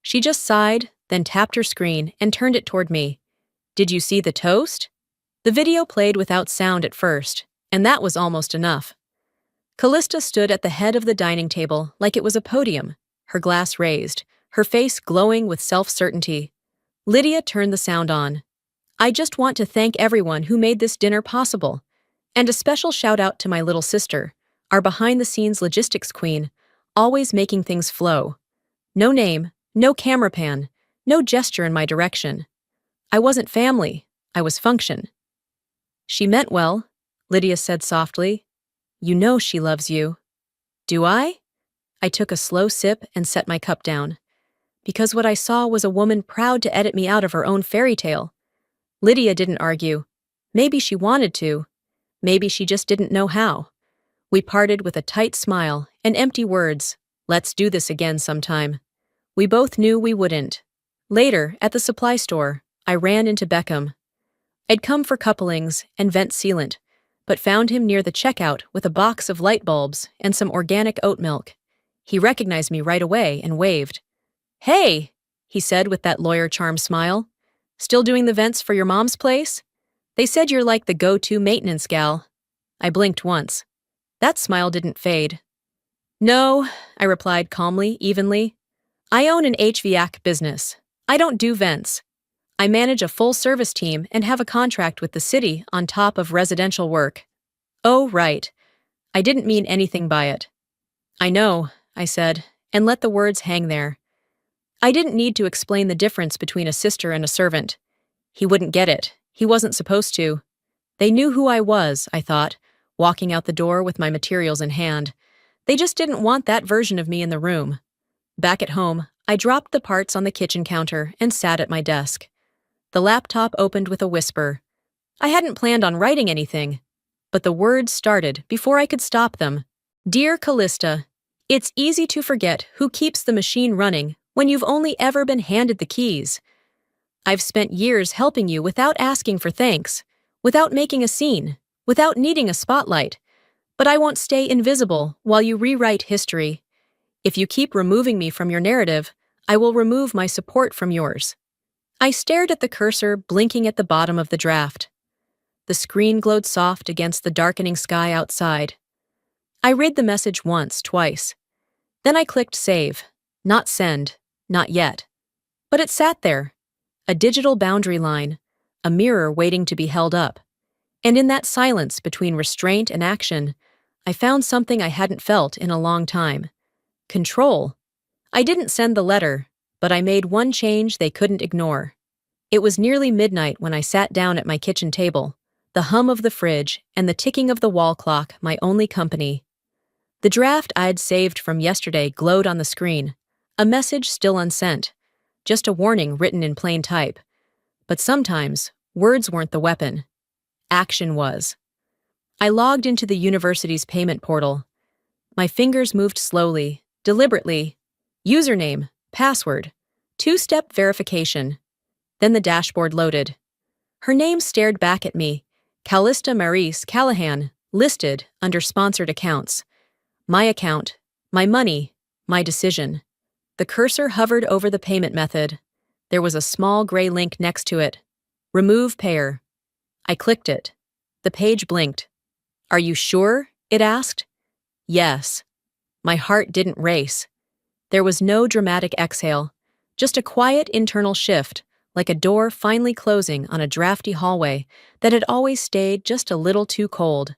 She just sighed, then tapped her screen and turned it toward me. "Did you see the toast?" The video played without sound at first, and that was almost enough. Callista stood at the head of the dining table like it was a podium, her glass raised, her face glowing with self-certainty. Lydia turned the sound on. "I just want to thank everyone who made this dinner possible. And a special shout out to my little sister, our behind-the-scenes logistics queen, always making things flow. No name, no camera pan, no gesture in my direction. I wasn't family, I was function." "She meant well," Lydia said softly. "You know she loves you." "Do I?" I took a slow sip and set my cup down. Because what I saw was a woman proud to edit me out of her own fairy tale. Lydia didn't argue. Maybe she wanted to. Maybe she just didn't know how. We parted with a tight smile and empty words, "Let's do this again sometime." We both knew we wouldn't. Later, at the supply store, I ran into Beckham. I'd come for couplings and vent sealant, but found him near the checkout with a box of light bulbs and some organic oat milk. He recognized me right away and waved. "Hey," he said with that lawyer charm smile. "Still doing the vents for your mom's place?" They said you're like the go-to maintenance gal. I blinked once. That smile didn't fade. No, I replied calmly, evenly. I own an HVAC business. I don't do vents. I manage a full-service team and have a contract with the city on top of residential work. Oh, right. I didn't mean anything by it. I know, I said, and let the words hang there. I didn't need to explain the difference between a sister and a servant. He wouldn't get it. He wasn't supposed to. They knew who I was, I thought, walking out the door with my materials in hand. They just didn't want that version of me in the room. Back at home, I dropped the parts on the kitchen counter and sat at my desk. The laptop opened with a whisper. I hadn't planned on writing anything, but the words started before I could stop them. Dear Callista, it's easy to forget who keeps the machine running when you've only ever been handed the keys. I've spent years helping you without asking for thanks, without making a scene, without needing a spotlight. But I won't stay invisible while you rewrite history. If you keep removing me from your narrative, I will remove my support from yours. I stared at the cursor blinking at the bottom of the draft. The screen glowed soft against the darkening sky outside. I read the message once, twice. Then I clicked save, not send, not yet. But it sat there, a digital boundary line, a mirror waiting to be held up. And in that silence between restraint and action, I found something I hadn't felt in a long time. Control. I didn't send the letter, but I made one change they couldn't ignore. It was nearly midnight when I sat down at my kitchen table, the hum of the fridge and the ticking of the wall clock my only company. The draft I'd saved from yesterday glowed on the screen, a message still unsent, just a warning written in plain type. But sometimes, words weren't the weapon. Action was. I logged into the university's payment portal. My fingers moved slowly, deliberately. Username, password, two-step verification. Then the dashboard loaded. Her name stared back at me, Callista Maurice Callahan, listed under sponsored accounts. My account, my money, my decision. The cursor hovered over the payment method. There was a small gray link next to it. Remove payer. I clicked it. The page blinked. Are you sure? It asked. Yes. My heart didn't race. There was no dramatic exhale, just a quiet internal shift, like a door finally closing on a drafty hallway that had always stayed just a little too cold.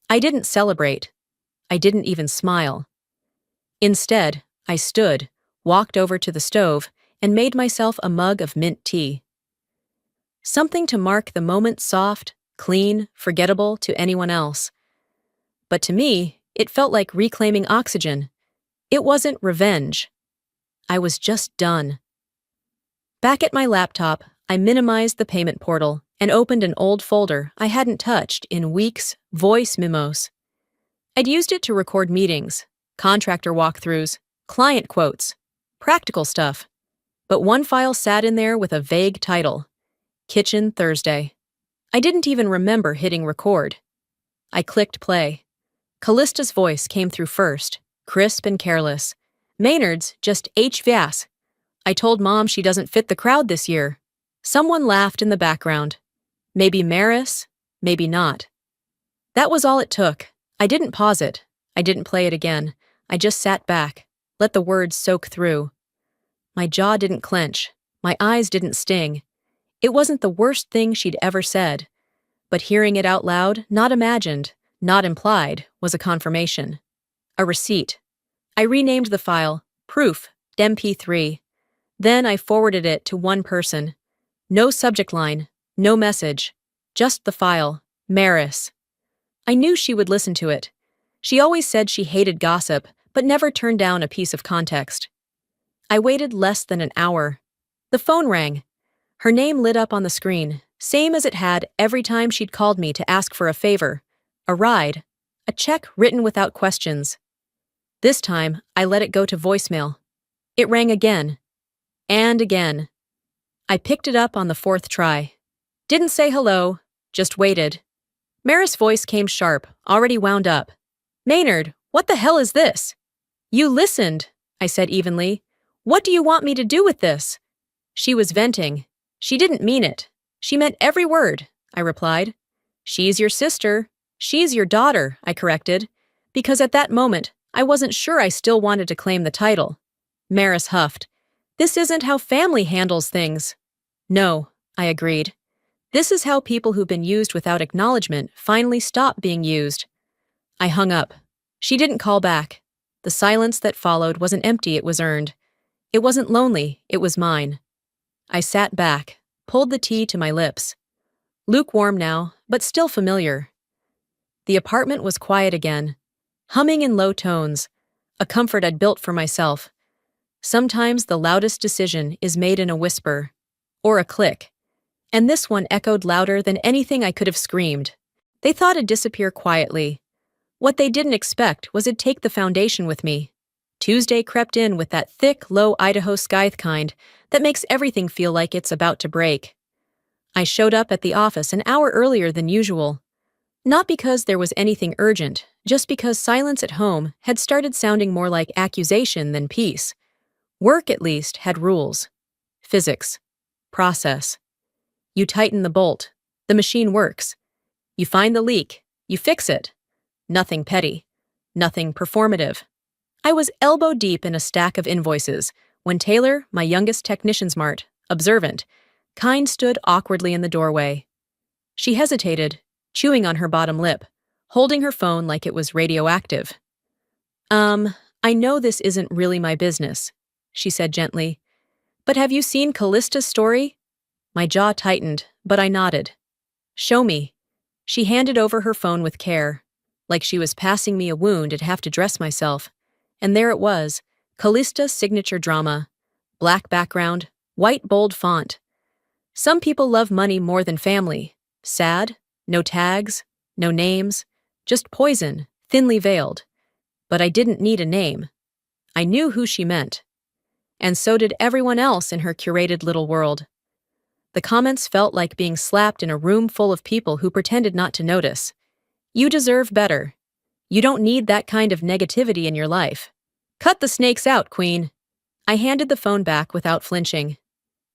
I didn't celebrate. I didn't even smile. Instead, I stood, walked over to the stove, and made myself a mug of mint tea. Something to mark the moment soft, clean, forgettable to anyone else. But to me, it felt like reclaiming oxygen. It wasn't revenge. I was just done. Back at my laptop, I minimized the payment portal and opened an old folder I hadn't touched in weeks, voice memos. I'd used it to record meetings, contractor walkthroughs, client quotes, practical stuff. But one file sat in there with a vague title, Kitchen Thursday. I didn't even remember hitting record. I clicked play. Callista's voice came through first, crisp and careless. Maynard's just HVAC. I told Mom she doesn't fit the crowd this year. Someone laughed in the background. Maybe Maris, maybe not. That was all it took. I didn't pause it. I didn't play it again. I just sat back, let the words soak through. My jaw didn't clench. My eyes didn't sting. It wasn't the worst thing she'd ever said. But hearing it out loud, not imagined, not implied, was a confirmation. A receipt. I renamed the file, Proof, MP3. Then I forwarded it to one person. No subject line, no message. Just the file, Maris. I knew she would listen to it. She always said she hated gossip, but never turned down a piece of context. I waited less than an hour. The phone rang. Her name lit up on the screen, same as it had every time she'd called me to ask for a favor, a ride, a check written without questions. This time, I let it go to voicemail. It rang again. And again. I picked it up on the fourth try. Didn't say hello, just waited. Maris' voice came sharp, already wound up. Maynard, what the hell is this? You listened, I said evenly. What do you want me to do with this? She was venting. She didn't mean it. She meant every word. I replied. She's your sister. She's your daughter, I corrected, because at that moment, I wasn't sure I still wanted to claim the title. Maris huffed. This isn't how family handles things. No, I agreed. This is how people who've been used without acknowledgement finally stop being used. I hung up. She didn't call back. The silence that followed wasn't empty, it was earned. It wasn't lonely, it was mine. I sat back, pulled the tea to my lips. Lukewarm now, but still familiar. The apartment was quiet again, humming in low tones, a comfort I'd built for myself. Sometimes the loudest decision is made in a whisper, or a click, and this one echoed louder than anything I could have screamed. They thought it'd disappear quietly. What they didn't expect was it'd take the foundation with me. Tuesday crept in with that thick, low Idaho scythe kind that makes everything feel like it's about to break. I showed up at the office an hour earlier than usual. Not because there was anything urgent, just because silence at home had started sounding more like accusation than peace. Work, at least, had rules. Physics. Process. You tighten the bolt. The machine works. You find the leak. You fix it. Nothing petty. Nothing performative. I was elbow deep in a stack of invoices when Taylor, my youngest technician smart, observant, kind stood awkwardly in the doorway. She hesitated, chewing on her bottom lip, holding her phone like it was radioactive. I know this isn't really my business, she said gently. But have you seen Callista's story? My jaw tightened, but I nodded. Show me. She handed over her phone with care, like she was passing me a wound I'd have to dress myself. And there it was, Callista's signature drama. Black background, white bold font. Some people love money more than family. Sad, no tags, no names, just poison, thinly veiled. But I didn't need a name. I knew who she meant. And so did everyone else in her curated little world. The comments felt like being slapped in a room full of people who pretended not to notice. You deserve better. You don't need that kind of negativity in your life. Cut the snakes out, Queen. I handed the phone back without flinching.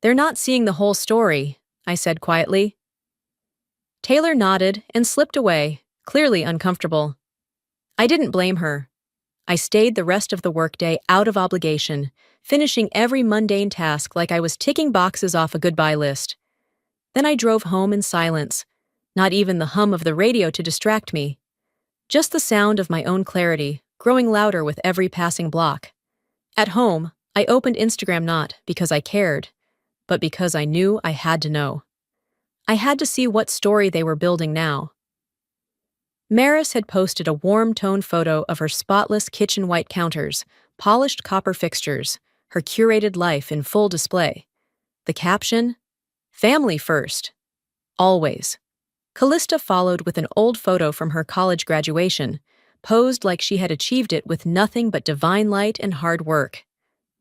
They're not seeing the whole story, I said quietly. Taylor nodded and slipped away, clearly uncomfortable. I didn't blame her. I stayed the rest of the workday out of obligation, finishing every mundane task like I was ticking boxes off a goodbye list. Then I drove home in silence, not even the hum of the radio to distract me. Just the sound of my own clarity, growing louder with every passing block. At home, I opened Instagram not because I cared, but because I knew I had to know. I had to see what story they were building now. Maris had posted a warm-toned photo of her spotless kitchen white counters, polished copper fixtures, her curated life in full display. The caption? Family first. Always. Callista followed with an old photo from her college graduation, posed like she had achieved it with nothing but divine light and hard work.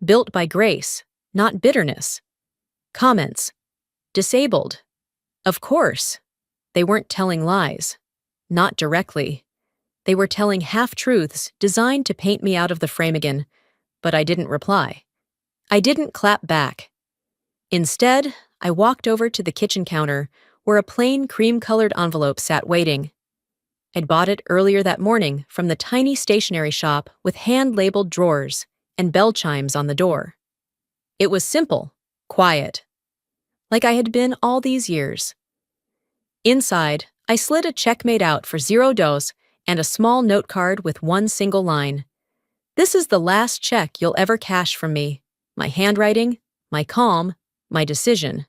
Built by grace, not bitterness. Comments. Disabled. Of course. They weren't telling lies. Not directly. They were telling half-truths designed to paint me out of the frame again, but I didn't reply. I didn't clap back. Instead, I walked over to the kitchen counter where a plain cream-colored envelope sat waiting. I'd bought it earlier that morning from the tiny stationery shop with hand-labeled drawers and bell chimes on the door. It was simple, quiet, like I had been all these years. Inside, I slid a checkmate out for $0 and a small note card with one single line. This is the last check you'll ever cash from me. My handwriting, my calm, my decision.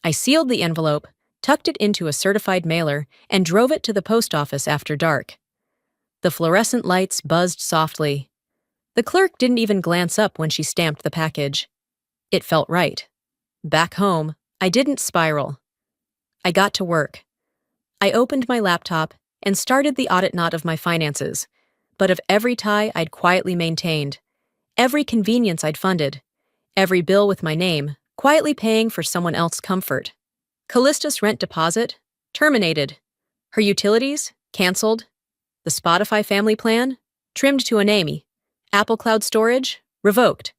I sealed the envelope, tucked it into a certified mailer, and drove it to the post office after dark. The fluorescent lights buzzed softly. The clerk didn't even glance up when she stamped the package. It felt right. Back home, I didn't spiral. I got to work. I opened my laptop and started the audit knot of my finances, but of every tie I'd quietly maintained, every convenience I'd funded, every bill with my name, quietly paying for someone else's comfort. Callista's rent deposit? Terminated. Her utilities? Canceled. The Spotify family plan? Trimmed to an Amy. Apple Cloud storage? Revoked.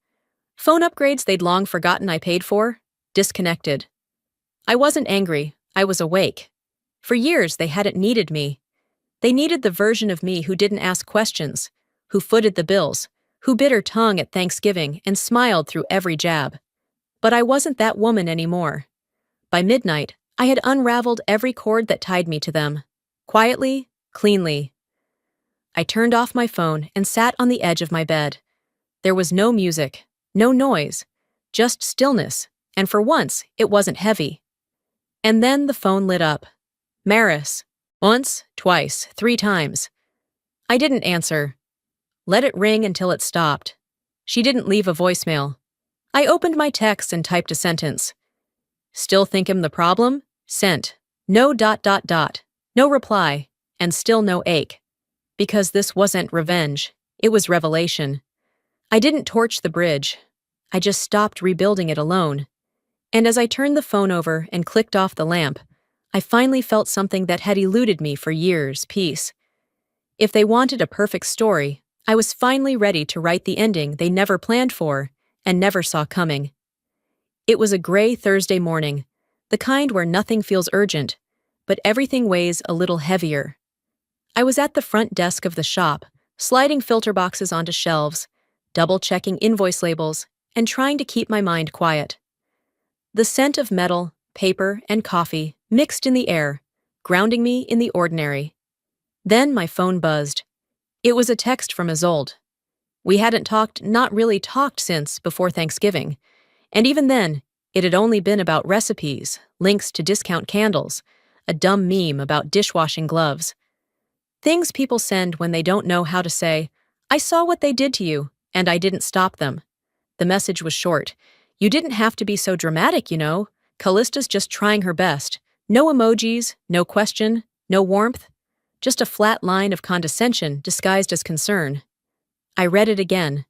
Phone upgrades they'd long forgotten I paid for? Disconnected. I wasn't angry. I was awake. For years, they hadn't needed me. They needed the version of me who didn't ask questions, who footed the bills, who bit her tongue at Thanksgiving and smiled through every jab. But I wasn't that woman anymore. By midnight, I had unraveled every cord that tied me to them. Quietly, cleanly. I turned off my phone and sat on the edge of my bed. There was no music, no noise, just stillness, and for once, it wasn't heavy. And then the phone lit up. Maris. Once, twice, 3 times. I didn't answer. Let it ring until it stopped. She didn't leave a voicemail. I opened my text and typed a sentence. Still think I'm the problem? Sent. No ... No reply. And still no ache. Because this wasn't revenge. It was revelation. I didn't torch the bridge. I just stopped rebuilding it alone. And as I turned the phone over and clicked off the lamp, I finally felt something that had eluded me for years, peace. If they wanted a perfect story, I was finally ready to write the ending they never planned for and never saw coming. It was a gray Thursday morning, the kind where nothing feels urgent, but everything weighs a little heavier. I was at the front desk of the shop, sliding filter boxes onto shelves, double-checking invoice labels, and trying to keep my mind quiet. The scent of metal, paper, and coffee mixed in the air, grounding me in the ordinary. Then my phone buzzed. It was a text from Isolde. We hadn't not really talked since before Thanksgiving, and even then, it had only been about recipes, links to discount candles, a dumb meme about dishwashing gloves. Things people send when they don't know how to say, "I saw what they did to you, and I didn't stop them." The message was short. "You didn't have to be so dramatic, you know. Callista's just trying her best. No emojis, no question, no warmth. Just a flat line of condescension disguised as concern." I read it again.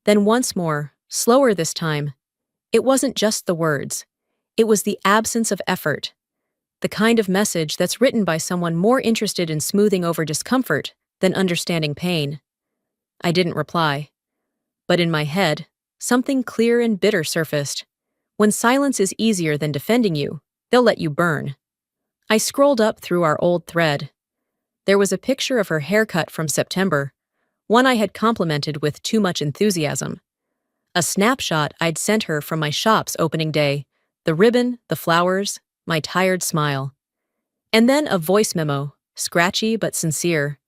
Then once more, slower this time. It wasn't just the words. It was the absence of effort. The kind of message that's written by someone more interested in smoothing over discomfort than understanding pain. I didn't reply. But in my head, something clear and bitter surfaced. When silence is easier than defending you, they'll let you burn. I scrolled up through our old thread. There was a picture of her haircut from September, one I had complimented with too much enthusiasm. A snapshot I'd sent her from my shop's opening day, the ribbon, the flowers, my tired smile. And then a voice memo, scratchy but sincere.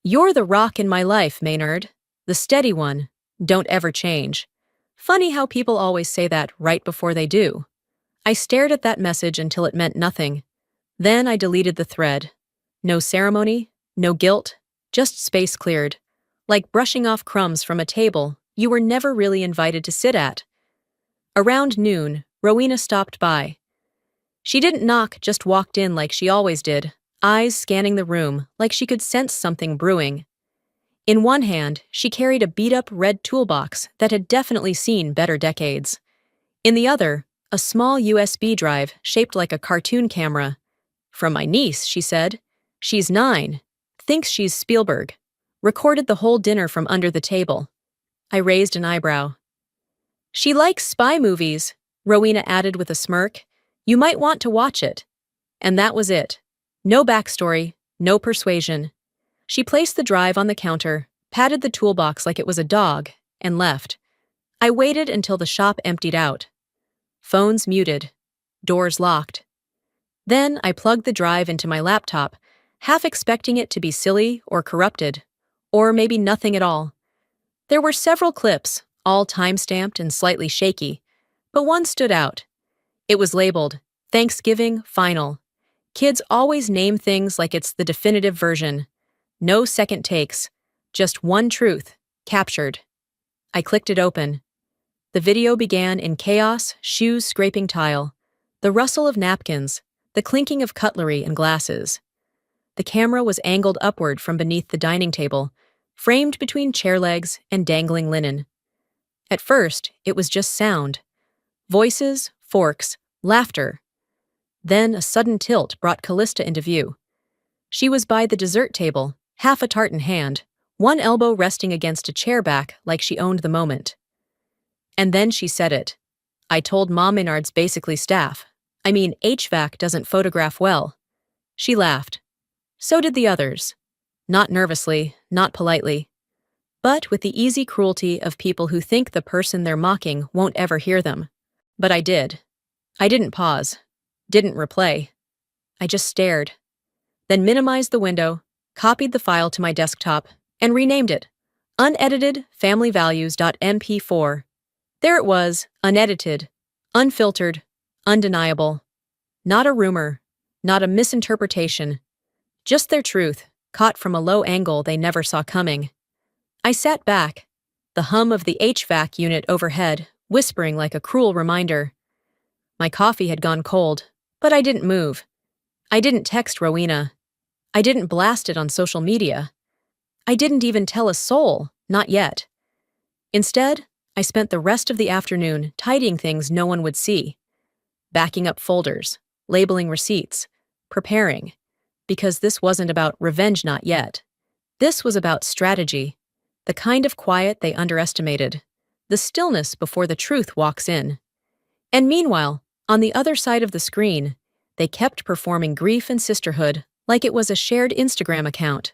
"You're the rock in my life, Maynard. The steady one. Don't ever change." Funny how people always say that right before they do. I stared at that message until it meant nothing. Then I deleted the thread. No ceremony, no guilt, just space cleared. Like brushing off crumbs from a table you were never really invited to sit at. Around noon, Rowena stopped by. She didn't knock, just walked in like she always did, eyes scanning the room like she could sense something brewing. In one hand, she carried a beat-up red toolbox that had definitely seen better decades. In the other, a small USB drive shaped like a cartoon camera. "From my niece," she said. "She's 9. Thinks she's Spielberg. Recorded the whole dinner from under the table." I raised an eyebrow. "She likes spy movies," Rowena added with a smirk. "You might want to watch it." And that was it. No backstory, no persuasion. She placed the drive on the counter, patted the toolbox like it was a dog, and left. I waited until the shop emptied out. Phones muted. Doors locked. Then I plugged the drive into my laptop, half expecting it to be silly or corrupted, or maybe nothing at all. There were several clips, all time-stamped and slightly shaky, but one stood out. It was labeled, "Thanksgiving Final." Kids always name things like it's the definitive version. No second takes, just one truth, captured. I clicked it open. The video began in chaos, shoes scraping tile, the rustle of napkins, the clinking of cutlery and glasses. The camera was angled upward from beneath the dining table, framed between chair legs and dangling linen. At first, it was just sound. Voices, forks, laughter. Then a sudden tilt brought Callista into view. She was by the dessert table, half a tart in hand, one elbow resting against a chair back like she owned the moment. And then she said it. "I told Mom Maynard's basically staff. I mean, HVAC doesn't photograph well." She laughed. So did the others. Not nervously, not politely, but with the easy cruelty of people who think the person they're mocking won't ever hear them. But I did. I didn't pause. Didn't replay. I just stared. Then minimized the window, copied the file to my desktop, and renamed it. Unedited familyvalues.mp4. There it was, unedited, unfiltered, undeniable. Not a rumor, not a misinterpretation. Just their truth, caught from a low angle they never saw coming. I sat back, the hum of the HVAC unit overhead, whispering like a cruel reminder. My coffee had gone cold, but I didn't move. I didn't text Rowena. I didn't blast it on social media. I didn't even tell a soul, not yet. Instead, I spent the rest of the afternoon tidying things no one would see, backing up folders, labeling receipts, preparing, because this wasn't about revenge not yet. This was about strategy, the kind of quiet they underestimated, the stillness before the truth walks in. And meanwhile, on the other side of the screen, they kept performing grief and sisterhood like it was a shared Instagram account.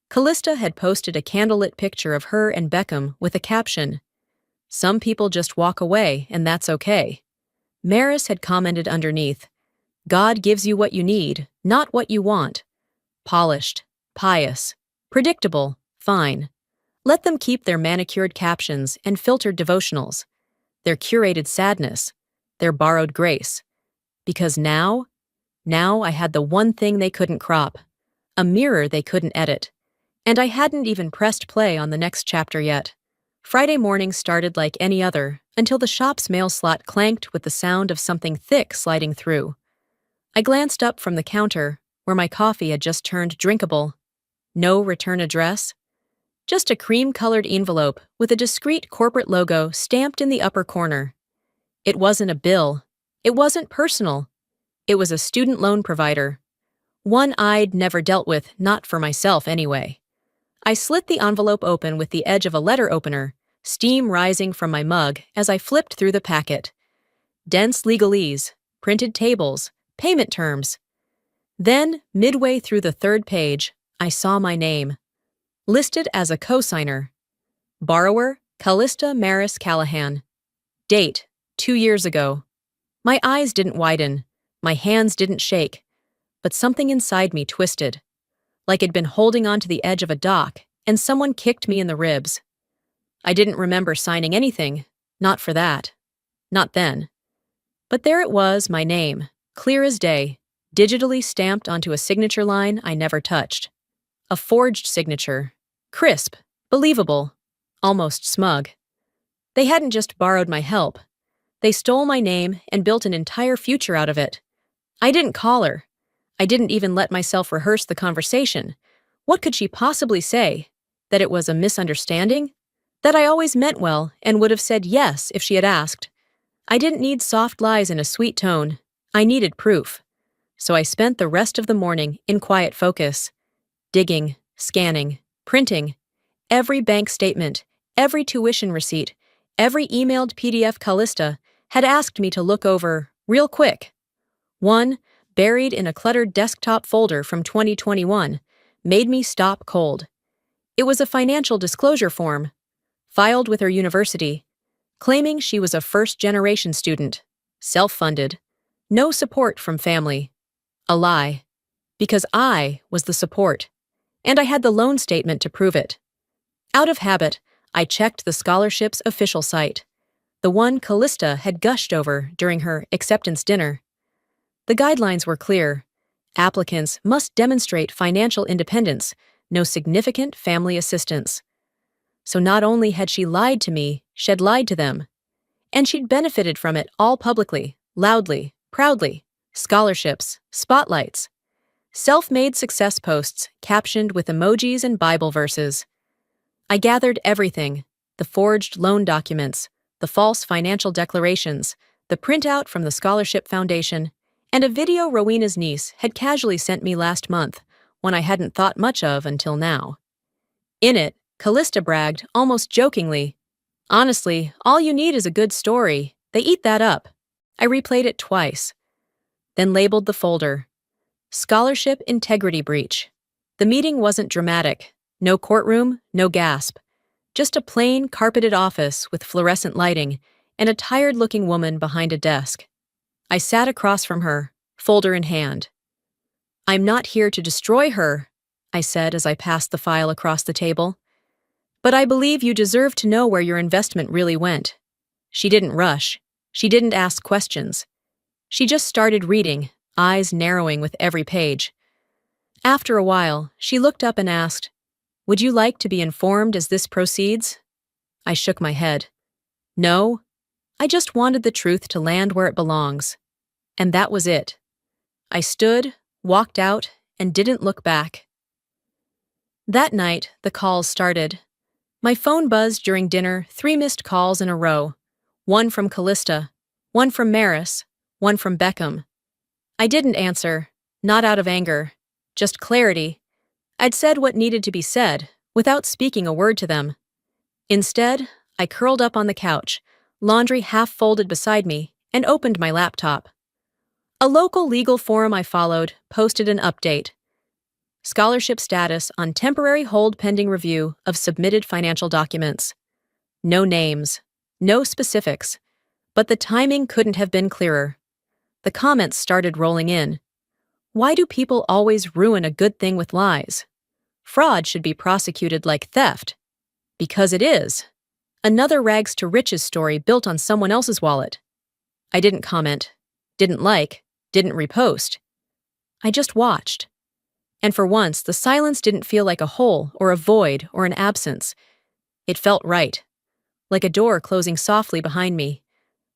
Callista had posted a candlelit picture of her and Beckham with a caption, "Some people just walk away, and that's okay." Maris had commented underneath, "God gives you what you need, not what you want." Polished, pious, predictable, fine. Let them keep their manicured captions and filtered devotionals, their curated sadness, their borrowed grace. Because now I had the one thing they couldn't crop, a mirror they couldn't edit. And I hadn't even pressed play on the next chapter yet. Friday morning started like any other, until the shop's mail slot clanked with the sound of something thick sliding through. I glanced up from the counter, where my coffee had just turned drinkable. No return address. Just a cream-colored envelope with a discreet corporate logo stamped in the upper corner. It wasn't a bill. It wasn't personal. It was a student loan provider. One I'd never dealt with, not for myself anyway. I slit the envelope open with the edge of a letter opener, steam rising from my mug as I flipped through the packet. Dense legalese, printed tables, payment terms. Then, midway through the third page, I saw my name. Listed as a co-signer. Borrower, Callista Maris Callahan. Date, 2 years ago. My eyes didn't widen, my hands didn't shake, but something inside me twisted, like I'd been holding onto the edge of a dock and someone kicked me in the ribs. I didn't remember signing anything, not for that. Not then. But there it was, my name, clear as day, digitally stamped onto a signature line I never touched. A forged signature. Crisp, believable, almost smug. They hadn't just borrowed my help. They stole my name and built an entire future out of it. I didn't call her. I didn't even let myself rehearse the conversation. What could she possibly say? That it was a misunderstanding? That I always meant well and would have said yes if she had asked. I didn't need soft lies in a sweet tone. I needed proof. So I spent the rest of the morning in quiet focus. Digging, scanning, printing. Every bank statement, every tuition receipt, every emailed PDF Callista had asked me to look over real quick. One, buried in a cluttered desktop folder from 2021, made me stop cold. It was a financial disclosure form, filed with her university, claiming she was a first-generation student, self-funded, no support from family. A lie. Because I was the support, and I had the loan statement to prove it. Out of habit, I checked the scholarship's official site, the one Callista had gushed over during her acceptance dinner. The guidelines were clear. Applicants must demonstrate financial independence, no significant family assistance. So not only had she lied to me, she'd lied to them. And she'd benefited from it all publicly, loudly, proudly. Scholarships, spotlights. Self-made success posts captioned with emojis and Bible verses. I gathered everything, the forged loan documents, the false financial declarations, the printout from the Scholarship Foundation, and a video Rowena's niece had casually sent me last month, one I hadn't thought much of until now. In it, Callista bragged, almost jokingly, "Honestly, all you need is a good story. They eat that up." I replayed it twice, then labeled the folder. Scholarship integrity breach. The meeting wasn't dramatic. No courtroom, no gasp. Just a plain, carpeted office with fluorescent lighting and a tired-looking woman behind a desk. I sat across from her, folder in hand. "I'm not here to destroy her," I said as I passed the file across the table. "But I believe you deserve to know where your investment really went." She didn't rush. She didn't ask questions. She just started reading, eyes narrowing with every page. After a while, she looked up and asked, "Would you like to be informed as this proceeds?" I shook my head. "No, I just wanted the truth to land where it belongs." And that was it. I stood, walked out, and didn't look back. That night, the calls started. My phone buzzed during dinner, 3 missed calls in a row. One from Callista, one from Maris, one from Beckham. I didn't answer, not out of anger, just clarity. I'd said what needed to be said, without speaking a word to them. Instead, I curled up on the couch, laundry half folded beside me, and opened my laptop. A local legal forum I followed posted an update. Scholarship status on temporary hold pending review of submitted financial documents. No names, no specifics, but the timing couldn't have been clearer. The comments started rolling in. Why do people always ruin a good thing with lies? Fraud should be prosecuted like theft. Because it is. Another rags to riches story built on someone else's wallet. I didn't comment, didn't like, didn't repost. I just watched. And for once, the silence didn't feel like a hole or a void or an absence. It felt right. Like a door closing softly behind me.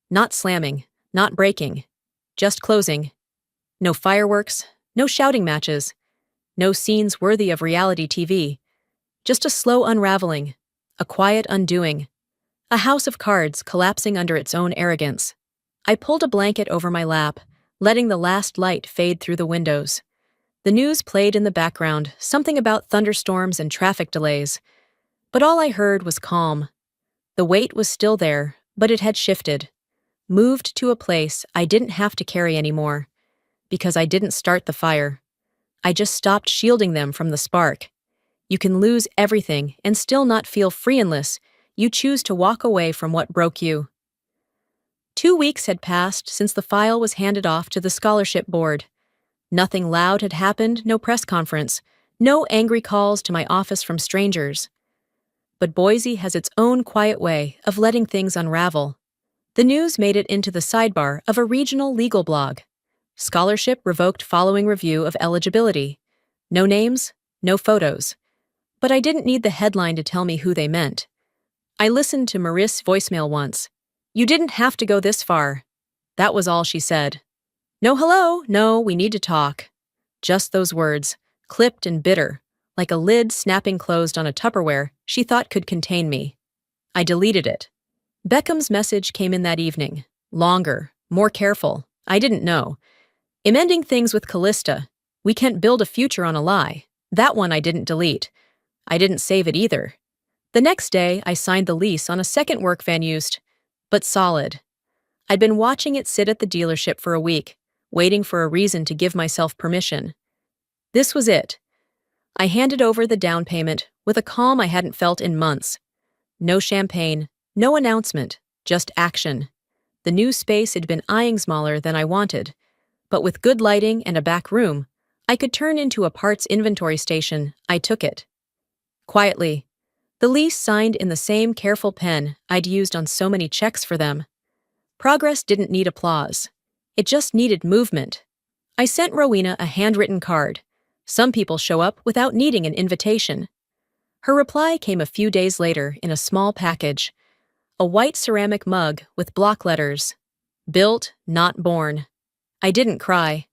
Not slamming, not breaking. Just closing. No fireworks, no shouting matches. No scenes worthy of reality TV. Just a slow unraveling. A quiet undoing. A house of cards collapsing under its own arrogance. I pulled a blanket over my lap, letting the last light fade through the windows. The news played in the background, something about thunderstorms and traffic delays. But all I heard was calm. The weight was still there, but it had shifted. Moved to a place I didn't have to carry anymore. Because I didn't start the fire. I just stopped shielding them from the spark. You can lose everything and still not feel free unless you choose to walk away from what broke you. 2 weeks had passed since the file was handed off to the scholarship board. Nothing loud had happened, no press conference, no angry calls to my office from strangers. But Boise has its own quiet way of letting things unravel. The news made it into the sidebar of a regional legal blog. Scholarship revoked following review of eligibility. No names, no photos. But I didn't need the headline to tell me who they meant. I listened to Maris' voicemail once. "You didn't have to go this far." That was all she said. "No hello, no, we need to talk." Just those words, clipped and bitter, like a lid snapping closed on a Tupperware she thought could contain me. I deleted it. Beckham's message came in that evening. Longer, more careful. I didn't know. "I'm ending things with Callista. We can't build a future on a lie." That one I didn't delete. I didn't save it either. The next day, I signed the lease on a second work van used, but solid. I'd been watching it sit at the dealership for a week, waiting for a reason to give myself permission. This was it. I handed over the down payment with a calm I hadn't felt in months. No champagne, no announcement, just action. The new space had been eyeing smaller than I wanted, but with good lighting and a back room, I could turn into a parts inventory station. I took it. Quietly. The lease signed in the same careful pen I'd used on so many checks for them. Progress didn't need applause. It just needed movement. I sent Rowena a handwritten card. Some people show up without needing an invitation. Her reply came a few days later in a small package. A white ceramic mug with block letters. Built, not born. I didn't cry.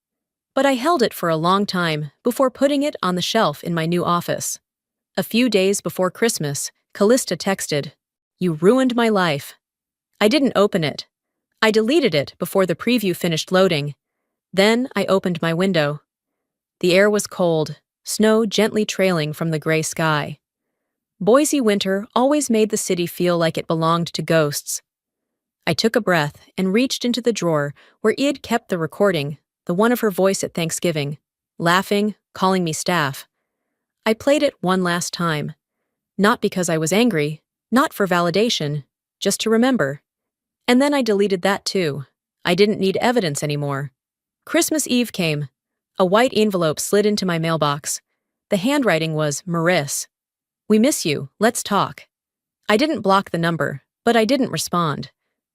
But I held it for a long time before putting it on the shelf in my new office. A few days before Christmas, Callista texted, "You ruined my life." I didn't open it. I deleted it before the preview finished loading. Then I opened my window. The air was cold, snow gently trailing from the gray sky. Boise winter always made the city feel like it belonged to ghosts. I took a breath and reached into the drawer where Id kept the recording, the one of her voice at Thanksgiving. laughing, calling me staff. I played it one last time. Not because I was angry, not for validation, just to remember. And then I deleted that too. I didn't need evidence anymore. Christmas Eve came. A white envelope slid into my mailbox. The handwriting was Maris. We miss you, let's talk. I didn't block the number, but I didn't respond.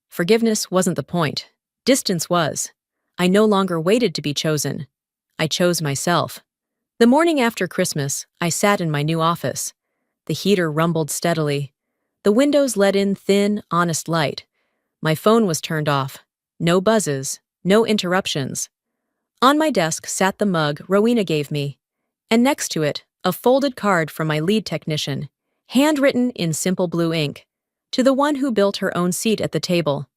Forgiveness wasn't the point. Distance was. I no longer waited to be chosen. I chose myself. The morning after Christmas, I sat in my new office. The heater rumbled steadily. The windows let in thin, honest light. My phone was turned off. No buzzes, no interruptions. On my desk sat the mug Rowena gave me, and next to it, a folded card from my lead technician, handwritten in simple blue ink, to the one who built her own seat at the table.